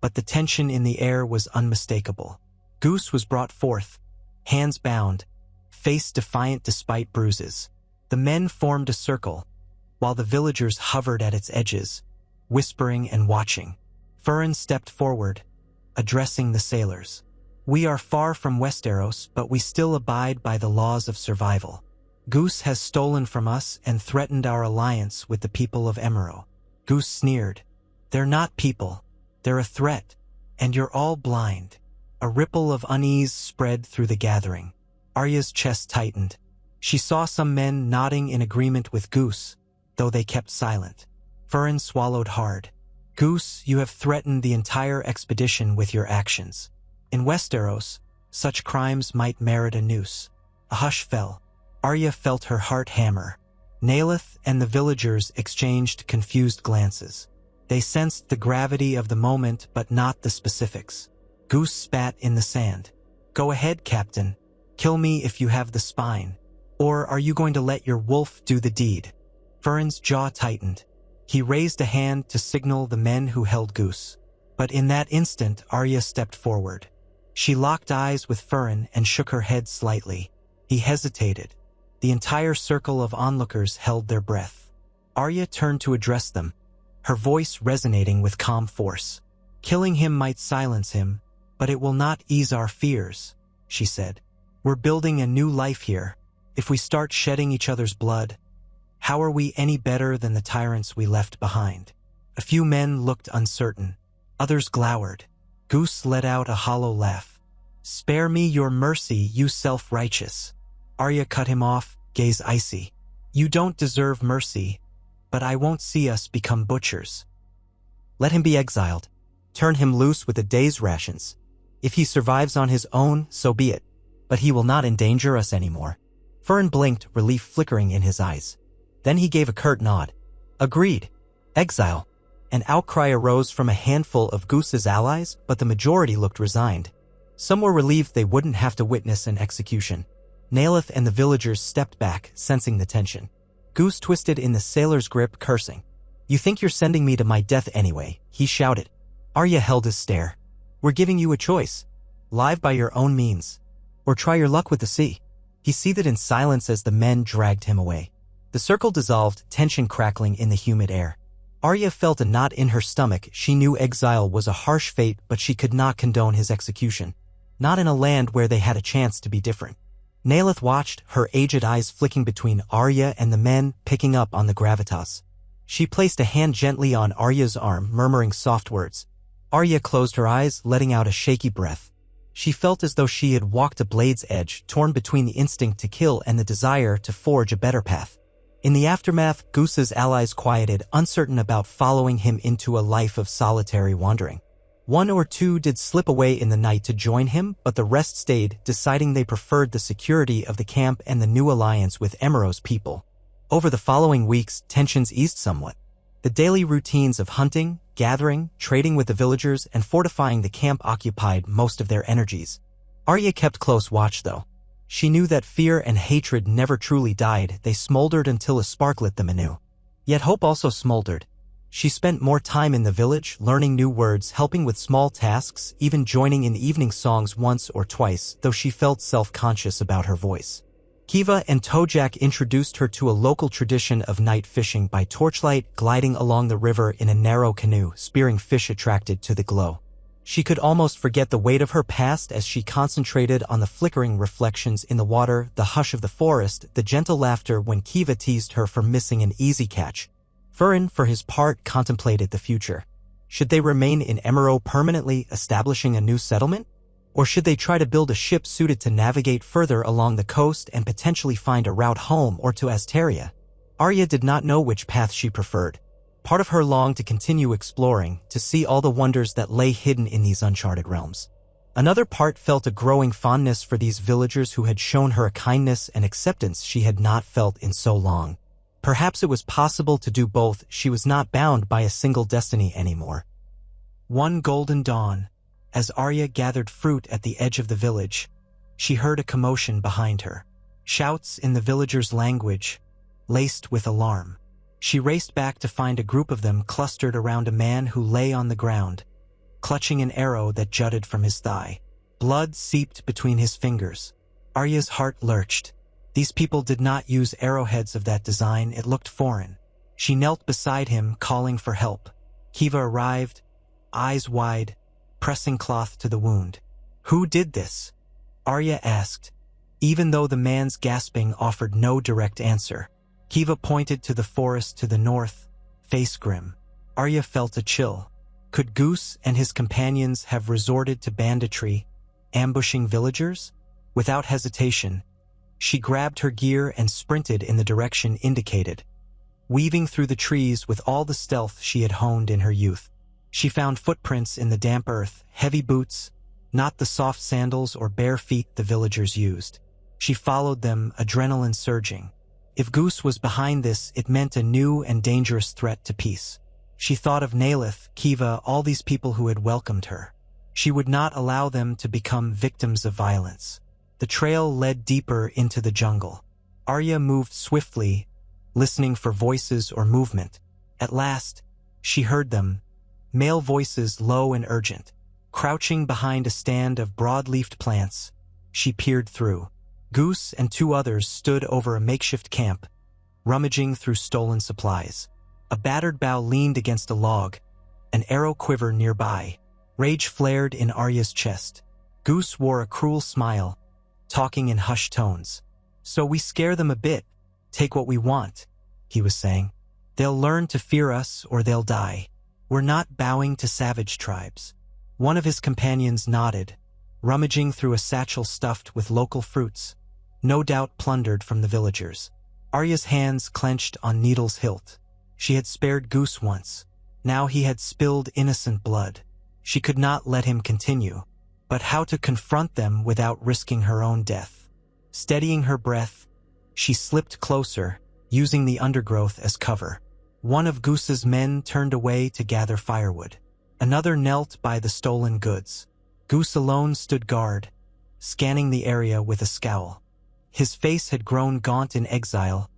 but the tension in the air was unmistakable. Goose was brought forth, hands bound, face defiant despite bruises. The men formed a circle, while the villagers hovered at its edges, whispering and watching. Furin stepped forward, addressing the sailors. "We are far from Westeros, but we still abide by the laws of survival. Goose has stolen from us and threatened our alliance with the people of Emerald." Goose sneered. "They're not people. They're a threat, and you're all blind." A ripple of unease spread through the gathering. Arya's chest tightened. She saw some men nodding in agreement with Goose, though they kept silent. Furin swallowed hard. "Goose, you have threatened the entire expedition with your actions. In Westeros, such crimes might merit a noose." A hush fell. Arya felt her heart hammer. Nalith and the villagers exchanged confused glances. They sensed the gravity of the moment but not the specifics. Goose spat in the sand. "Go ahead, Captain. Kill me if you have the spine. Or are you going to let your wolf do the deed?" Furin's jaw tightened. He raised a hand to signal the men who held Goose. But in that instant, Arya stepped forward. She locked eyes with Furin and shook her head slightly. He hesitated. The entire circle of onlookers held their breath. Arya turned to address them, her voice resonating with calm force. "Killing him might silence him, but it will not ease our fears," she said. "We're building a new life here. If we start shedding each other's blood, how are we any better than the tyrants we left behind?" A few men looked uncertain. Others glowered. Goose let out a hollow laugh. "Spare me your mercy, you self-righteous." Arya cut him off, gaze icy. "You don't deserve mercy, but I won't see us become butchers." "Let him be exiled. Turn him loose with a day's rations. If he survives on his own, so be it. But he will not endanger us anymore." Furin blinked, relief flickering in his eyes. Then he gave a curt nod. "Agreed. Exile." An outcry arose from a handful of Goose's allies, but the majority looked resigned. Some were relieved they wouldn't have to witness an execution. Nalith and the villagers stepped back, sensing the tension. Goose twisted in the sailor's grip, cursing. "You think you're sending me to my death anyway," he shouted. Arya held his stare. "We're giving you a choice. Live by your own means. Or try your luck with the sea." He seethed in silence as the men dragged him away. The circle dissolved, tension crackling in the humid air. Arya felt a knot in her stomach. She knew exile was a harsh fate, but she could not condone his execution. Not in a land where they had a chance to be different. Nalith watched, her aged eyes flicking between Arya and the men, picking up on the gravitas. She placed a hand gently on Arya's arm, murmuring soft words. Arya closed her eyes, letting out a shaky breath. She felt as though she had walked a blade's edge, torn between the instinct to kill and the desire to forge a better path. In the aftermath, Goose's allies quieted, uncertain about following him into a life of solitary wandering. One or two did slip away in the night to join him, but the rest stayed, deciding they preferred the security of the camp and the new alliance with Emerald's people. Over the following weeks, tensions eased somewhat. The daily routines of hunting, gathering, trading with the villagers, and fortifying the camp occupied most of their energies. Arya kept close watch, though. She knew that fear and hatred never truly died, they smoldered until a spark lit them anew. Yet hope also smoldered. She spent more time in the village, learning new words, helping with small tasks, even joining in evening songs once or twice, though she felt self-conscious about her voice. Kiva and Tojak introduced her to a local tradition of night fishing by torchlight, gliding along the river in a narrow canoe, spearing fish attracted to the glow. She could almost forget the weight of her past as she concentrated on the flickering reflections in the water, the hush of the forest, the gentle laughter when Kiva teased her for missing an easy catch. Furin, for his part, contemplated the future. Should they remain in Emerald permanently, establishing a new settlement? Or should they try to build a ship suited to navigate further along the coast and potentially find a route home or to Asteria? Arya did not know which path she preferred. Part of her longed to continue exploring, to see all the wonders that lay hidden in these uncharted realms. Another part felt a growing fondness for these villagers who had shown her a kindness and acceptance she had not felt in so long. Perhaps it was possible to do both. She was not bound by a single destiny anymore. One golden dawn, as Arya gathered fruit at the edge of the village, she heard a commotion behind her. Shouts in the villagers' language, laced with alarm. She raced back to find a group of them clustered around a man who lay on the ground, clutching an arrow that jutted from his thigh. Blood seeped between his fingers. Arya's heart lurched. These people did not use arrowheads of that design. It looked foreign. She knelt beside him, calling for help. Kiva arrived, eyes wide, pressing cloth to the wound. "Who did this?" Arya asked, even though the man's gasping offered no direct answer. Kiva pointed to the forest to the north, face grim. Arya felt a chill. Could Goose and his companions have resorted to banditry, ambushing villagers? Without hesitation, she grabbed her gear and sprinted in the direction indicated, weaving through the trees with all the stealth she had honed in her youth. She found footprints in the damp earth, heavy boots, not the soft sandals or bare feet the villagers used. She followed them, adrenaline surging. If Goose was behind this, it meant a new and dangerous threat to peace. She thought of Nalith, Kiva, all these people who had welcomed her. She would not allow them to become victims of violence. The trail led deeper into the jungle. Arya moved swiftly, listening for voices or movement. At last, she heard them, male voices low and urgent. Crouching behind a stand of broad-leafed plants, she peered through. Goose and two others stood over a makeshift camp, rummaging through stolen supplies. A battered bough leaned against a log, an arrow quiver nearby. Rage flared in Arya's chest. Goose wore a cruel smile, talking in hushed tones. "So we scare them a bit, take what we want," he was saying. "They'll learn to fear us or they'll die. We're not bowing to savage tribes." One of his companions nodded, rummaging through a satchel stuffed with local fruits, no doubt plundered from the villagers. Arya's hands clenched on Needle's hilt. She had spared Goose once. Now he had spilled innocent blood. She could not let him continue. But how to confront them without risking her own death? Steadying her breath, she slipped closer, using the undergrowth as cover. One of Goose's men turned away to gather firewood. Another knelt by the stolen goods. Goose alone stood guard, scanning the area with a scowl. His face had grown gaunt in exile,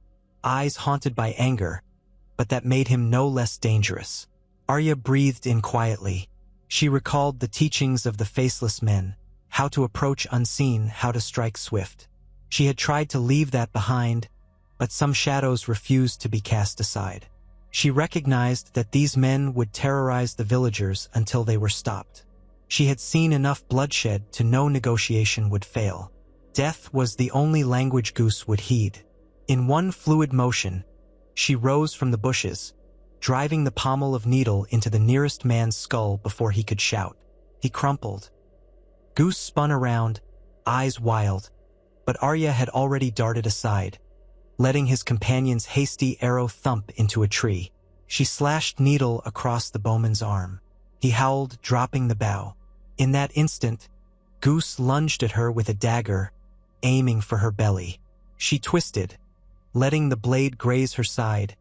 eyes haunted by anger, but that made him no less dangerous. Arya breathed in quietly. She recalled the teachings of the faceless men, how to approach unseen, how to strike swift. She had tried to leave that behind, but some shadows refused to be cast aside. She recognized that these men would terrorize the villagers until they were stopped. She had seen enough bloodshed to know negotiation would fail. Death was the only language Goose would heed. In one fluid motion, she rose from the bushes, driving the pommel of needle into the nearest man's skull before he could shout. He crumpled. Goose spun around, eyes wild, but Arya had already darted aside, letting his companion's hasty arrow thump into a tree. She slashed needle across the bowman's arm. He howled, dropping the bow. In that instant, Goose lunged at her with a dagger, aiming for her belly. She twisted, letting the blade graze her side,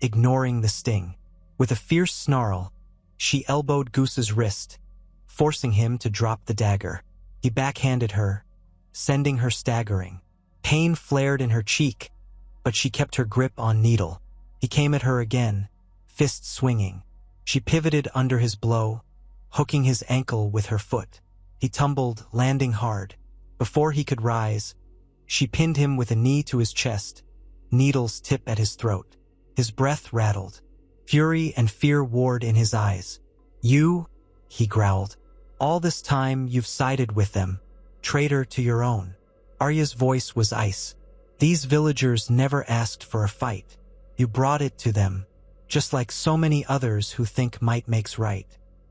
ignoring the sting. With a fierce snarl, she elbowed Goose's wrist, forcing him to drop the dagger. He backhanded her, sending her staggering. Pain flared in her cheek, but she kept her grip on needle. He came at her again, fists swinging. She pivoted under his blow, hooking his ankle with her foot. He tumbled, landing hard. Before he could rise, she pinned him with a knee to his chest, needles tip at his throat. His breath rattled. Fury and fear warred in his eyes. "You," he growled. "All this time you've sided with them, traitor to your own." Arya's voice was ice. "These villagers never asked for a fight. You brought it to them, just like so many others who think might makes right."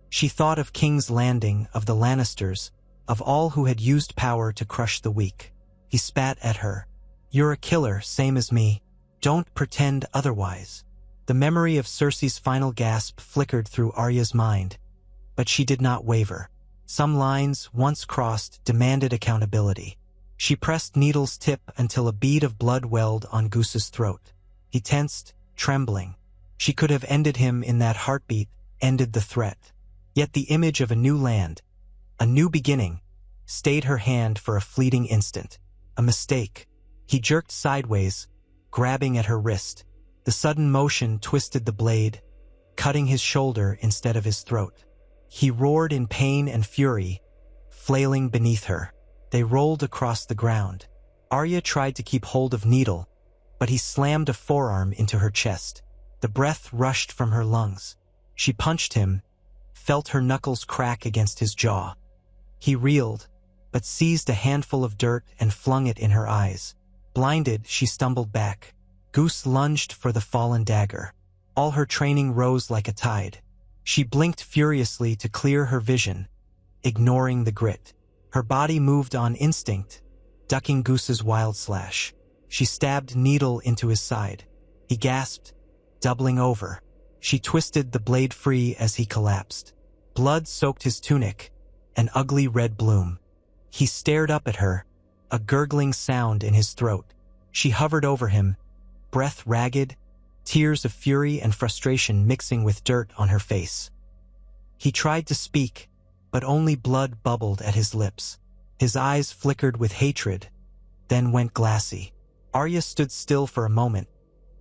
She thought of King's Landing, of the Lannisters, of all who had used power to crush the weak. He spat at her. "You're a killer, same as me. Don't pretend otherwise." The memory of Cersei's final gasp flickered through Arya's mind, but she did not waver. Some lines, once crossed, demanded accountability. She pressed needle's tip until a bead of blood welled on Goose's throat. He tensed, trembling. She could have ended him in that heartbeat, ended the threat. Yet the image of a new land, a new beginning, stayed her hand for a fleeting instant. A mistake. He jerked sideways, grabbing at her wrist. The sudden motion twisted the blade, cutting his shoulder instead of his throat. He roared in pain and fury, flailing beneath her. They rolled across the ground. Arya tried to keep hold of needle, but he slammed a forearm into her chest. The breath rushed from her lungs. She punched him, felt her knuckles crack against his jaw. He reeled, but seized a handful of dirt and flung it in her eyes. Blinded, she stumbled back. Goose lunged for the fallen dagger. All her training rose like a tide. She blinked furiously to clear her vision, ignoring the grit. Her body moved on instinct, ducking Goose's wild slash. She stabbed needle into his side. He gasped, doubling over. She twisted the blade free as he collapsed. Blood soaked his tunic, an ugly red bloom. He stared up at her, a gurgling sound in his throat. She hovered over him, breath ragged, tears of fury and frustration mixing with dirt on her face. He tried to speak, but only blood bubbled at his lips. His eyes flickered with hatred, then went glassy. Arya stood still for a moment,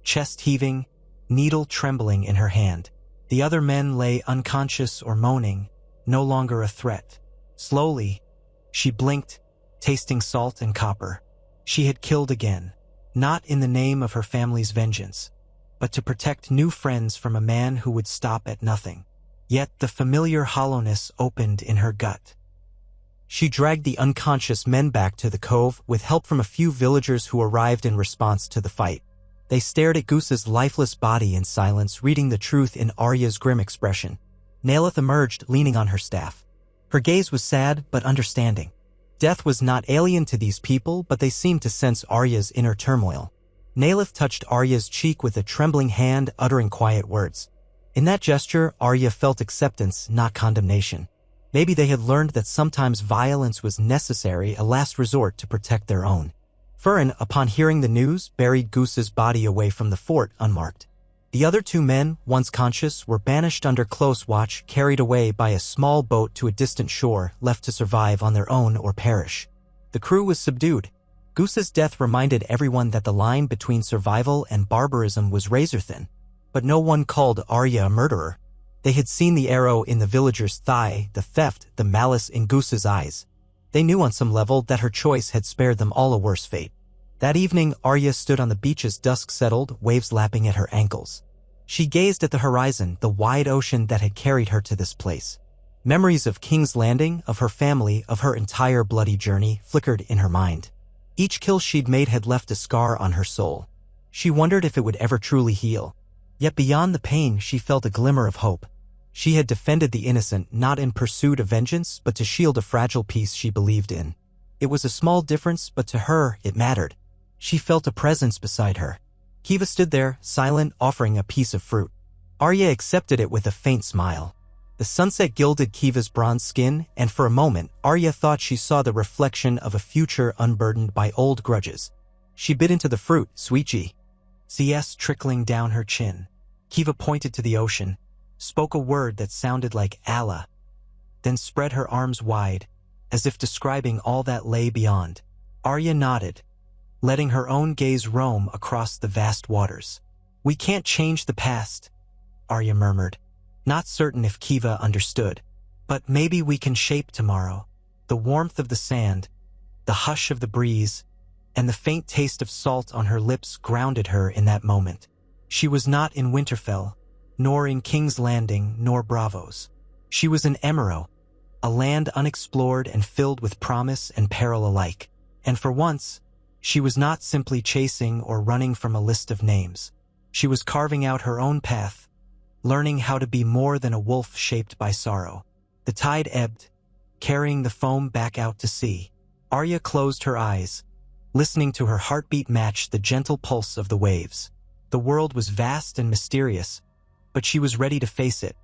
chest heaving, needle trembling in her hand. The other men lay unconscious or moaning, no longer a threat. Slowly, she blinked, tasting salt and copper. She had killed again, not in the name of her family's vengeance, but to protect new friends from a man who would stop at nothing. Yet the familiar hollowness opened in her gut. She dragged the unconscious men back to the cove with help from a few villagers who arrived in response to the fight. They stared at Goose's lifeless body in silence, reading the truth in Arya's grim expression. Nelith emerged, leaning on her staff. Her gaze was sad but understanding. Death was not alien to these people, but they seemed to sense Arya's inner turmoil. Nelith touched Arya's cheek with a trembling hand, uttering quiet words. In that gesture, Arya felt acceptance, not condemnation. Maybe they had learned that sometimes violence was necessary, a last resort to protect their own. Furin, upon hearing the news, buried Goose's body away from the fort unmarked. The other two men, once conscious, were banished under close watch, carried away by a small boat to a distant shore, left to survive on their own or perish. The crew was subdued. Goose's death reminded everyone that the line between survival and barbarism was razor-thin. But no one called Arya a murderer. They had seen the arrow in the villager's thigh, the theft, the malice in Goose's eyes. They knew on some level that her choice had spared them all a worse fate. That evening, Arya stood on the beach as dusk settled, waves lapping at her ankles. She gazed at the horizon, the wide ocean that had carried her to this place. Memories of King's Landing, of her family, of her entire bloody journey flickered in her mind. Each kill she'd made had left a scar on her soul. She wondered if it would ever truly heal. Yet beyond the pain she felt a glimmer of hope. She had defended the innocent not in pursuit of vengeance but to shield a fragile peace she believed in. It was a small difference, but to her it mattered. She felt a presence beside her. Kiva stood there, silent, offering a piece of fruit. Arya accepted it with a faint smile. The sunset gilded Kiva's bronze skin, and for a moment, Arya thought she saw the reflection of a future unburdened by old grudges. She bit into the fruit, sweet CS trickling down her chin. Kiva pointed to the ocean, spoke a word that sounded like Allah, then spread her arms wide, as if describing all that lay beyond. Arya nodded, letting her own gaze roam across the vast waters. "We can't change the past," Arya murmured, not certain if Kiva understood. "But maybe we can shape tomorrow." The warmth of the sand, the hush of the breeze, and the faint taste of salt on her lips grounded her in that moment. She was not in Winterfell, nor in King's Landing, nor Bravos. She was in Emerald, a land unexplored and filled with promise and peril alike. And for once, she was not simply chasing or running from a list of names. She was carving out her own path, learning how to be more than a wolf shaped by sorrow. The tide ebbed, carrying the foam back out to sea. Arya closed her eyes, listening to her heartbeat match the gentle pulse of the waves. The world was vast and mysterious, but she was ready to face it.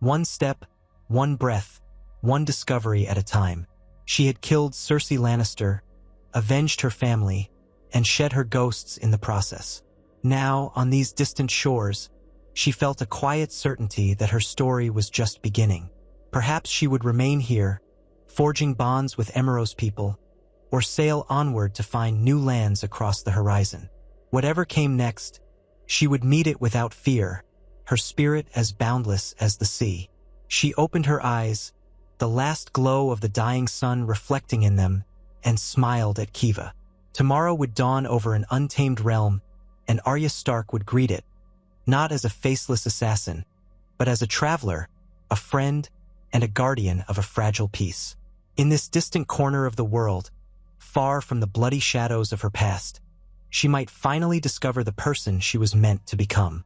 One step, one breath, one discovery at a time. She had killed Cersei Lannister, avenged her family, and shed her ghosts in the process. Now, on these distant shores, she felt a quiet certainty that her story was just beginning. Perhaps she would remain here, forging bonds with Emerald's people, or sail onward to find new lands across the horizon. Whatever came next, she would meet it without fear, her spirit as boundless as the sea. She opened her eyes, the last glow of the dying sun reflecting in them, and smiled at Kiva. Tomorrow would dawn over an untamed realm, and Arya Stark would greet it, not as a faceless assassin, but as a traveler, a friend, and a guardian of a fragile peace. In this distant corner of the world, far from the bloody shadows of her past, she might finally discover the person she was meant to become.